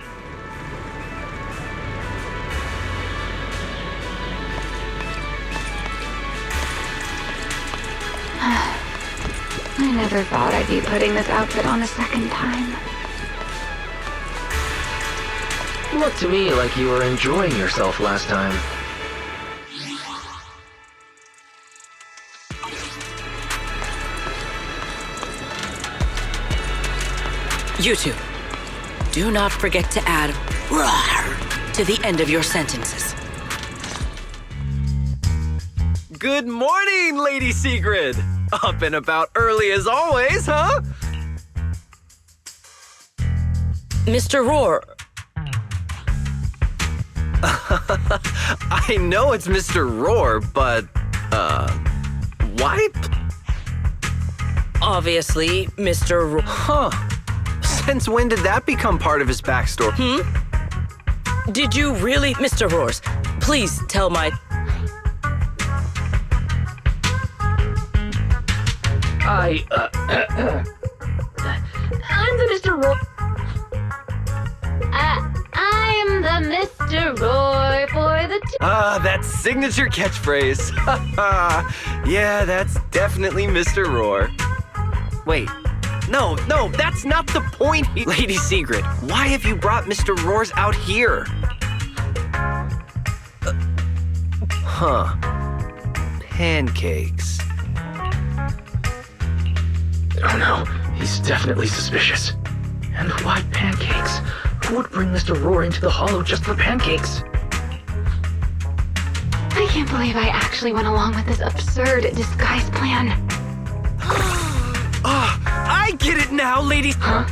Speaker 11: I never thought I'd be putting this outfit on a second time.
Speaker 10: Looked to me like you were enjoying yourself last time.
Speaker 16: You two, do not forget to add "rawr" to the end of your sentences.
Speaker 2: Good morning, Lady Sigrid! Up and about early as always, huh?
Speaker 16: Mr. Roar.
Speaker 2: I know it's Mr. Roar, but, why?
Speaker 16: Obviously, Mr. Roar.
Speaker 2: Huh. Since when did that become part of his backstory?
Speaker 16: Did you really? Mr. Roars, please tell my...
Speaker 11: I'm the Mr. Roar. I'm the Mr. Roar for the...
Speaker 2: That signature catchphrase. Yeah, that's definitely Mr. Roar. Wait. No, that's not the point. Lady Sigrid, why have you brought Mr. Roars out here? Pancakes.
Speaker 10: Oh no, he's definitely suspicious. And why pancakes? Who would bring Mr. Roar into the hollow just for pancakes?
Speaker 11: I can't believe I actually went along with this absurd disguise plan.
Speaker 2: I get it now, ladies.
Speaker 11: Huh?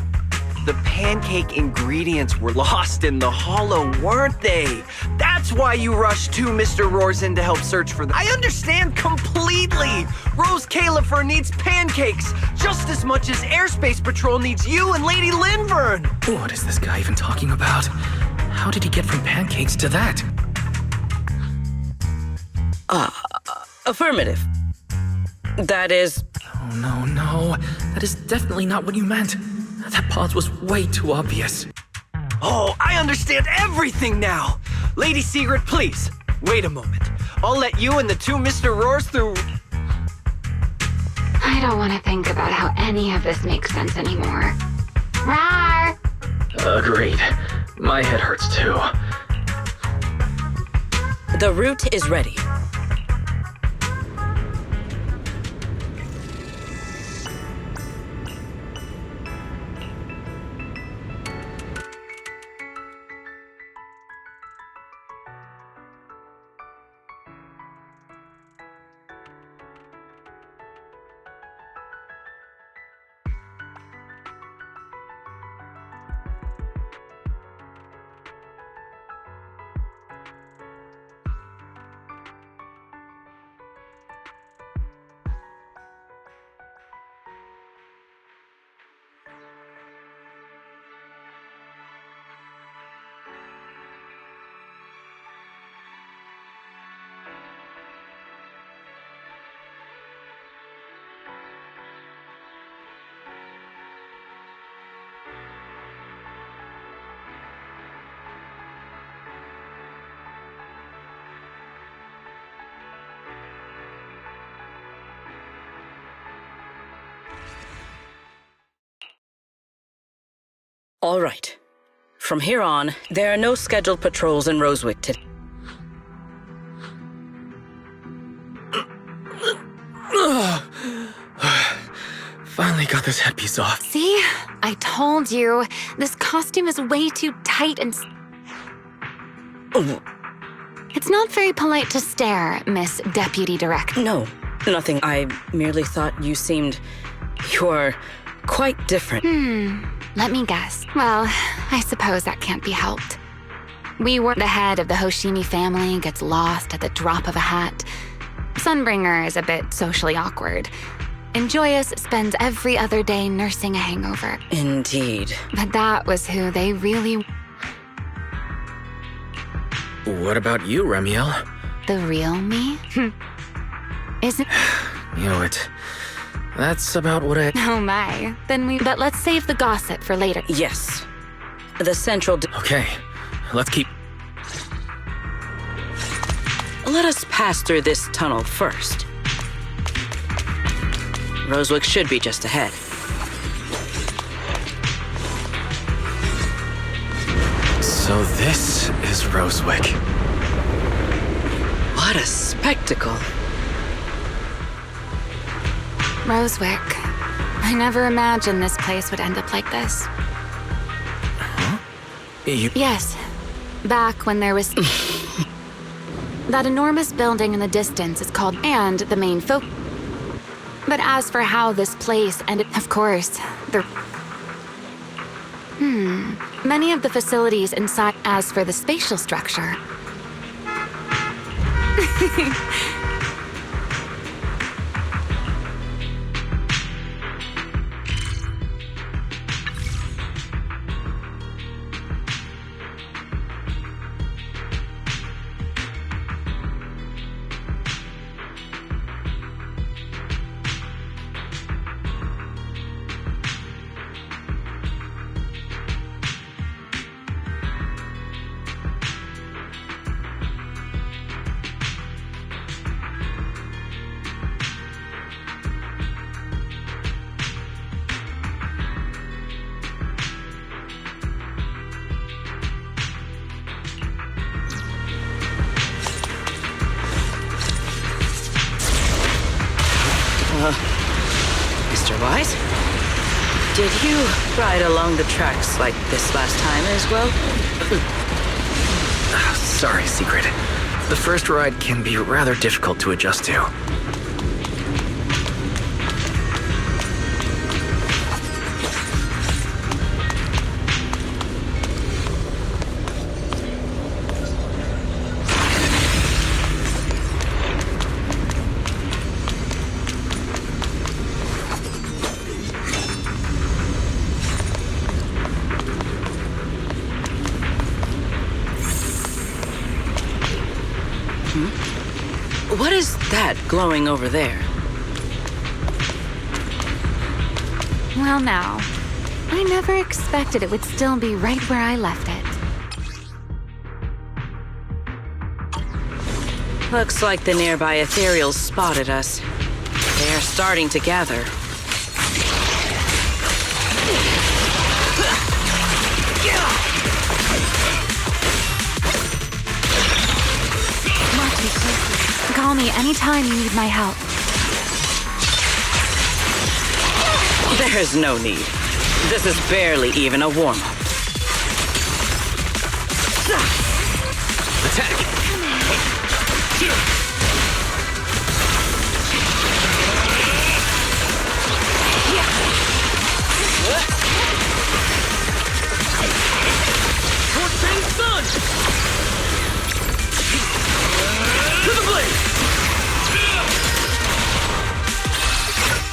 Speaker 2: The pancake ingredients were lost in the hollow, weren't they? That's why you rushed two Mr. Roars in to help search for them. I understand completely. Rose Califer needs pancakes just as much as Airspace Patrol needs you and Lady Linvern.
Speaker 10: What is this guy even talking about? How did he get from pancakes to that?
Speaker 16: Affirmative. That is...
Speaker 10: Oh, no. That is definitely not what you meant. That pause was way too obvious.
Speaker 2: Oh, I understand everything now. Lady Sigrid, please, wait a moment. I'll let you and the two Mr. Roars through...
Speaker 11: I don't want to think about how any of this makes sense anymore. Rar!
Speaker 10: Agreed. My head hurts too.
Speaker 16: The route is ready. All right. From here on, there are no scheduled patrols in Rosewick today.
Speaker 10: Finally got this headpiece off.
Speaker 11: See? I told you. This costume is way too tight and... It's not very polite to stare, Miss Deputy Director.
Speaker 16: No, nothing. I merely thought you seemed... You're quite different.
Speaker 11: Let me guess. Well, I suppose that can't be helped. The head of the Hoshimi family gets lost at the drop of a hat. Sunbringer is a bit socially awkward. And Joyous spends every other day nursing a hangover.
Speaker 16: Indeed.
Speaker 11: But that was who they really...
Speaker 10: What about you, Remiel?
Speaker 11: The real me? Isn't...
Speaker 10: You know it. That's about what I...
Speaker 11: Oh my. But let's save the gossip for later.
Speaker 16: Yes. The central...
Speaker 10: Okay. Let's keep...
Speaker 16: Let us pass through this tunnel first. Rosewick should be just ahead.
Speaker 10: So this is Rosewick.
Speaker 16: What a spectacle.
Speaker 11: Rosewick. I never imagined this place would end up like this.
Speaker 10: Huh?
Speaker 11: Yes. Back when there was... That enormous building in the distance is called... And the main folk... But as for how this place ended... Of course, the... Many of the facilities inside... As for the spatial structure...
Speaker 16: Mr. Wise? Did you ride along the tracks like this last time as well?
Speaker 10: Sorry, Secret. The first ride can be rather difficult to adjust to.
Speaker 16: What is that glowing over there?
Speaker 11: Well, now, I never expected it would still be right where I left it.
Speaker 16: Looks like the nearby ethereals spotted us. They are starting to gather.
Speaker 11: Call me anytime you need my help.
Speaker 16: There's no need. This is barely even a warm-up.
Speaker 2: Attack! Scorching sun! To the blade!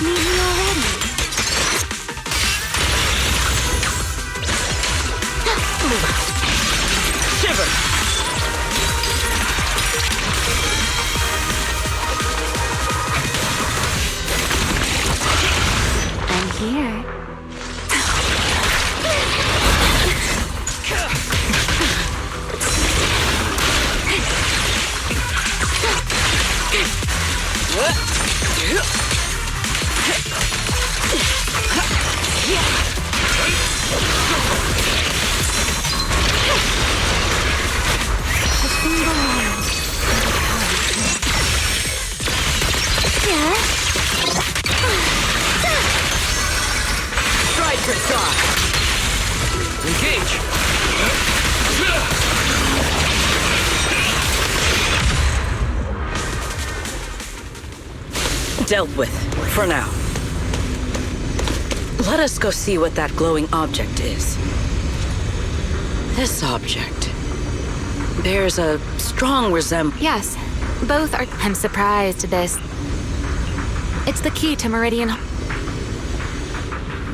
Speaker 11: Need me already?
Speaker 2: Shiver!
Speaker 11: I'm here.
Speaker 2: Strike star! Engage!
Speaker 16: Dealt with, for now. Let us go see what that glowing object is. This object bears a strong resemblance.
Speaker 11: Yes, both are. I'm surprised this. It's the key to Meridian.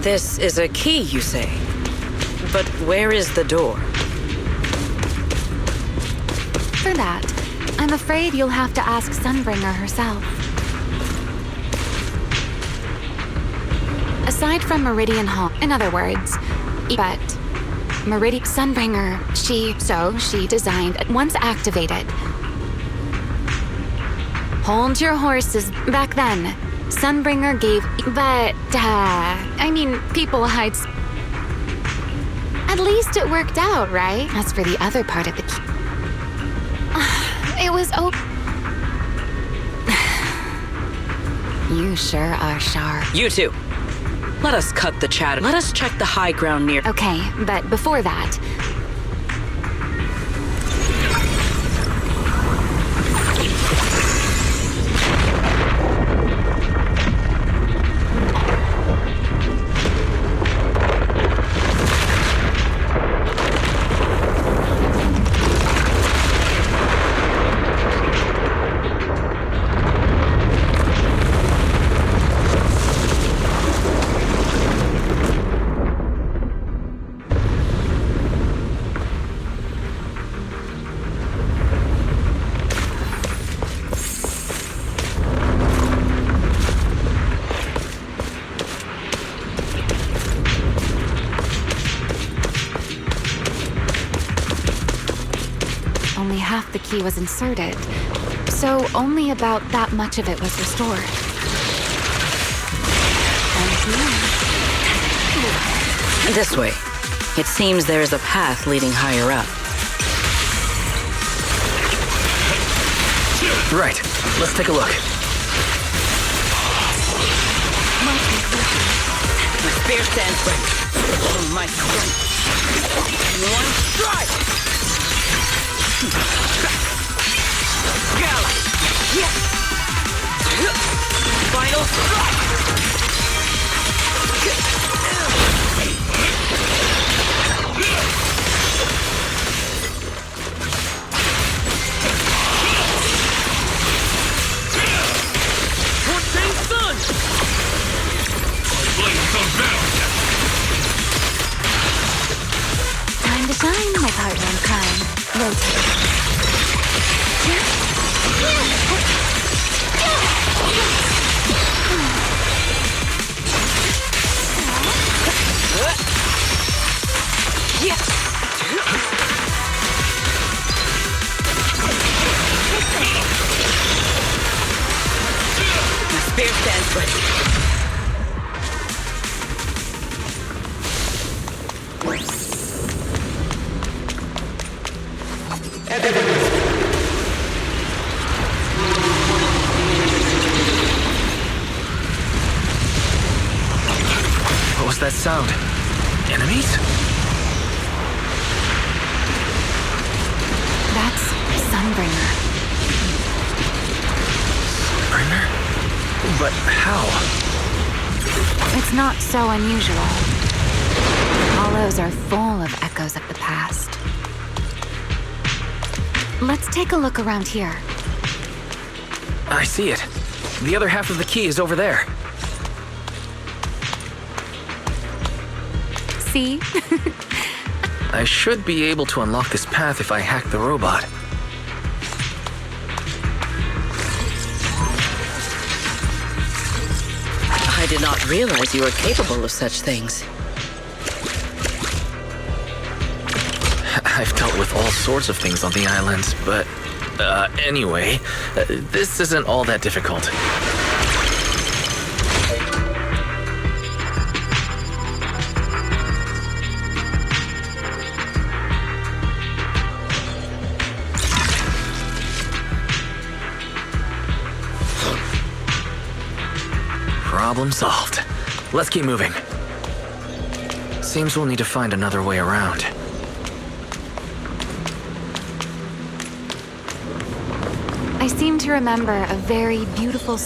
Speaker 16: This is a key, you say? But where is the door?
Speaker 11: For that, I'm afraid you'll have to ask Sunbringer herself. Aside from Meridian Hall, in other words, but Meridian Sunbringer, she designed, once activated. Hold your horses. Back then, Sunbringer gave, people hide. At least it worked out, right? As for the other part of the key, it was You sure are sharp.
Speaker 16: You two. Let us cut the chatter. Let us check the high ground near.
Speaker 11: Okay, but before that, only half the key was inserted, so only about that much of it was restored.
Speaker 16: This way. It seems there is a path leading higher up.
Speaker 10: Right. Let's take a look.
Speaker 16: My spear stands ready. Oh, my strength. One strike!
Speaker 11: Time to shine, my partner in crime. Rotate.
Speaker 16: The spear stands ready.
Speaker 10: What was that sound? Enemies?
Speaker 11: That's Sunbringer.
Speaker 10: Sunbringer? But how?
Speaker 11: It's not so unusual. Hollows are full of echoes of the past. Let's take a look around here.
Speaker 10: I see it. The other half of the key is over there.
Speaker 11: See?
Speaker 10: I should be able to unlock this path if I hack the robot.
Speaker 16: I did not realize you were capable of such things.
Speaker 10: I've dealt with all sorts of things on the islands, but anyway, this isn't all that difficult. Problem solved. Let's keep moving. Seems we'll need to find another way around.
Speaker 11: I seem to remember a very beautiful...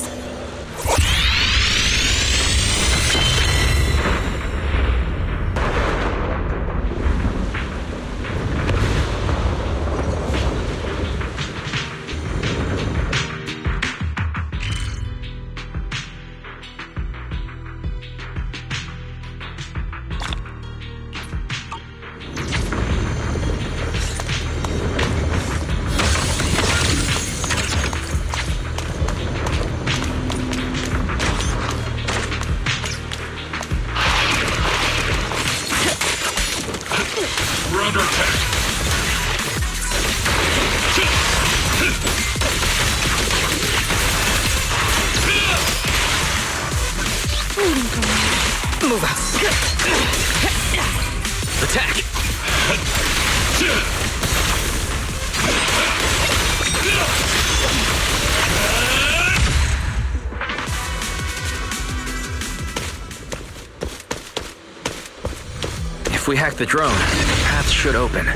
Speaker 7: We're under attack.
Speaker 10: Move out. Attack. If we hack the drone, paths should open.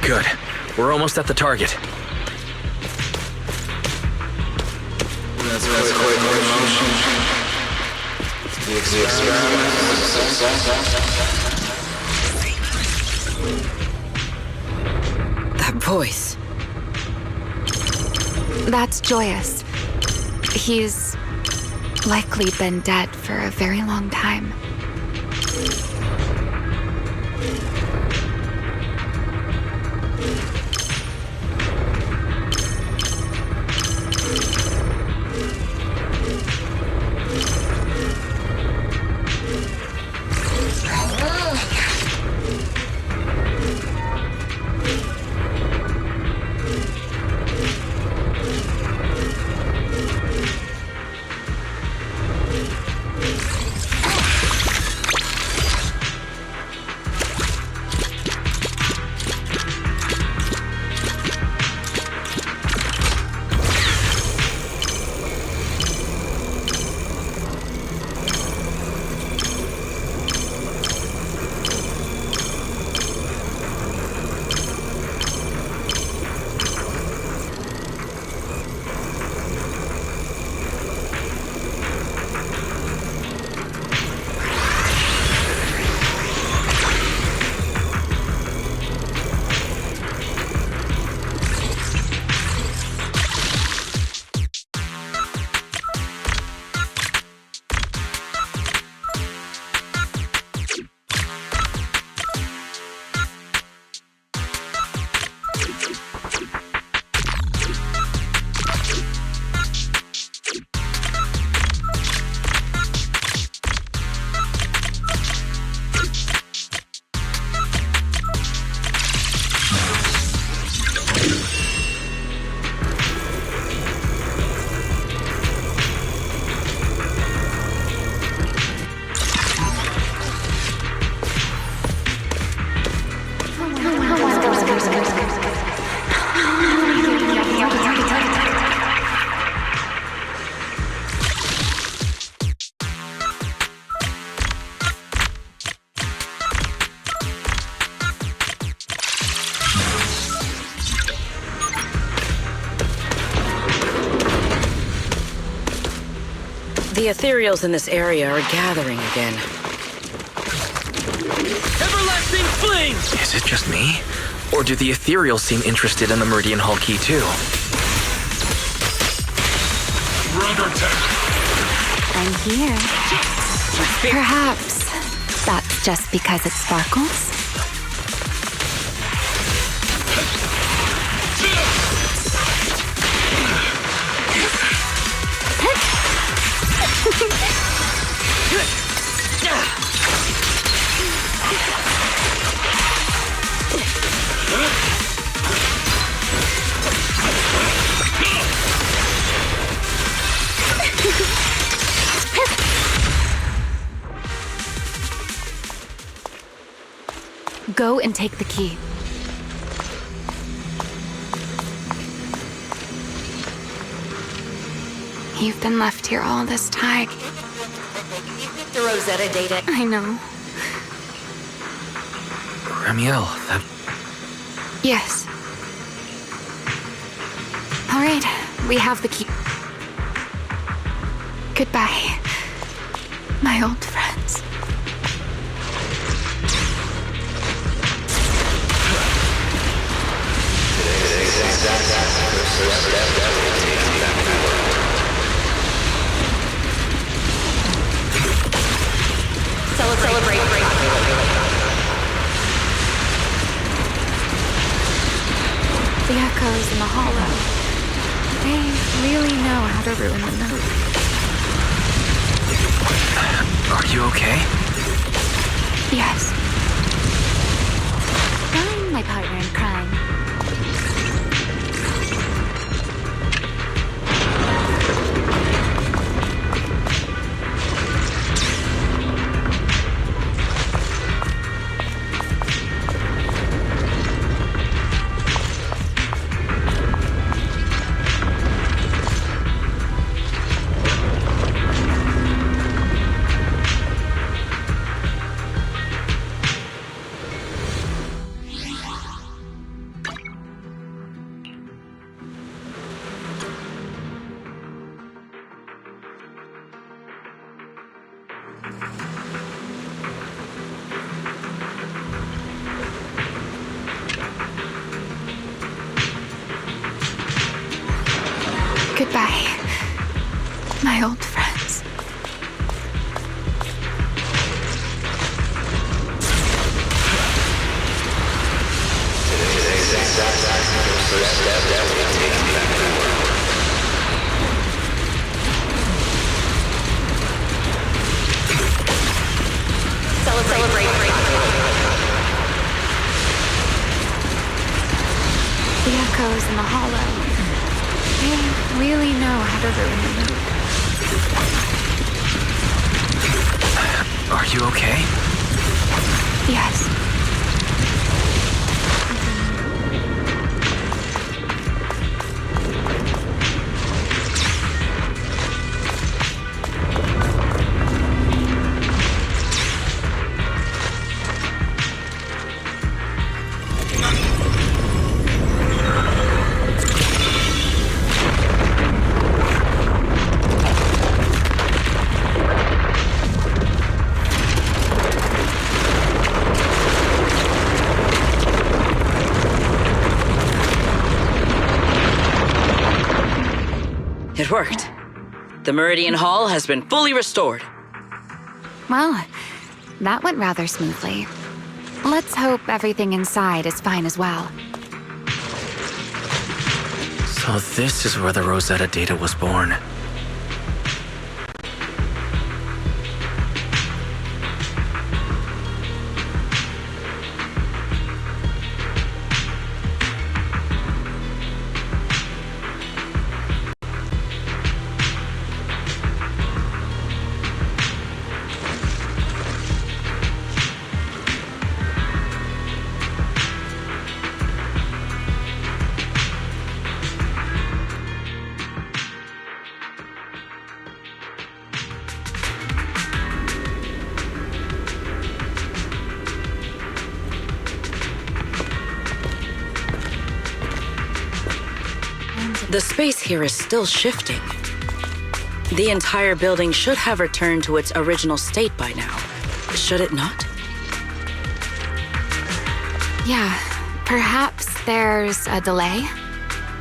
Speaker 10: Good. We're almost at the target.
Speaker 16: That voice.
Speaker 11: That's Joyous. He's likely been dead for a very long time.
Speaker 16: The ethereals in this area are gathering again.
Speaker 10: Everlasting fling! Is it just me? Or do the ethereals seem interested in the Meridian Hall key too?
Speaker 7: We're under attack.
Speaker 11: I'm here. Perhaps that's just because it sparkles? Go and take the key. You've been left here all this time.
Speaker 20: The Rosetta data.
Speaker 11: I know.
Speaker 10: Ramiel, that...
Speaker 11: Yes. All right, we have the key. Goodbye, my old friends.
Speaker 20: Celebrate.
Speaker 11: The echoes in the hollow. They really know how to ruin the note.
Speaker 10: Are you okay?
Speaker 11: Yes. I'm my partner in crime. Goodbye, my old friends.
Speaker 20: Celebrate.
Speaker 11: The echoes in the hollow. They really know how to ruin the note.
Speaker 10: Are you okay?
Speaker 11: Yes.
Speaker 16: It worked. The Meridian Hall has been fully restored.
Speaker 11: Well, that went rather smoothly. Let's hope everything inside is fine as well.
Speaker 10: So this is where the Rosetta data was born.
Speaker 16: The space here is still shifting. The entire building should have returned to its original state by now. Should it not?
Speaker 11: Yeah, perhaps there's a delay.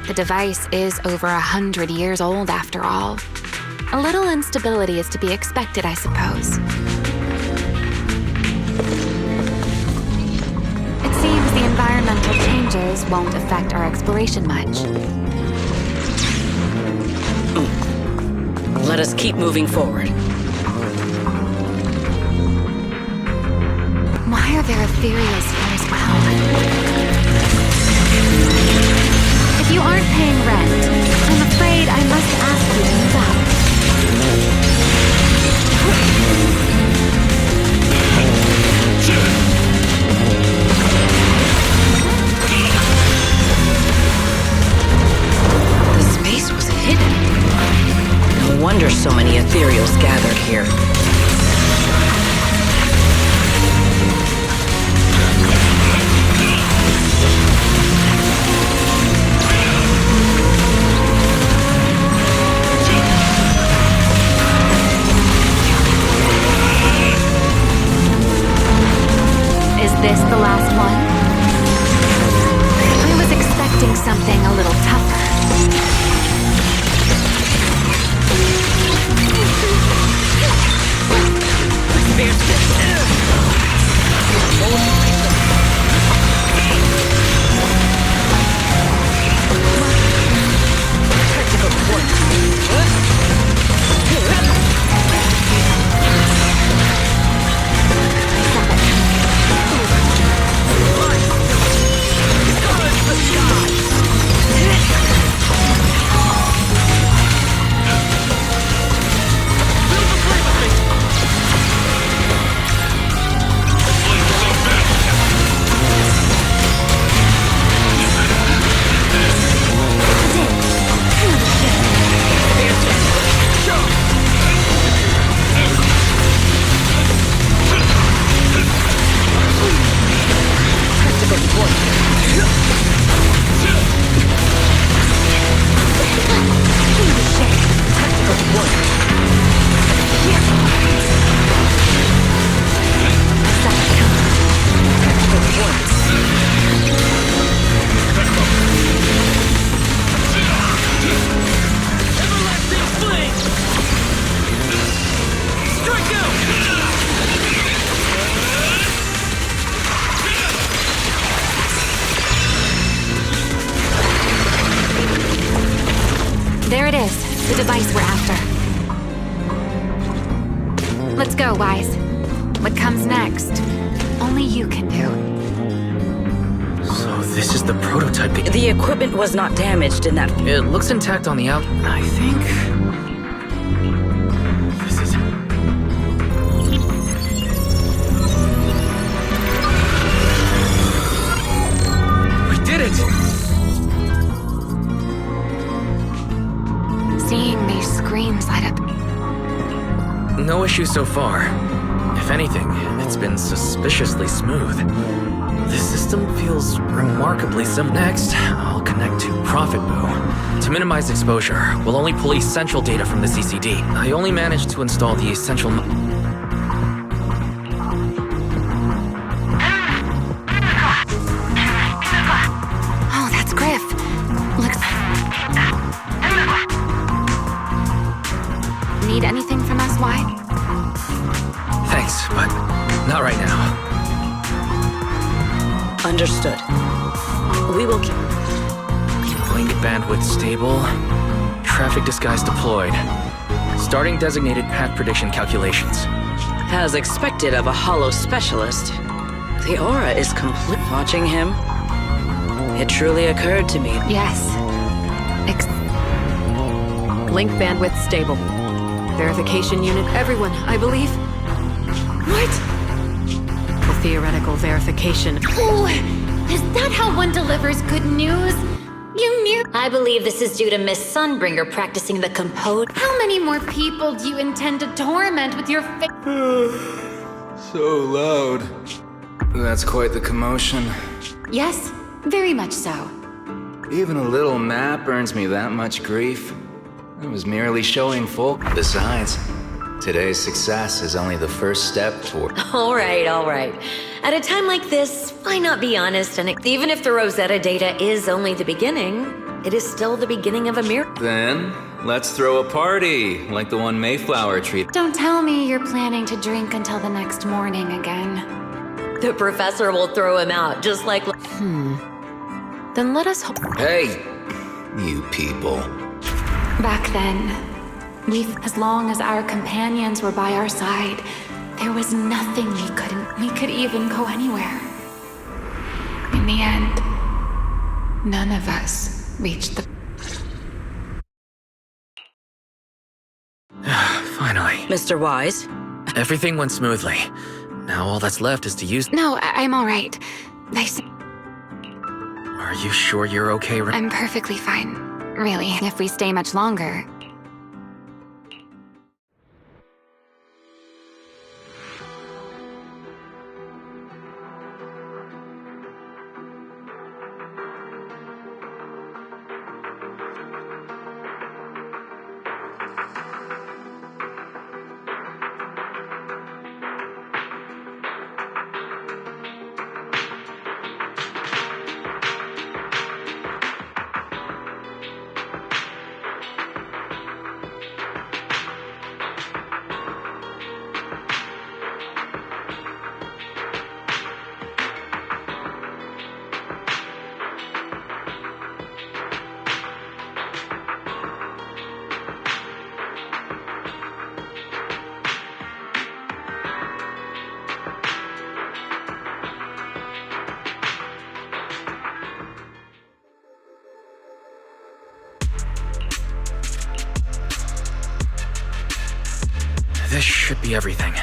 Speaker 11: The device is over 100 years old after all. A little instability is to be expected, I suppose. It seems the environmental changes won't affect our exploration much.
Speaker 16: Let us keep moving forward.
Speaker 11: Why are there ethereals here as well? If you aren't paying rent, I'm afraid I must ask you to move out.
Speaker 16: The space was hidden. No wonder so many ethereals gathered here.
Speaker 11: Is this the last one? I was expecting something a little tougher. There it is, the device we're after. Let's go, Wise. What comes next? Only you can do.
Speaker 10: So this is the prototype.
Speaker 16: The equipment was not damaged in that.
Speaker 10: It looks intact on the out. I think. This is. We did it!
Speaker 11: Seeing these screens light up.
Speaker 10: No issue so far. If anything, it's been suspiciously smooth. This system feels remarkably simple. Next, I'll connect to Profit Boo. To minimize exposure, we'll only pull essential data from the CCD. I only managed to install the essential...
Speaker 11: Oh, that's Griff. Looks... Need anything from us, Wyatt?
Speaker 10: Thanks, but not right now.
Speaker 16: Understood. We will keep...
Speaker 10: Link bandwidth stable. Traffic disguise deployed. Starting designated path prediction calculations.
Speaker 16: As expected of a hollow specialist, the aura is complete. Watching him, it truly occurred to me.
Speaker 11: Yes.
Speaker 6: Link bandwidth stable. Verification unit, everyone, I believe. What? The theoretical verification.
Speaker 15: Oh, is that how one delivers good news? You knew.
Speaker 5: I believe this is due to Miss Sunbringer practicing the compose.
Speaker 15: How many more people do you intend to torment with your
Speaker 13: So loud. That's quite the commotion.
Speaker 11: Yes, very much so.
Speaker 13: Even a little nap earns me that much grief. It was merely showing folk. Besides, today's success is only the first step toward.
Speaker 18: All right. At a time like this, why not be honest? And even if the Rosetta data is only the beginning, it is still the beginning of a miracle.
Speaker 13: Then, let's throw a party, like the one Mayflower treated.
Speaker 11: Don't tell me you're planning to drink until the next morning again.
Speaker 18: The professor will throw him out, just like...
Speaker 6: Then let us hope.
Speaker 13: Hey, you people.
Speaker 11: Back then, as long as our companions were by our side, there was nothing we could even go anywhere. In the end, none of us reached the...
Speaker 10: Finally.
Speaker 16: Mr. Wise?
Speaker 10: Everything went smoothly. Now all that's left is to use...
Speaker 11: No, I'm all right.
Speaker 10: Are you sure you're okay?
Speaker 11: I'm perfectly fine. Really, if we stay much longer.
Speaker 10: This should be everything.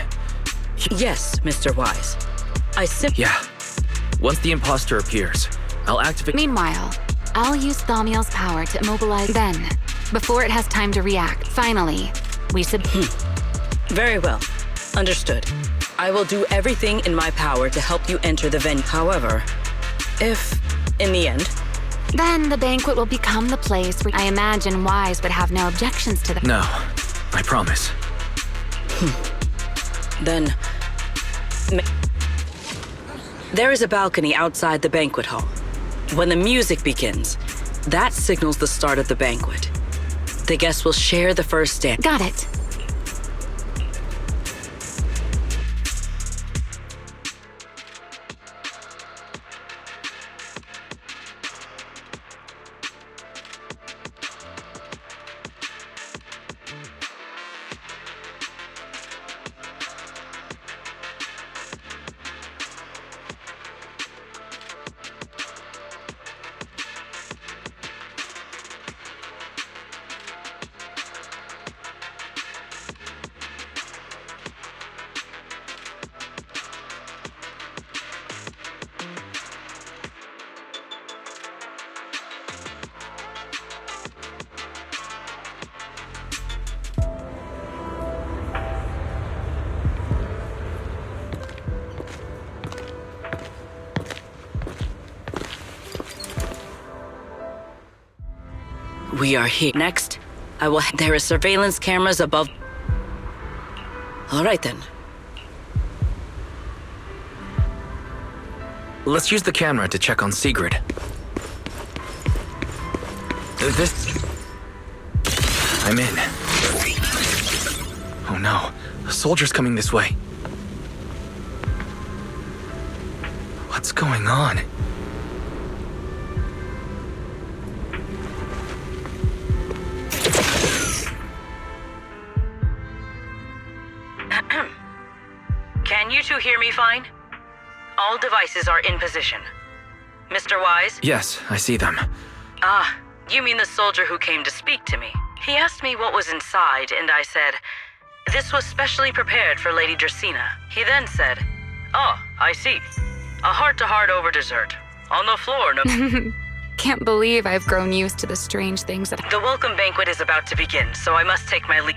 Speaker 16: Yes, Mr. Wise.
Speaker 10: Yeah. Once the imposter appears, I'll activate...
Speaker 11: Meanwhile, I'll use Thaumiel's power to immobilize then, before it has time to react. Finally, we
Speaker 16: Very well. Understood. I will do everything in my power to help you enter the venue. However, if, in the end...
Speaker 11: Then the banquet will become the place where I imagine Wise would have no objections to that.
Speaker 10: No, I promise.
Speaker 16: Then... There is a balcony outside the banquet hall. When the music begins, that signals the start of the banquet. The guests will share the first dance.
Speaker 11: Got it.
Speaker 16: We are here. Next, I will... There are surveillance cameras above... All right, then.
Speaker 10: Let's use the camera to check on Sigrid. I'm in. Oh no, a soldier's coming this way. What's going on?
Speaker 16: Can you two hear me fine? All devices are in position. Mr. Wise?
Speaker 10: Yes, I see them.
Speaker 16: Ah, you mean the soldier who came to speak to me. He asked me what was inside, and I said, this was specially prepared for Lady Dracaena. He then said, oh, I see. A heart-to-heart over dessert. On the floor, no...
Speaker 11: Can't believe I've grown used to the strange things that...
Speaker 16: The welcome banquet is about to begin, so I must take my leave.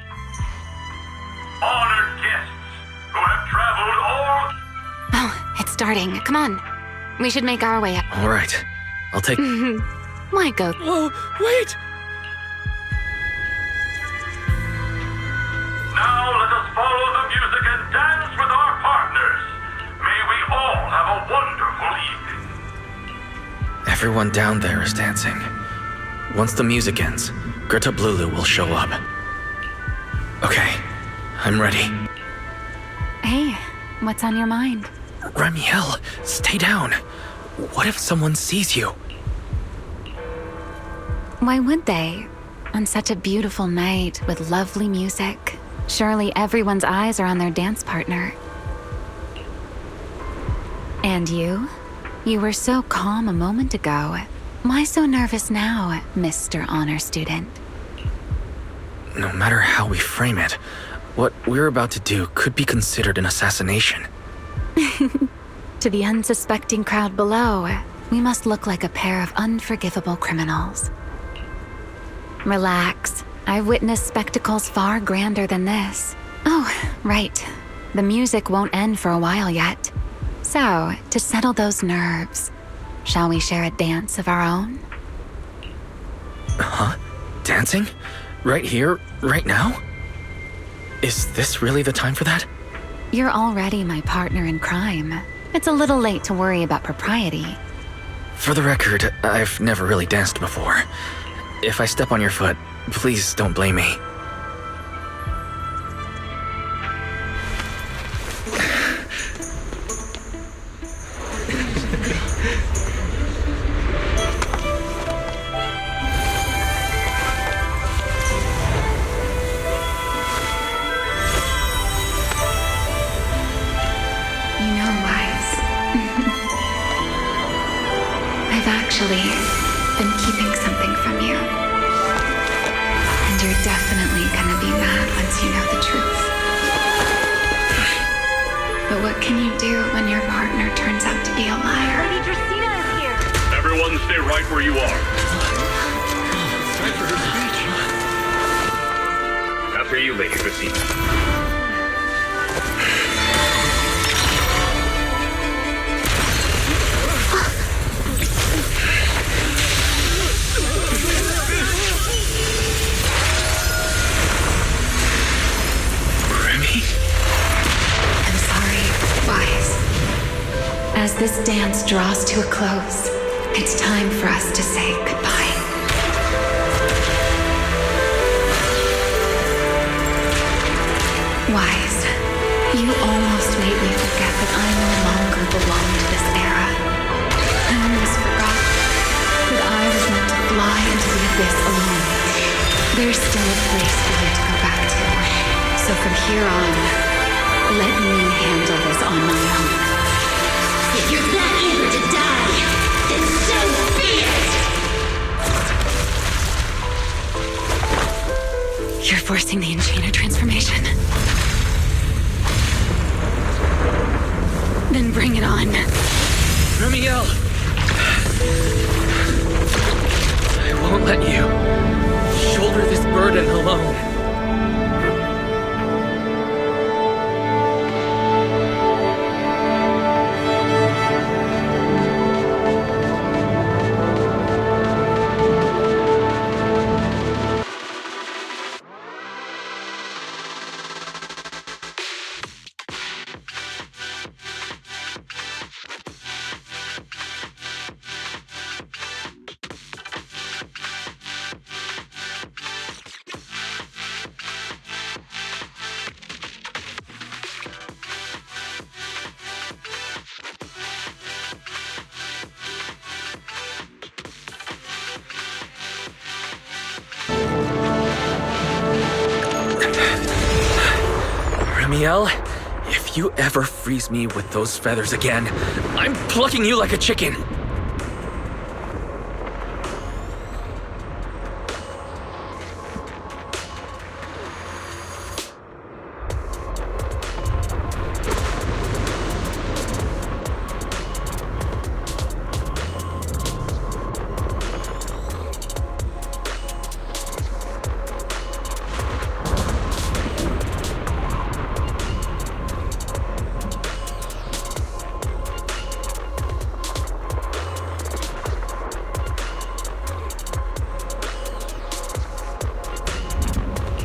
Speaker 4: Honored guests who have traveled all...
Speaker 11: Oh, it's starting. Come on. We should make our way up.
Speaker 10: All right. I'll take...
Speaker 11: Why go?
Speaker 10: Oh, wait! Everyone down there is dancing. Once the music ends, Greta Blulu will show up. Okay, I'm ready.
Speaker 11: Hey, what's on your mind?
Speaker 10: Ramiel, stay down. What if someone sees you?
Speaker 11: Why would they? On such a beautiful night with lovely music, surely everyone's eyes are on their dance partner. And you? You were so calm a moment ago. Why so nervous now, Mr. Honor Student?
Speaker 10: No matter how we frame it, what we're about to do could be considered an assassination.
Speaker 11: To the unsuspecting crowd below, we must look like a pair of unforgivable criminals. Relax. I've witnessed spectacles far grander than this. Oh, right. The music won't end for a while yet. So, to settle those nerves, shall we share a dance of our own?
Speaker 10: Huh? Dancing? Right here, right now? Is this really the time for that?
Speaker 11: You're already my partner in crime. It's a little late to worry about propriety.
Speaker 10: For the record, I've never really danced before. If I step on your foot, please don't blame me.
Speaker 11: You know, Wise. I've actually been keeping something from you. And you're definitely gonna be mad once you know the truth. But what can you do when your partner turns out to be a liar?
Speaker 8: Lady Dracena is here.
Speaker 7: Everyone stay right where you are.
Speaker 17: It's time for her speech.
Speaker 7: After you, Lady Dracena.
Speaker 11: I'm sorry, Wise. As this dance draws to a close, it's time for us to say goodbye. Wise, you almost made me forget that I no longer belong to this era. I almost forgot that I was meant to fly into the abyss alone. There's still a place for you to go back to. So from here on, let me handle this on my own.
Speaker 5: If you're that eager to die, then so be it!
Speaker 11: You're forcing the Enchainer transformation. Then bring it on.
Speaker 10: Ramiel! I won't let you shoulder this burden alone. Ramiel, if you ever freeze me with those feathers again, I'm plucking you like a chicken.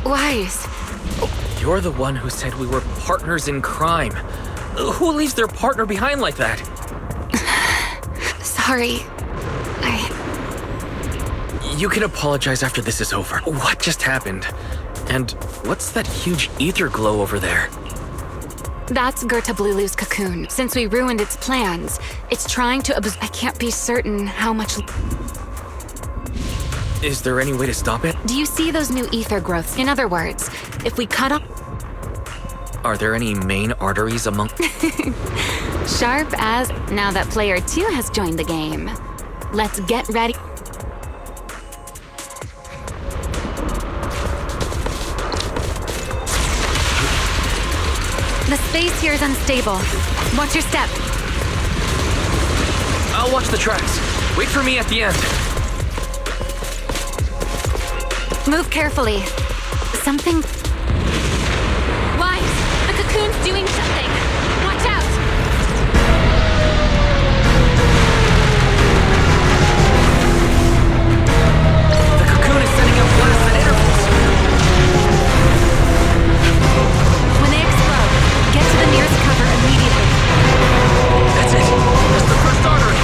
Speaker 11: Wise.
Speaker 10: You're the one who said we were partners in crime. Who leaves their partner behind like that?
Speaker 11: Sorry.
Speaker 10: You can apologize after this is over. What just happened? And what's that huge ether glow over there?
Speaker 11: That's Gertablulu's cocoon. Since we ruined its plans, it's trying to I can't be certain how much...
Speaker 10: Is there any way to stop it?
Speaker 11: Do you see those new ether growths? In other words, if we cut off...
Speaker 10: Are there any main arteries among...
Speaker 11: Sharp as... Now that player 2 has joined the game. Let's get ready. The space here is unstable. Watch your step.
Speaker 10: I'll watch the tracks. Wait for me at the end.
Speaker 11: Move carefully. Something... Wise! The cocoon's doing something! Watch out!
Speaker 10: The cocoon is sending out blasts at intervals.
Speaker 11: When they explode, get to the nearest cover immediately.
Speaker 10: That's it! That's the first artery!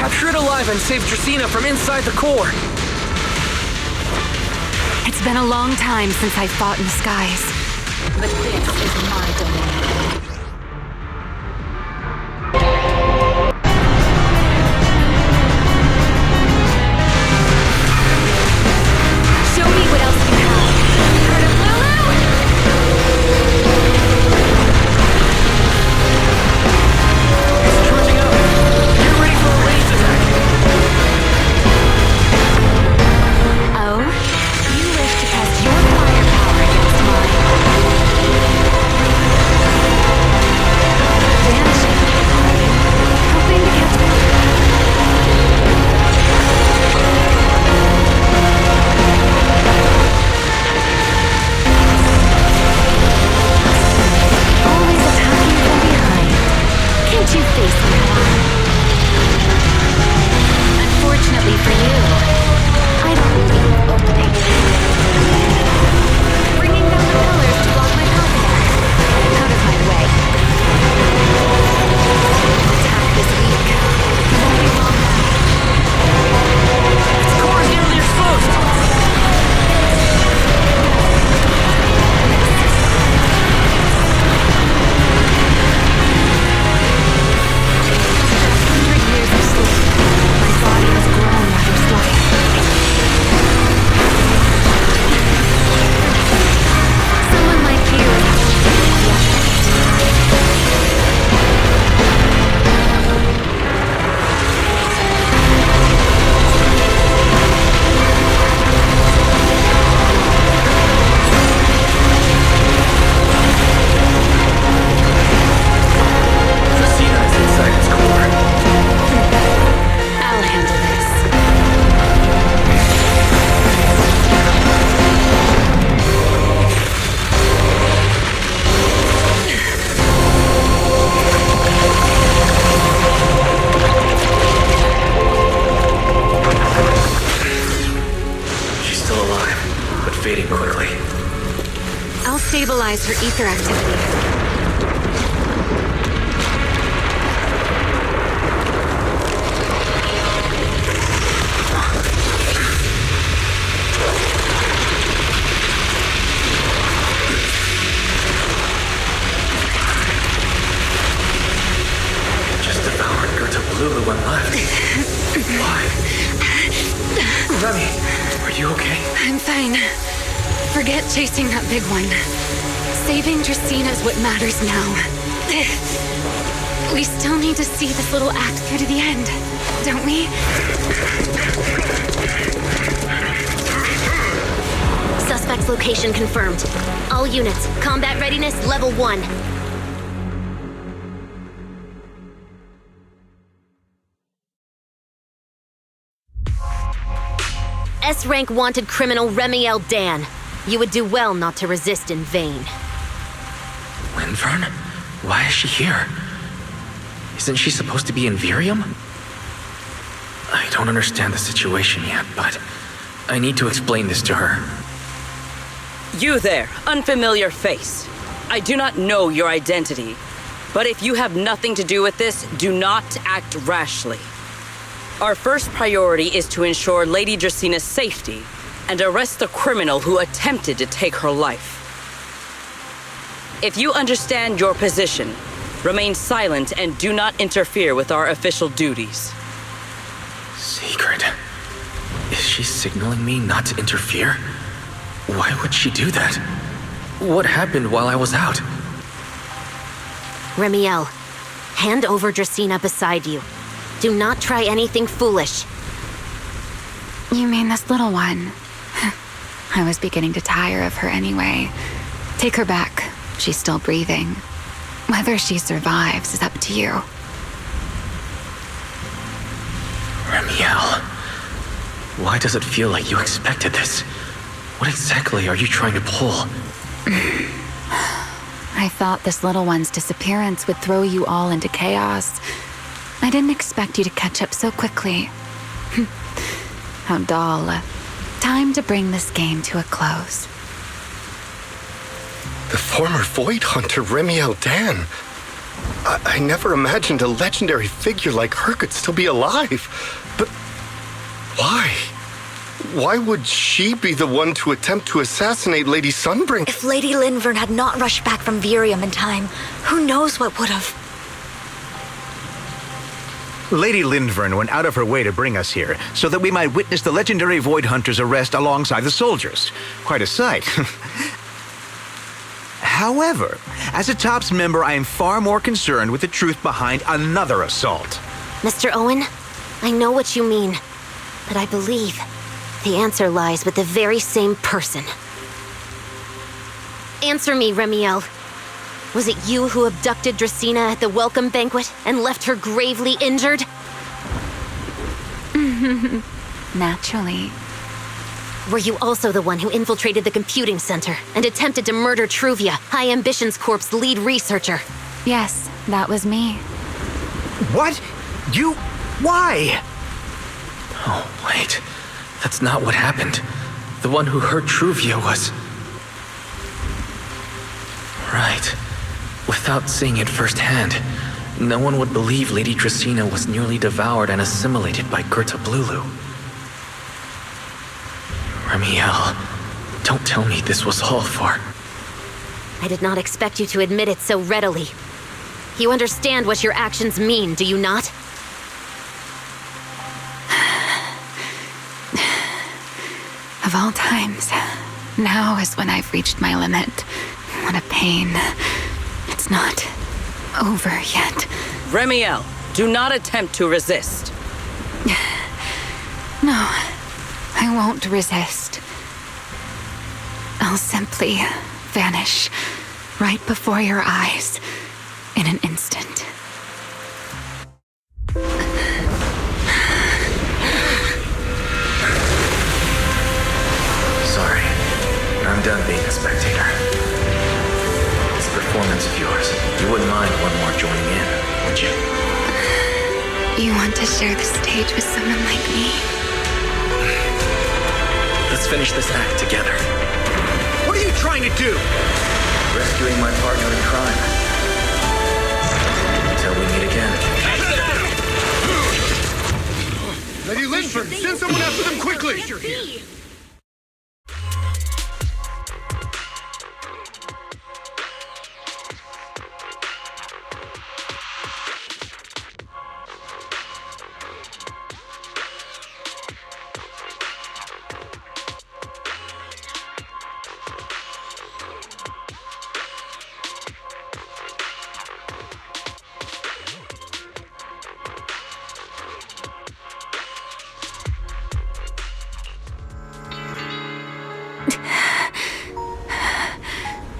Speaker 10: Capture it alive and save Dracaena from inside the core.
Speaker 11: It's been a long time since I fought in the skies, but this is my domain. Show me what else you have. Heard of Lulu?
Speaker 10: It's charging up. Get ready for a ranged attack.
Speaker 11: Oh? You wish to test your firepower against mine. Vanishing, are you? Hoping to catch me? Always attacking from behind. Can't you face me head-on? Unfortunately for you, I don't leave opening. Bringing down the pillars to block my path again. Out of my way. Attack this weak. Won't be long now.
Speaker 10: Its core is nearly exposed.
Speaker 11: Years of sleep. My body has grown rather slowly. Someone like you is
Speaker 10: Dracaena is inside its core.
Speaker 11: I'll handle this.
Speaker 10: She's still alive, but fading quickly.
Speaker 11: I'll stabilize her ether activity.
Speaker 10: Just devoured Gerta Lulu and left. Why? Remy, are you okay?
Speaker 11: I'm fine. Forget chasing that big one. Saving Dracaena is what matters now. We still need to see this little act through to the end, don't we?
Speaker 8: Suspect's location confirmed. All units, combat readiness level 1. S-rank wanted criminal Remiel Dan. You would do well not to resist in vain.
Speaker 10: Winvern? Why is she here? Isn't she supposed to be in Virium? I don't understand the situation yet, but I need to explain this to her.
Speaker 16: You there, unfamiliar face. I do not know your identity, but if you have nothing to do with this, do not act rashly. Our first priority is to ensure Lady Dracina's safety and arrest the criminal who attempted to take her life. If you understand your position, remain silent and do not interfere with our official duties.
Speaker 10: Secret. Is she signaling me not to interfere? Why would she do that? What happened while I was out?
Speaker 8: Remiel, hand over Dracaena beside you. Do not try anything foolish.
Speaker 11: You mean this little one? I was beginning to tire of her anyway. Take her back. She's still breathing. Whether she survives is up to you.
Speaker 10: Remiel, why does it feel like you expected this? What exactly are you trying to pull?
Speaker 11: I thought this little one's disappearance would throw you all into chaos. I didn't expect you to catch up so quickly. How dull. Time to bring this game to a close.
Speaker 1: The former Void Hunter Remiel Dan. I never imagined a legendary figure like her could still be alive. But why? Why would she be the one to attempt to assassinate Lady Sunbring?
Speaker 3: If Lady Linvern had not rushed back from Virium in time, who knows what would have.
Speaker 14: Lady Linvern went out of her way to bring us here, so that we might witness the legendary Void Hunter's arrest alongside the soldiers. Quite a sight. However, as a TOPS member, I am far more concerned with the truth behind another assault.
Speaker 8: Mr. Owen, I know what you mean, but I believe the answer lies with the very same person. Answer me, Remiel. Was it you who abducted Dracena at the welcome banquet and left her gravely injured?
Speaker 11: Naturally.
Speaker 8: Were you also the one who infiltrated the computing center and attempted to murder Truvia, High Ambitions Corp's lead researcher?
Speaker 11: Yes, that was me.
Speaker 14: What? You? Why?
Speaker 10: Oh, wait. That's not what happened. The one who hurt Truvia was... Right. Without seeing it firsthand, no one would believe Lady Dracena was nearly devoured and assimilated by Gerta Blulu. Remiel, don't tell me this was all for...
Speaker 8: I did not expect you to admit it so readily. You understand what your actions mean, do you not?
Speaker 11: Of all times, now is when I've reached my limit. What a pain. It's not over yet.
Speaker 16: Remiel, do not attempt to resist.
Speaker 11: No, I won't resist. I'll simply vanish right before your eyes in an instant.
Speaker 10: Sorry, I'm done being a spectator. This performance of yours, you wouldn't mind one more joining in, would you?
Speaker 11: You want to share the stage with someone like me?
Speaker 10: Let's finish this act together.
Speaker 14: What are you trying to do?
Speaker 10: Rescuing my partner in crime. Until we meet again.
Speaker 1: Lady Linford, send someone after them quickly!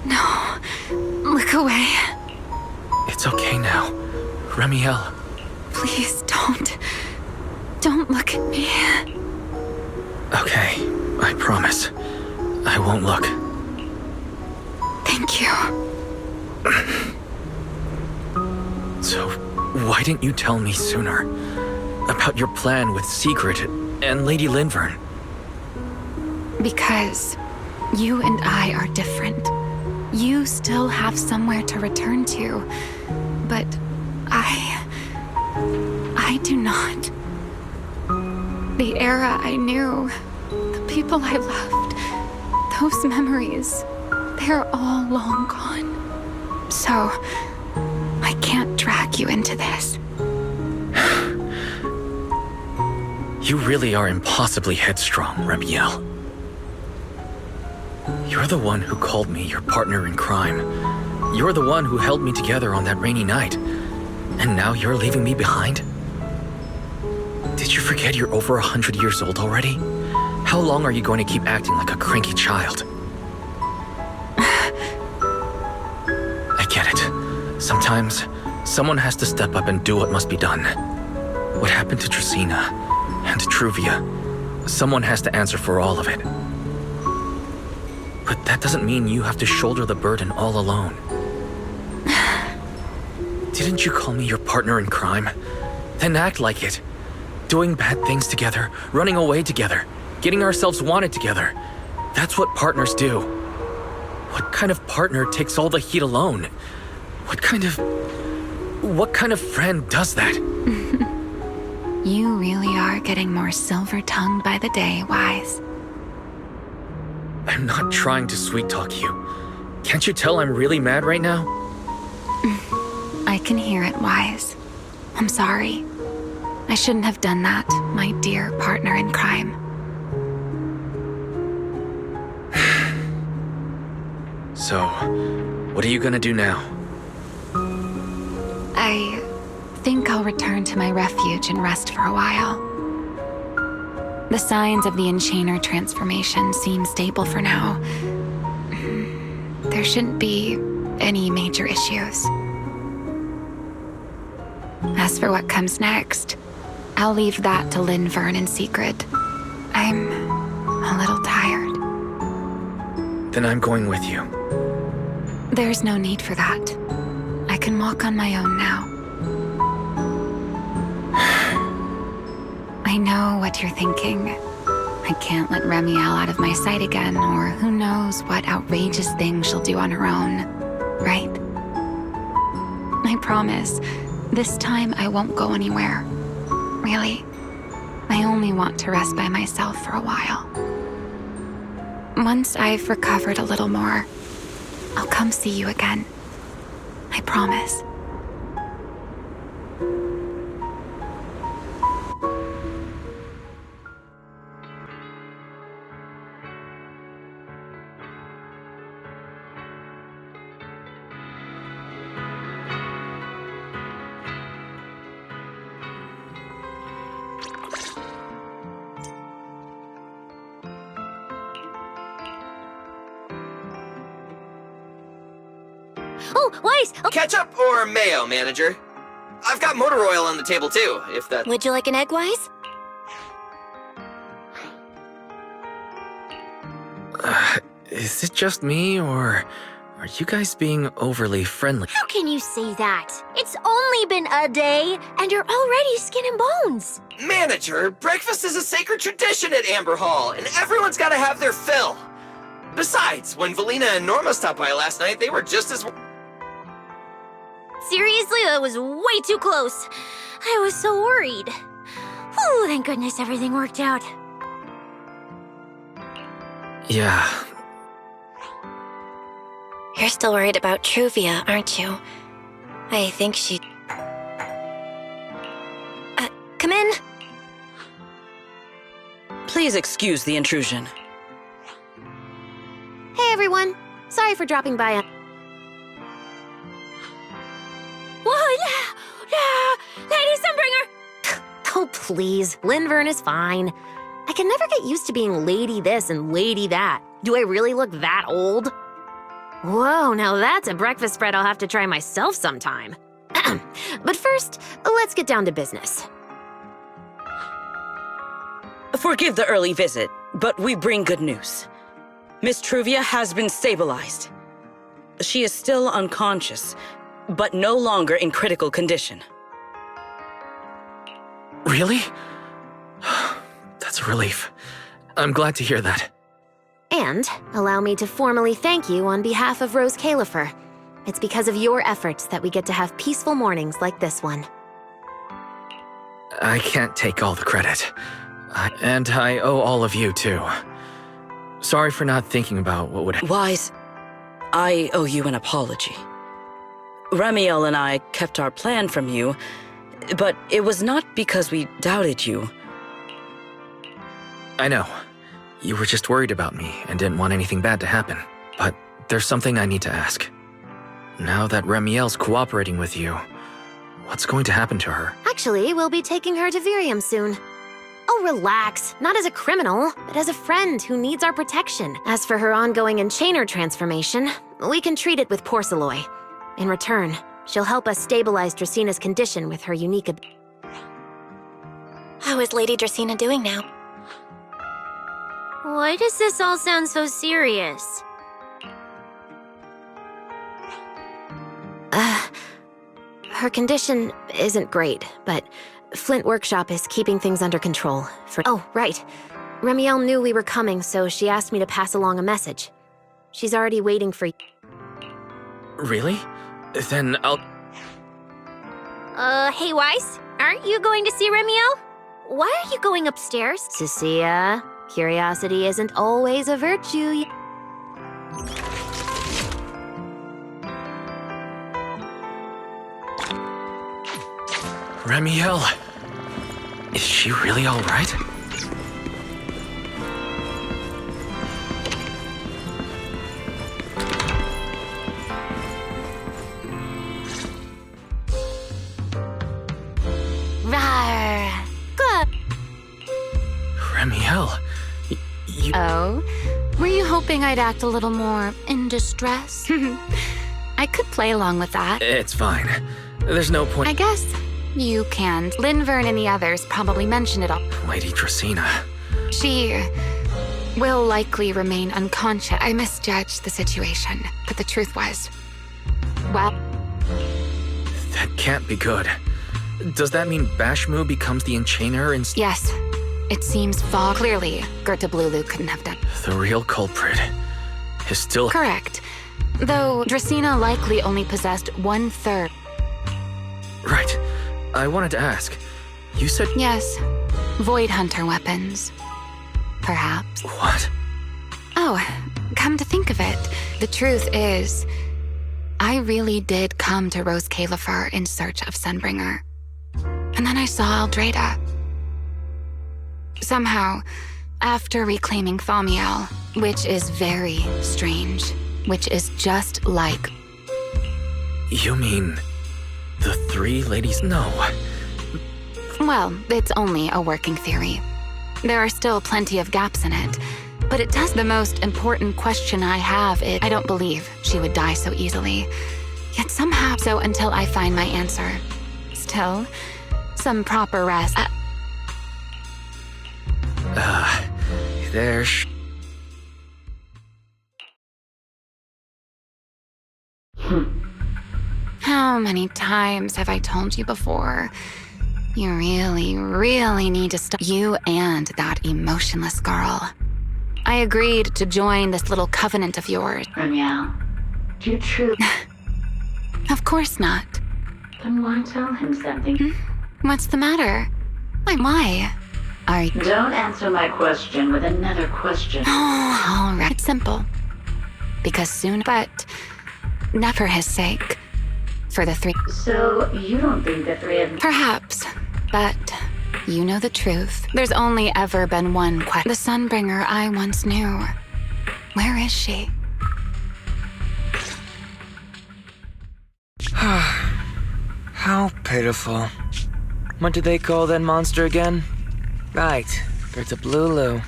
Speaker 11: No, look away.
Speaker 10: It's okay now. Remiel.
Speaker 11: Please don't. Don't look at me.
Speaker 10: Okay, I promise. I won't look.
Speaker 11: Thank you.
Speaker 10: So, why didn't you tell me sooner? About your plan with Secret and Lady Linvern?
Speaker 11: Because you and I are different. You still have somewhere to return to, but I do not. The era I knew, the people I loved, those memories, they're all long gone. So, I can't drag you into this.
Speaker 10: You really are impossibly headstrong, Remiel. You're the one who called me your partner in crime. You're the one who held me together on that rainy night. And now you're leaving me behind? Did you forget you're over 100 years old already? How long are you going to keep acting like a cranky child? I get it. Sometimes, someone has to step up and do what must be done. What happened to Dracena and Truvia? Someone has to answer for all of it. But that doesn't mean you have to shoulder the burden all alone. Didn't you call me your partner in crime? Then act like it. Doing bad things together, running away together, getting ourselves wanted together. That's what partners do. What kind of partner takes all the heat alone? What kind of What kind of friend does that?
Speaker 11: You really are getting more silver-tongued by the day, Wise.
Speaker 10: I'm not trying to sweet-talk you. Can't you tell I'm really mad right now?
Speaker 11: I can hear it, Wise. I'm sorry. I shouldn't have done that, my dear partner in crime.
Speaker 10: So, what are you gonna do now?
Speaker 11: I think I'll return to my refuge and rest for a while. The signs of the Enchainer transformation seem stable for now. There shouldn't be any major issues. As for what comes next, I'll leave that to Linvern and Sigrid. I'm a little tired.
Speaker 10: Then I'm going with you.
Speaker 11: There's no need for that. I can walk on my own now. I know what you're thinking. I can't let Remiel out of my sight again, or who knows what outrageous thing she'll do on her own, right? I promise, this time I won't go anywhere. Really. I only want to rest by myself for a while. Once I've recovered a little more, I'll come see you again. I promise.
Speaker 8: Oh, Wise! Oh.
Speaker 9: Ketchup or mayo, manager? I've got motor oil on the table too, if that...
Speaker 20: Would you like an egg, Wise?
Speaker 10: Is it just me, or are you guys being overly friendly?
Speaker 8: How can you say that? It's only been a day, and you're already skin and bones.
Speaker 9: Manager, breakfast is a sacred tradition at Amber Hall, and everyone's gotta have their fill. Besides, when Valina and Norma stopped by last night, they were just as...
Speaker 8: Seriously, that was way too close. I was so worried. Whew, thank goodness everything worked out.
Speaker 10: Yeah.
Speaker 20: You're still worried about Truvia, aren't you? I think she... come in.
Speaker 16: Please excuse the intrusion.
Speaker 8: Hey everyone, sorry for dropping by. Whoa, Lady Sunbringer! Oh please, Linvern is fine. I can never get used to being lady this and lady that. Do I really look that old? Whoa, now that's a breakfast spread I'll have to try myself sometime. But first, let's get down to business.
Speaker 16: Forgive the early visit, but we bring good news. Miss Truvia has been stabilized. She is still unconscious, but no longer in critical condition.
Speaker 10: Really? That's a relief. I'm glad to hear that.
Speaker 8: And allow me to formally thank you on behalf of Rose Califer. It's because of your efforts that we get to have peaceful mornings like this one.
Speaker 10: I can't take all the credit. And I owe all of you, too. Sorry for not thinking about what would...
Speaker 16: Wise, I owe you an apology. Remiel and I kept our plan from you, but it was not because we doubted you.
Speaker 10: I know. You were just worried about me and didn't want anything bad to happen. But there's something I need to ask. Now that Remiel's cooperating with you, what's going to happen to her?
Speaker 8: Actually, we'll be taking her to Virium soon. Oh, relax. Not as a criminal, but as a friend who needs our protection. As for her ongoing Enchainer transformation, we can treat it with Porceloy. In return, she'll help us stabilize Dracina's condition with her unique
Speaker 20: How is Lady Dracina doing now?
Speaker 8: Why does this all sound so serious? Her condition isn't great, but Flint Workshop is keeping things under control. Oh, right. Remiel knew we were coming, so she asked me to pass along a message. She's already waiting for...
Speaker 10: Really? Then I'll...
Speaker 8: Hey Weiss, aren't you going to see Remiel? Why are you going upstairs?
Speaker 19: Cecilia, curiosity isn't always a virtue.
Speaker 10: Remiel, is she really all right?
Speaker 15: Rawr. Good.
Speaker 10: Remiel, you...
Speaker 11: Oh? Were you hoping I'd act a little more in distress? I could play along with that.
Speaker 10: It's fine. There's no point.
Speaker 11: I guess you can. Linvern and the others probably mentioned it all.
Speaker 10: Lady Dracena.
Speaker 11: She will likely remain unconscious. I misjudged the situation, but the truth was, well...
Speaker 10: That can't be good. Does that mean Bashmu becomes the Enchainer instead?
Speaker 11: Yes. It seems fog. Clearly, Gerta Blulu couldn't have done.
Speaker 10: The real culprit is still...
Speaker 11: Correct. Though Dracena likely only possessed 1/3.
Speaker 10: Right. I wanted to ask. You said...
Speaker 11: Yes. Void Hunter weapons. Perhaps.
Speaker 10: What?
Speaker 11: Oh, come to think of it, the truth is, I really did come to Rose Califar in search of Sunbringer. And then I saw Aldrada. Somehow, after reclaiming Thaumiel, which is very strange, which is just like...
Speaker 10: You mean... the 3 ladies? No.
Speaker 11: Well, it's only a working theory. There are still plenty of gaps in it, but it does. The most important question I have is, I don't believe she would die so easily. Yet somehow, so until I find my answer. Still, some proper rest.
Speaker 10: There's...
Speaker 11: How many times have I told you before? You really, really need to stop. You and that emotionless girl. I agreed to join this little covenant of yours.
Speaker 12: Remiel, do you truly...
Speaker 11: Of course not.
Speaker 12: Then why tell him something?
Speaker 11: What's the matter? Why? Are you...
Speaker 12: Don't answer my question with another question.
Speaker 11: Oh, all right. It's simple. Because soon, but not for his sake. For the 3.
Speaker 12: So, you don't think the 3 of them...
Speaker 11: Perhaps, but you know the truth. There's only ever been one question. The Sunbringer I once knew. Where is she?
Speaker 2: How pitiful. What did they call that monster again? Right, Gerta Blulu.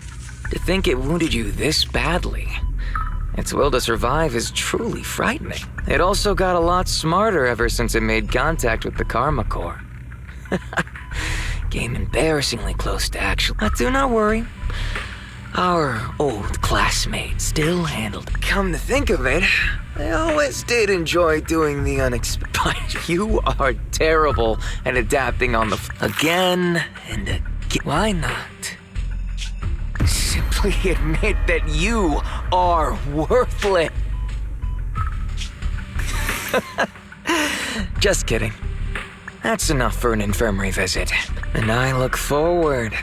Speaker 2: To think it wounded you this badly. Its will to survive is truly frightening. It also got a lot smarter ever since it made contact with the Karma Core. Came embarrassingly close to actual. But do not worry. Our old classmate still handled it. Come to think of it, I always did enjoy doing the unexpected. But you are terrible at adapting on the again and again. Why not? Simply admit that you are worthless. Just kidding. That's enough for an infirmary visit. And I look forward